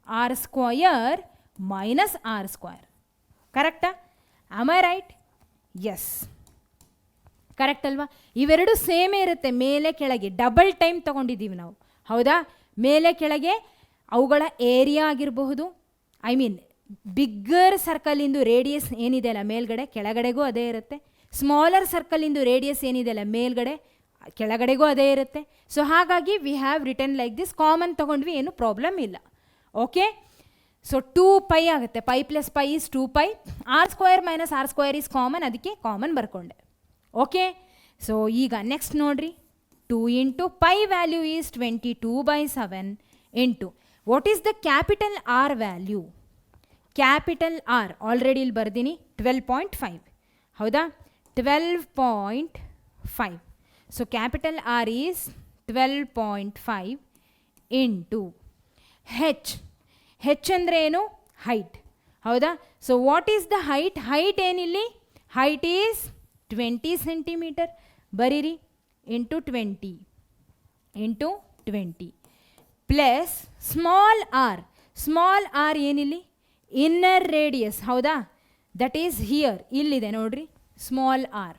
R square minus R square. ಕರೆಕ್ಟಾ? Am I right? Yes, correct ಅಲ್ವಾ? ಇವೆರಡು ಸೇಮೇ ಇರುತ್ತೆ, ಮೇಲೆ ಕೆಳಗೆ ಡಬಲ್ ಟೈಮ್ ತೊಗೊಂಡಿದ್ದೀವಿ ನಾವು. ಹೌದಾ? ಮೇಲೆ ಕೆಳಗೆ ಅವುಗಳ ಏರಿಯಾ ಆಗಿರಬಹುದು, ಐ ಮೀನ್ ಬಿಗ್ಗರ್ ಸರ್ಕಲಿಂದು ರೇಡಿಯಸ್ ಏನಿದೆ ಅಲ್ಲ ಮೇಲ್ಗಡೆ, ಕೆಳಗಡೆಗೂ ಅದೇ ಇರುತ್ತೆ. ಸ್ಮಾಲರ್ ಸರ್ಕಲಿಂದು ರೇಡಿಯಸ್ ಏನಿದೆ ಅಲ್ಲ ಮೇಲ್ಗಡೆ, ಕೆಳಗಡೆಗೂ ಅದೇ ಇರುತ್ತೆ. ಸೊ ಹಾಗಾಗಿ we have return like this. Common ತೊಗೊಂಡ್ವಿ, ಏನು ಪ್ರಾಬ್ಲಮ್ ಇಲ್ಲ. ಓಕೆ, ಸೊ 2 ಪೈ ಆಗುತ್ತೆ. Pi plus pi is 2 pi. R square minus R square is common, ಅದಕ್ಕೆ ಕಾಮನ್ ಬರ್ಕೊಂಡೆ. ಓಕೆ, ಸೊ ಈಗ ನೆಕ್ಸ್ಟ್ ನೋಡ್ರಿ, 2 ಇಂಟು pi value is 22/7 into what is the capital R value? Capital R already ಇಲ್ಲಿ ಬರ್ದೀನಿ, 12.5. ಹೌದಾ? 12.5. So capital R is 12.5 into H. H ಅಂದರೆ ಏನು? ಹೈಟ್. ಹೌದಾ? So what is the height? Height ಏನಿಲ್ಲಿ? Height is 20 centimetre. ಬರೀರಿ, into 20 plus small R. Small R ಏನಿಲ್ಲಿ? Inner radius. ಹೌದಾ? ದಟ್ ಈಸ್ ಹಿಯರ್, ಇಲ್ಲಿದೆ ನೋಡ್ರಿ, ಸ್ಮಾಲ್ ಆರ್.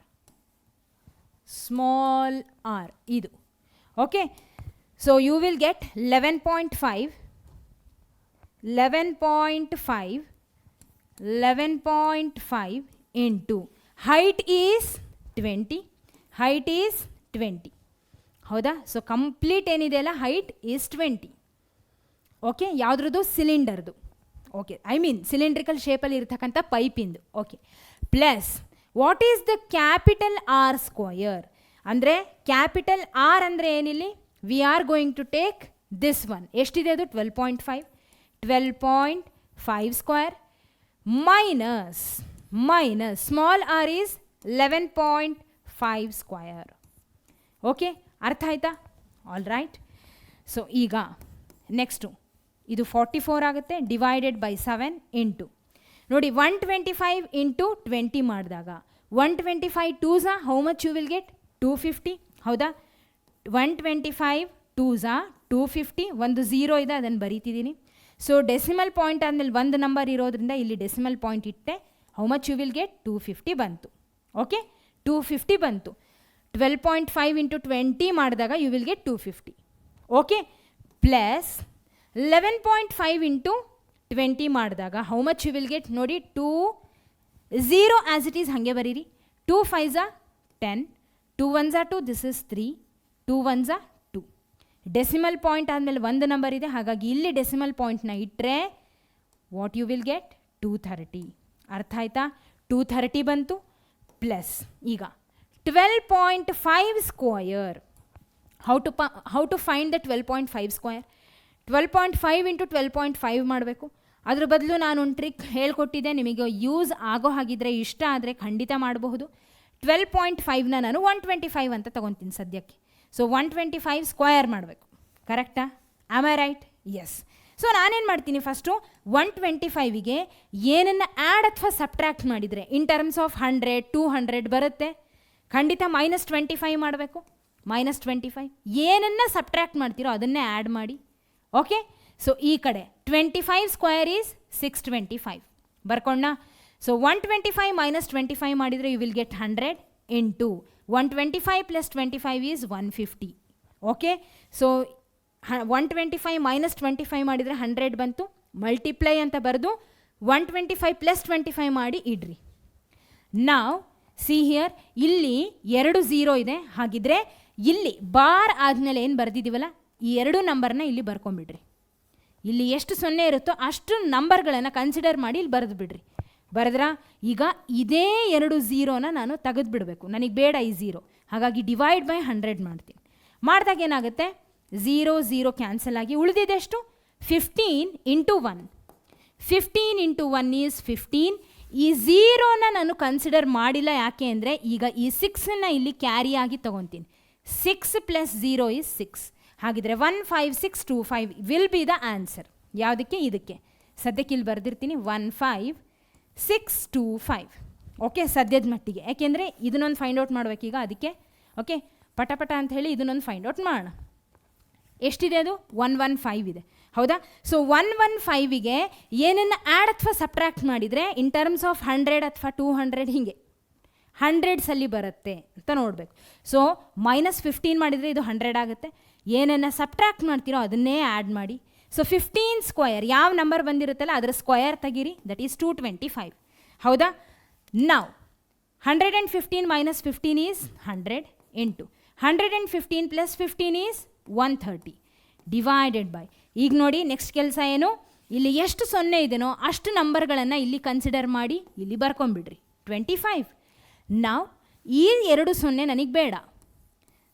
ಸ್ಮಾಲ್ ಆರ್ ಇದು. Okay, so you will get 11.5 into height is 20. height is 20. ಹೌದಾ? So complete ಏನಿದೆ ಅಲ್ಲ ಹೈಟ್ ಈಸ್ 20. ಓಕೆ, ಯಾವುದ್ರದ್ದು? ಸಿಲಿಂಡರ್ದು. ಓಕೆ, ಐ ಮೀನ್ ಸಿಲಿಂಡ್ರಿಕಲ್ ಶೇಪಲ್ಲಿ ಇರ್ತಕ್ಕಂಥ ಪೈಪಿಂದು. Okay, plus what is the capital R square? ಅಂದರೆ ಕ್ಯಾಪಿಟಲ್ ಆರ್ ಅಂದರೆ ಏನಿಲ್ಲಿ? We are going to take this one. ಎಷ್ಟಿದೆ ಅದು? 12.5. 12.5 square minus small R is 11.5 square. Okay, ಅರ್ಥ ಆಯ್ತಾ? All right. ಸೊ ಈಗ ನೆಕ್ಸ್ಟು ಇದು 44 ಆಗುತ್ತೆ, ಡಿವೈಡೆಡ್ ಬೈ 7 ಇಂಟು ನೋಡಿ 125 ಇಂಟು 20 ಮಾಡಿದಾಗ 125 2s how much you will get? 250. ಹೌದಾ? 125 2s 250. ಒಂದು 0 ಇದೆ, ಅದನ್ನು ಬರೀತಿದ್ದೀನಿ. ಸೊ ಡೆಸಿಮಲ್ ಪಾಯಿಂಟ್ ಆದಮೇಲೆ ಒಂದು ನಂಬರ್ ಇರೋದ್ರಿಂದ ಇಲ್ಲಿ ಡೆಸಿಮಲ್ ಪಾಯಿಂಟ್ ಇಟ್ಟೆ. How much you will get? 250 ಬಂತು. ಓಕೆ, 250 ಬಂತು. 12.5 ಇಂಟು 20 ಮಾಡಿದಾಗ you will get 250. Okay, plus 11.5 into 20 ಮಾಡಿದಾಗ how much you will get? ನೋಡಿ 2 0 ಆ್ಯಸ್ ಇಟ್ ಈಸ್ ಹಾಗೆ ಬರೀರಿ. 2 5s 10, 2 1s 2, this is 3, 2 1s 2. Decimal point ಆದಮೇಲೆ ಒಂದು ನಂಬರ್ ಇದೆ, ಹಾಗಾಗಿ ಇಲ್ಲಿ ಡೆಸಿಮಲ್ ಪಾಯಿಂಟ್ನ ಇಟ್ಟರೆ ವಾಟ್ ಯು ವಿಲ್ ಗೆಟ್? 230. ಅರ್ಥ ಆಯ್ತಾ? 230 ಬಂತು. ಪ್ಲಸ್ ಈಗ 12.5 square. How to find the 12.5 square? 12.5 into 12.5 ಮಾಡಬೇಕು. ಅದ್ರ ಬದಲು ನಾನು ಒಂದು ಟ್ರಿಕ್ ಹೇಳ್ಕೊಟ್ಟಿದ್ದೆ, ನಿಮಗೆ ಯೂಸ್ ಆಗೋ ಹಾಗಿದ್ರೆ, ಇಷ್ಟ ಆದರೆ ಖಂಡಿತ ಮಾಡಬಹುದು. 12.5ನ ನಾನು 125 ಅಂತ ತೊಗೊತೀನಿ ಸದ್ಯಕ್ಕೆ. ಸೊ 125 ಸ್ಕ್ವಯರ್ ಮಾಡಬೇಕು. ಕರೆಕ್ಟಾ? Am I right? Yes. So ನಾನೇನು ಮಾಡ್ತೀನಿ, ಫಸ್ಟು 125ಗೆ ಏನನ್ನು ಆ್ಯಡ್ ಅಥವಾ ಸಬ್ಟ್ರ್ಯಾಕ್ಟ್ ಮಾಡಿದರೆ ಇನ್ ಟರ್ಮ್ಸ್ ಆಫ್ 100 200 ಬರುತ್ತೆ. ಖಂಡಿತ -25 ಮಾಡಬೇಕು. -25 ಏನನ್ನು ಸಬ್ಟ್ರ್ಯಾಕ್ಟ್ ಮಾಡ್ತೀರೋ ಅದನ್ನೇ ಆ್ಯಡ್ ಮಾಡಿ. ಓಕೆ, ಸೊ ಈ ಕಡೆ 25 ಸ್ಕ್ವಯರ್ ಈಸ್ 625 ಬರ್ಕೊಂಡ. ಸೊ 125 -25 ಮಾಡಿದರೆ you will get 100 into 125 + 25 is 150. Okay, so 125 -25 ಮಾಡಿದರೆ 100 ಬಂತು. ಮಲ್ಟಿಪ್ಲೈ ಅಂತ ಬರೆದು 125 ಪ್ಲಸ್ 25 ಮಾಡಿ ಇಡ್ರಿ. ನಾವು ಸಿ ಹಿಯರ್, ಇಲ್ಲಿ 2 0 ಇದೆ. ಹಾಗಿದ್ರೆ ಇಲ್ಲಿ ಬಾರ್ ಆದಮೇಲೆ ಏನು ಬರೆದಿದ್ದೀವಲ್ಲ, ಈ 2 ನಂಬರ್ನ ಇಲ್ಲಿ ಬರ್ಕೊಂಬಿಡ್ರಿ. ಇಲ್ಲಿ ಎಷ್ಟು 0 ಇರುತ್ತೋ ಅಷ್ಟು ನಂಬರ್ಗಳನ್ನು ಕನ್ಸಿಡರ್ ಮಾಡಿ ಇಲ್ಲಿ ಬರೆದು ಬಿಡ್ರಿ. ಬರೆದ್ರ ಈಗ ಇದೇ 2 0ನ ನಾನು ತೆಗೆದು ಬಿಡಬೇಕು, ನನಗೆ ಬೇಡ ಈ 0. ಹಾಗಾಗಿ ಡಿವೈಡ್ ಬೈ 100 ಮಾಡ್ತೀನಿ. ಮಾಡಿದಾಗ ಏನಾಗುತ್ತೆ, 0 0 ಕ್ಯಾನ್ಸಲ್ ಆಗಿ ಉಳಿದಿದೆಷ್ಟು 15 ಇಂಟು 1. 15 into 1 is 15. ಈ 0ನ ನಾನು ಕನ್ಸಿಡರ್ ಮಾಡಿಲ್ಲ. ಯಾಕೆ ಅಂದರೆ ಈಗ ಈ 6ನ ಇಲ್ಲಿ ಕ್ಯಾರಿ ಆಗಿ ತೊಗೊತೀನಿ. 6 ಪ್ಲಸ್ 0 ಈಸ್ 6. ಹಾಗಿದ್ರೆ 15625 ವಿಲ್ ಬಿ ದ ಆನ್ಸರ್. ಯಾವುದಕ್ಕೆ? ಇದಕ್ಕೆ. ಸದ್ಯಕ್ಕೆ ಇಲ್ಲಿ ಬರೆದಿರ್ತೀನಿ 15625. ಓಕೆ, ಸದ್ಯದ ಮಟ್ಟಿಗೆ. ಯಾಕೆಂದರೆ ಇದನ್ನೊಂದು ಫೈಂಡ್ ಔಟ್ ಮಾಡಬೇಕೀಗ, ಅದಕ್ಕೆ. ಓಕೆ, ಪಟ ಅಂತ ಹೇಳಿ ಇದನ್ನೊಂದು ಫೈಂಡ್ ಔಟ್ ಮಾಡೋಣ. ಎಷ್ಟಿದೆ ಅದು? 115 ಇದೆ, ಹೌದಾ? ಸೊ 115ಗೆ ಏನನ್ನು ಆ್ಯಡ್ ಅಥವಾ ಸಬ್ಟ್ರ್ಯಾಕ್ಟ್ ಮಾಡಿದರೆ ಇನ್ ಟರ್ಮ್ಸ್ ಆಫ್ 100 ಅಥವಾ 200 ಹೀಗೆ ಹಂಡ್ರೆಡ್ಸಲ್ಲಿ ಬರುತ್ತೆ ಅಂತ ನೋಡಬೇಕು. ಸೊ -15 ಮಾಡಿದರೆ ಇದು 100 ಆಗುತ್ತೆ. ಏನನ್ನು ಸಬ್ಟ್ರ್ಯಾಕ್ಟ್ ಮಾಡ್ತೀರೋ ಅದನ್ನೇ ಆ್ಯಡ್ ಮಾಡಿ. ಸೊ 15 ಸ್ಕ್ವಯರ್, ಯಾವ ನಂಬರ್ ಬಂದಿರುತ್ತಲ್ಲ ಅದರ ಸ್ಕ್ವಯರ್ ತೆಗೀರಿ, ದಟ್ ಈಸ್ 225, ಹೌದಾ? ನಾವು 115 - 15 is 100 into 115 plus 15 is 130 divided by. ಈಗ ನೋಡಿ ನೆಕ್ಸ್ಟ್ ಕೆಲಸ ಏನು, ಇಲ್ಲಿ ಎಷ್ಟು 0 ಇದೆಯೋ ಅಷ್ಟು ನಂಬರ್ಗಳನ್ನು ಇಲ್ಲಿ ಕನ್ಸಿಡರ್ ಮಾಡಿ ಇಲ್ಲಿ ಬರ್ಕೊಂಬಿಡ್ರಿ. 25. ನಾವು ಈ 2 0 ನನಗೆ ಬೇಡ.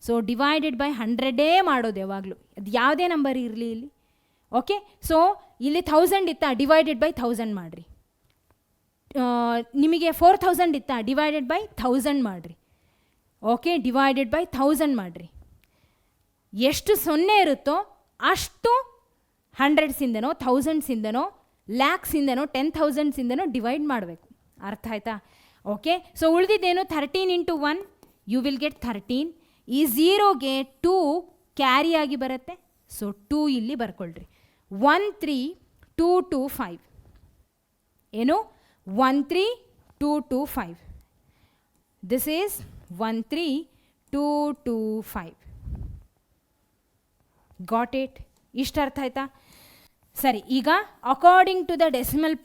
ಸೊ ಡಿವೈಡೆಡ್ ಬೈ 100 ಮಾಡೋದು ಯಾವಾಗಲೂ, ಅದು ಯಾವುದೇ ನಂಬರ್ ಇರಲಿ ಇಲ್ಲಿ. ಓಕೆ, ಸೊ ಇಲ್ಲಿ 1000 ಇತ್ತಾ, ಡಿವೈಡೆಡ್ ಬೈ 1000 ಮಾಡಿರಿ. ನಿಮಗೆ 4000 ಇತ್ತಾ, ಡಿವೈಡೆಡ್ ಬೈ 1000 ಮಾಡಿರಿ. ಓಕೆ, ಡಿವೈಡೆಡ್ ಬೈ 1000 ಮಾಡಿರಿ. ಎಷ್ಟು 0 ಇರುತ್ತೋ ಅಷ್ಟು 100ಸಿಂದನೋ 1000ಸಿಂದನೋ ಲ್ಯಾಕ್ಸಿಂದನೋ 10,000ಸಿಂದನೋ ಡಿವೈಡ್ ಮಾಡಬೇಕು. ಅರ್ಥ ಆಯ್ತಾ? ಓಕೆ, ಸೊ ಉಳಿದಿದ್ದೇನು 13 ಇಂಟು 1 ಯು ವಿಲ್ ಗೆಟ್ 13. ಈ 0ಗೆ 2 ಕ್ಯಾರಿ ಆಗಿ ಬರುತ್ತೆ. ಸೊ 2 ಇಲ್ಲಿ ಬರ್ಕೊಳ್ರಿ. 13225 ಏನು? 13225. This is 13225. Got it? ಇಷ್ಟು ಅರ್ಥ ಆಯ್ತಾ? ಸರಿ, ಈಗ ಅಕಾರ್ಡಿಂಗ್ ಟು ದ ಡೆಸಿಮಲ್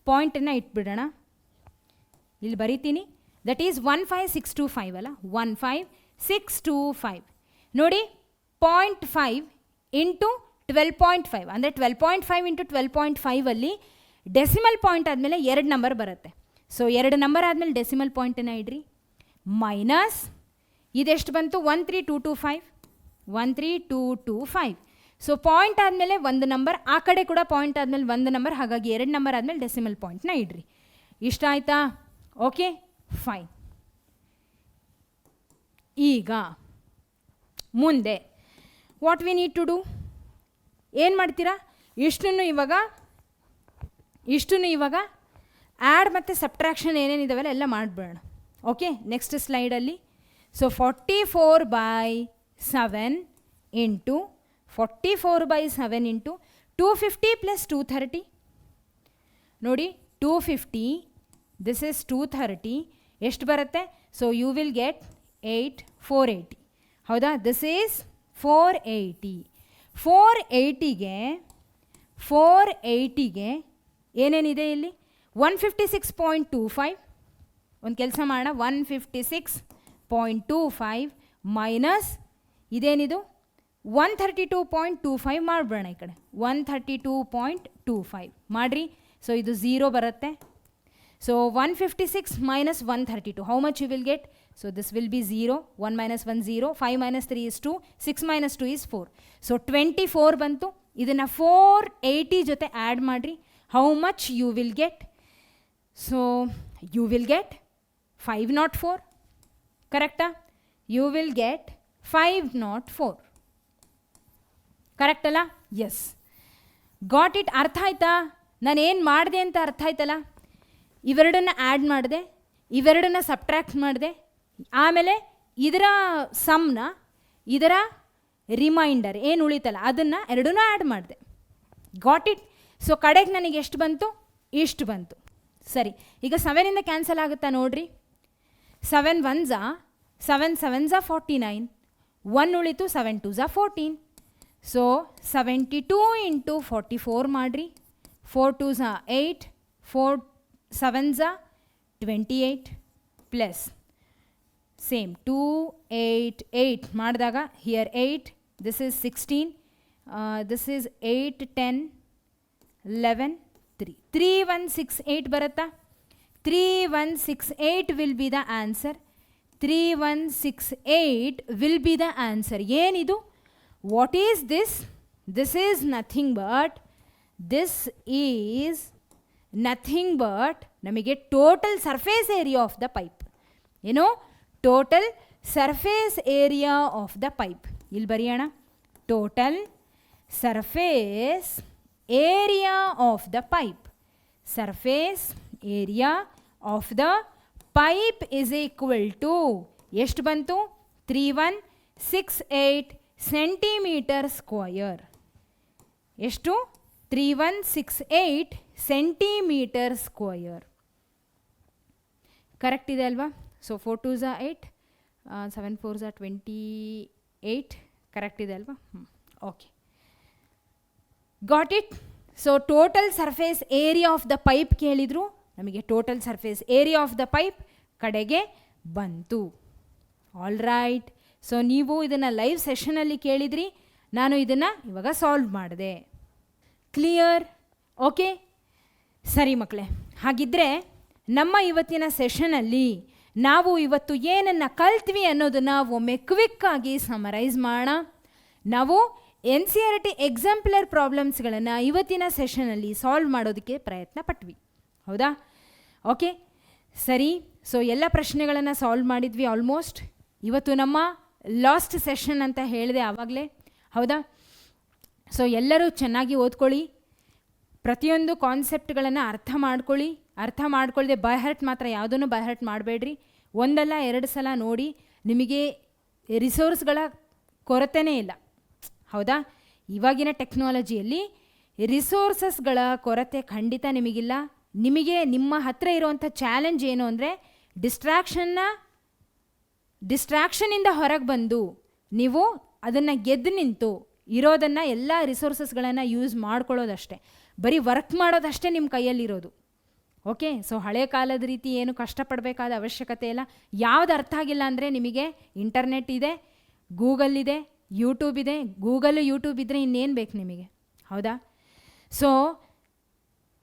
ಪಾಯಿಂಟನ್ನು ಇಟ್ಬಿಡೋಣ. ಇಲ್ಲಿ ಬರೀತೀನಿ, ದಟ್ ಈಸ್ 15625 ಅಲ್ಲ, 15625. ನೋಡಿ, 0.5 ಇಂಟು 12.5 ಅಂದರೆ 12.5 ಇಂಟು 12.5 ಅಲ್ಲಿ ಡೆಸಿಮಲ್ ಪಾಯಿಂಟ್ ಆದಮೇಲೆ 2 ನಂಬರ್ ಬರುತ್ತೆ. ಸೊ 2 ನಂಬರ್ ಆದಮೇಲೆ ಡೆಸಿಮಲ್ ಪಾಯಿಂಟನ್ನು ಇಡ್ರಿ. ಮೈನಸ್ ಇದೆಷ್ಟು ಬಂತು? 13225. 13225. ಸೊ ಪಾಯಿಂಟ್ ಆದಮೇಲೆ 1 ನಂಬರ್, ಆ ಕಡೆ ಕೂಡ ಪಾಯಿಂಟ್ ಆದಮೇಲೆ 1 ನಂಬರ್, ಹಾಗಾಗಿ 2 ನಂಬರ್ ಆದಮೇಲೆ ಡೆಸಿಮಲ್ ಪಾಯಿಂಟ್ನ ಇಡ್ರಿ. ಇಷ್ಟ ಆಯ್ತಾ? Okay, fine. ಈಗ ಮುಂದೆ what we need to do? ಏನು ಮಾಡ್ತೀರಾ? ಇಷ್ಟನ್ನು ಇವಾಗ ಆ್ಯಡ್ ಮತ್ತು ಸಬ್ಟ್ರಾಕ್ಷನ್ ಏನೇನಿದಾವಲ್ಲ ಎಲ್ಲ ಮಾಡಿಬಿಡೋಣ. ಓಕೆ, ನೆಕ್ಸ್ಟ್ ಸ್ಲೈಡಲ್ಲಿ. So 44/7 into 44/7 into 250 plus 230. ನೋಡಿ, 250, ದಿಸ್ ಇಸ್ 230, ಎಷ್ಟು ಬರುತ್ತೆ? ಸೊ ಯು ವಿಲ್ ಗೆಟ್ 480, ಹೌದಾ? This is 480. 480ಗೆ ಏನೇನಿದೆ ಇಲ್ಲಿ? 156.25. ಒಂದು ಕೆಲಸ ಮಾಡೋಣ, 156.25 ಮೈನಸ್ ಇದೇನಿದು 132.25 ಮಾಡಿಬಿಡೋಣ. ಈ ಕಡೆ 132.25 ಮಾಡಿರಿ. ಸೊ ಇದು 0 ಬರುತ್ತೆ. So 156 minus 132, how much you will get? So this will be 0, 1 minus 1 0, 5 minus 3 is 2, 6 minus 2 is 4. So 24 ಬಂತು. ಇದನ್ನು 480 ಜೊತೆ ಆ್ಯಡ್ ಮಾಡಿರಿ. How much you will get? So you will get 504. ಕರೆಕ್ಟಾ? You will get 504. ಕರೆಕ್ಟ್ ಅಲ್ಲ? S. Got it? ಅರ್ಥ ಆಯ್ತಾ? ನಾನು ಏನು ಮಾಡಿದೆ ಅಂತ ಅರ್ಥ ಆಯ್ತಲ್ಲ? ಇವೆರಡನ್ನು ಆ್ಯಡ್ ಮಾಡಿದೆ, ಇವೆರಡನ್ನು ಸಬ್ಟ್ರ್ಯಾಕ್ಟ್ ಮಾಡಿದೆ, ಆಮೇಲೆ ಇದರ ಸಮ್ನ, ಇದರ ರಿಮೈಂಡರ್ ಏನು ಉಳಿತಲ್ಲ ಅದನ್ನು ಎರಡನ್ನೂ ಆ್ಯಡ್ ಮಾಡಿದೆ. Got it? ಸೊ ಕಡೆಗೆ ನನಗೆ ಎಷ್ಟು ಬಂತು? ಇಷ್ಟು ಬಂತು. ಸರಿ, ಈಗ 7ಇಂದ ಕ್ಯಾನ್ಸಲ್ ಆಗುತ್ತಾ ನೋಡ್ರಿ. 7 1s 7 7s 49, 1 ಉಳಿತು, 7 2s 14. ಸೊ 72 ಇಂಟು 44 ಮಾಡಿರಿ. 4 2s are 8, 4 7s are 28 plus same 2 8 8 ಮಾಡಿದಾಗ here 8, this is 16, this is 8 10 11 3 3168 ಬರುತ್ತಾ? 3168 will be the answer. 3168 will be the answer. ಏನಿದು? What is this? This is nothing but ನಮಗೆ total surface area of the pipe. ಏನು? Total surface area of the pipe. ಇಲ್ಲಿ ಬರೆಯೋಣ. Total surface area of the pipe. Surface area of the pipe is equal to ಎಷ್ಟು ಬಂತು? 3168 centimetre square. ಎಷ್ಟು? 3168 centimetre square. Correct ಇದೆ ಅಲ್ವಾ? So 4 2s are 8, 7 4s are 28. Correct ಇದೆ ಅಲ್ವಾ? Okay, got it. So total surface area of the pipe ಕೇಳಿದರು, ನಮಗೆ total surface area of the pipe ಕಡೆಗೆ ಬಂತು. All right. ಸೊ ನೀವು ಇದನ್ನು ಲೈವ್ ಸೆಷನಲ್ಲಿ ಕೇಳಿದ್ರಿ, ನಾನು ಇದನ್ನು ಇವಾಗ ಸಾಲ್ವ್ ಮಾಡಿದೆ. ಕ್ಲಿಯರ್? ಓಕೆ, ಸರಿ ಮಕ್ಕಳೇ. ಹಾಗಿದ್ದರೆ ನಮ್ಮ ಇವತ್ತಿನ ಸೆಷನಲ್ಲಿ ನಾವು ಇವತ್ತು ಏನನ್ನು ಕಲ್ತ್ವಿ ಅನ್ನೋದನ್ನು ಒಮ್ಮೆ ಕ್ವಿಕ್ಕಾಗಿ ಸಮರೈಸ್ ಮಾಡೋಣ. ನಾವು NCERT ಎಕ್ಸಾಂಪ್ಲರ್ ಪ್ರಾಬ್ಲಮ್ಸ್ಗಳನ್ನು ಇವತ್ತಿನ ಸೆಷನಲ್ಲಿ ಸಾಲ್ವ್ ಮಾಡೋದಕ್ಕೆ ಪ್ರಯತ್ನ ಪಟ್ವಿ, ಹೌದಾ? ಓಕೆ, ಸರಿ. ಸೊ ಎಲ್ಲ ಪ್ರಶ್ನೆಗಳನ್ನು ಸಾಲ್ವ್ ಮಾಡಿದ್ವಿ ಆಲ್ಮೋಸ್ಟ್. ಇವತ್ತು ನಮ್ಮ ಲಾಸ್ಟ್ ಸೆಷನ್ ಅಂತ ಹೇಳಿದೆ ಆವಾಗಲೇ, ಹೌದಾ? ಸೊ ಎಲ್ಲರೂ ಚೆನ್ನಾಗಿ ಓದ್ಕೊಳ್ಳಿ, ಪ್ರತಿಯೊಂದು ಕಾನ್ಸೆಪ್ಟ್ಗಳನ್ನು ಅರ್ಥ ಮಾಡ್ಕೊಳ್ಳಿ. ಅರ್ಥ ಮಾಡ್ಕೊಳ್ಳದೆ ಬೈಹರ್ಟ್ ಮಾತ್ರ ಯಾವುದನ್ನು ಬೈಹರ್ಟ್ ಮಾಡಬೇಡ್ರಿ. ಒಂದಲ್ಲ ಎರಡು ಸಲ ನೋಡಿ. ನಿಮಗೆ ರಿಸೋರ್ಸ್ಗಳ ಕೊರತೆನೇ ಇಲ್ಲ, ಹೌದಾ? ಇವಾಗಿನ ಟೆಕ್ನಾಲಜಿಯಲ್ಲಿ ರಿಸೋರ್ಸಸ್ಗಳ ಕೊರತೆ ಖಂಡಿತ ನಿಮಗಿಲ್ಲ. ನಿಮಗೆ ನಿಮ್ಮ ಹತ್ರ ಇರುವಂಥ ಚಾಲೆಂಜ್ ಏನು ಅಂದರೆ ಡಿಸ್ಟ್ರಾಕ್ಷನಿಂದ ಹೊರಗೆ ಬಂದು ನೀವು ಅದನ್ನು ಗೆದ್ದು ನಿಂತು ಇರೋದನ್ನು ಎಲ್ಲ ರಿಸೋರ್ಸಸ್ಗಳನ್ನು ಯೂಸ್ ಮಾಡ್ಕೊಳ್ಳೋದಷ್ಟೇ. ಬರೀ ವರ್ಕ್ ಮಾಡೋದಷ್ಟೇ ನಿಮ್ಮ ಕೈಯಲ್ಲಿರೋದು. ಓಕೆ, ಸೊ ಹಳೆ ಕಾಲದ ರೀತಿ ಏನು ಕಷ್ಟಪಡಬೇಕಾದ ಅವಶ್ಯಕತೆ ಇಲ್ಲ. ಯಾವುದು ಅರ್ಥ ಆಗಿಲ್ಲ ಅಂದರೆ ನಿಮಗೆ ಇಂಟರ್ನೆಟ್ ಇದೆ, ಗೂಗಲ್ ಇದೆ, ಯೂಟ್ಯೂಬ್ ಇದೆ. ಗೂಗಲ್ಲು ಯೂಟ್ಯೂಬ್ ಇದ್ದರೆ ಇನ್ನೇನು ಬೇಕು ನಿಮಗೆ, ಹೌದಾ? ಸೊ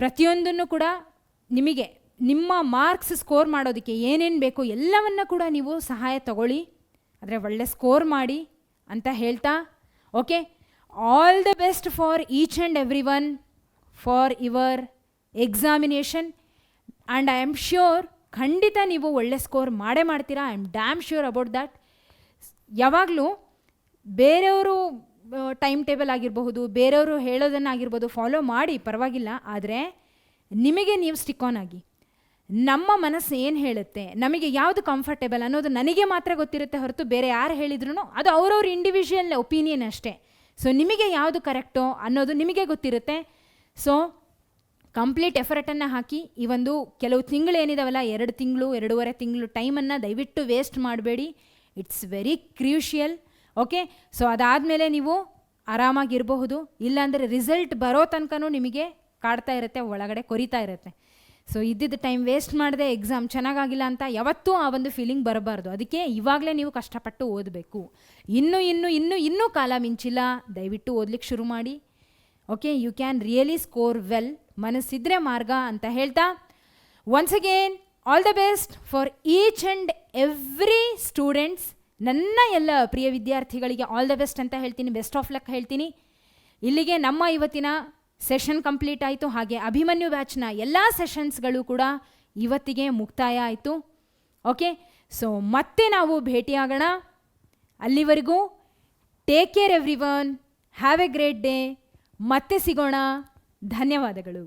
ಪ್ರತಿಯೊಂದನ್ನು ಕೂಡ ನಿಮಗೆ ನಿಮ್ಮ ಮಾರ್ಕ್ಸ್ ಸ್ಕೋರ್ ಮಾಡೋದಕ್ಕೆ ಏನೇನು ಬೇಕು ಎಲ್ಲವನ್ನು ಕೂಡ ನೀವು ಸಹಾಯ ತಗೊಳ್ಳಿ, ಆದರೆ ಒಳ್ಳೆ ಸ್ಕೋರ್ ಮಾಡಿ ಅಂತ ಹೇಳ್ತಾ, okay, all the best for each and every one for your examination. And I am sure ಖಂಡಿತ ನೀವು ಒಳ್ಳೆ ಸ್ಕೋರ್ ಮಾಡೇ ಮಾಡ್ತೀರಾ. I am dam sure about that. ಯಾವಾಗಲೂ ಬೇರೆಯವರು ಟೈಮ್ ಟೇಬಲ್ ಆಗಿರಬಹುದು, ಬೇರೆಯವರು ಹೇಳೋದನ್ನಾಗಿರ್ಬೋದು ಫಾಲೋ ಮಾಡಿ, ಪರವಾಗಿಲ್ಲ. ಆದರೆ ನಿಮಗೆ ನೀವು ಸ್ಟಿಕ್ ಆನ್ ಆಗಿ. ನಮ್ಮ ಮನಸ್ಸು ಏನು ಹೇಳುತ್ತೆ, ನಮಗೆ ಯಾವುದು ಕಂಫರ್ಟೇಬಲ್ ಅನ್ನೋದು ನನಗೆ ಮಾತ್ರ ಗೊತ್ತಿರುತ್ತೆ ಹೊರತು ಬೇರೆ ಯಾರು ಹೇಳಿದ್ರು ಅದು ಅವ್ರವ್ರ ಇಂಡಿವಿಜುವಲ್ ಒಪಿನಿಯನ್ ಅಷ್ಟೇ. ಸೊ ನಿಮಗೆ ಯಾವುದು ಕರೆಕ್ಟೋ ಅನ್ನೋದು ನಿಮಗೆ ಗೊತ್ತಿರುತ್ತೆ. ಸೊ ಕಂಪ್ಲೀಟ್ ಎಫರ್ಟನ್ನು ಹಾಕಿ ಈ ಒಂದು ಕೆಲವು ತಿಂಗಳು ಏನಿದಾವಲ್ಲ, 2 ತಿಂಗಳು 2.5 ತಿಂಗಳು ಟೈಮನ್ನು ದಯವಿಟ್ಟು ವೇಸ್ಟ್ ಮಾಡಬೇಡಿ. It's very crucial. Okay, so ಅದಾದಮೇಲೆ ನೀವು ಆರಾಮಾಗಿರಬಹುದು. ಇಲ್ಲಾಂದರೆ ರಿಸಲ್ಟ್ ಬರೋ ತನಕನೂ ನಿಮಗೆ ಕಾಡ್ತಾ ಇರುತ್ತೆ, ಒಳಗಡೆ ಕೊರಿತಾ ಇರುತ್ತೆ. ಸೊ ಇದ್ದಿದ್ದು ಟೈಮ್ ವೇಸ್ಟ್ ಮಾಡದೆ ಎಕ್ಸಾಮ್ ಚೆನ್ನಾಗಾಗಿಲ್ಲ ಅಂತ ಯಾವತ್ತೂ ಆ ಒಂದು ಫೀಲಿಂಗ್ ಬರಬಾರ್ದು. ಅದಕ್ಕೆ ಇವಾಗಲೇ ನೀವು ಕಷ್ಟಪಟ್ಟು ಓದಬೇಕು. ಇನ್ನೂ ಕಾಲ ಮಿಂಚಿಲ್ಲ, ದಯವಿಟ್ಟು ಓದ್ಲಿಕ್ಕೆ ಶುರು ಮಾಡಿ. Okay, you can really score well. ಮನಸ್ಸಿದ್ರೆ ಮಾರ್ಗ ಅಂತ ಹೇಳ್ತಾ, once again all the best for each and every students. ನನ್ನ ಎಲ್ಲ ಪ್ರಿಯ ವಿದ್ಯಾರ್ಥಿಗಳಿಗೆ ಆಲ್ ದ ಬೆಸ್ಟ್ ಅಂತ ಹೇಳ್ತೀನಿ, ಬೆಸ್ಟ್ ಆಫ್ ಲಕ್ ಹೇಳ್ತೀನಿ. ಇಲ್ಲಿಗೆ ನಮ್ಮ ಇವತ್ತಿನ ಸೆಷನ್ ಕಂಪ್ಲೀಟ್ ಆಯಿತು. ಹಾಗೆ ಅಭಿಮನ್ಯು ಬ್ಯಾಚ್ನ ಎಲ್ಲ ಸೆಷನ್ಸ್ಗಳು ಕೂಡ ಇವತ್ತಿಗೆ ಮುಕ್ತಾಯ ಆಯಿತು. ಓಕೆ, ಸೊ ಮತ್ತೆ ನಾವು ಭೇಟಿಯಾಗೋಣ. ಅಲ್ಲಿವರೆಗೂ take care every one, have A great day. ಮತ್ತೆ ಸಿಗೋಣ. ಧನ್ಯವಾದಗಳು.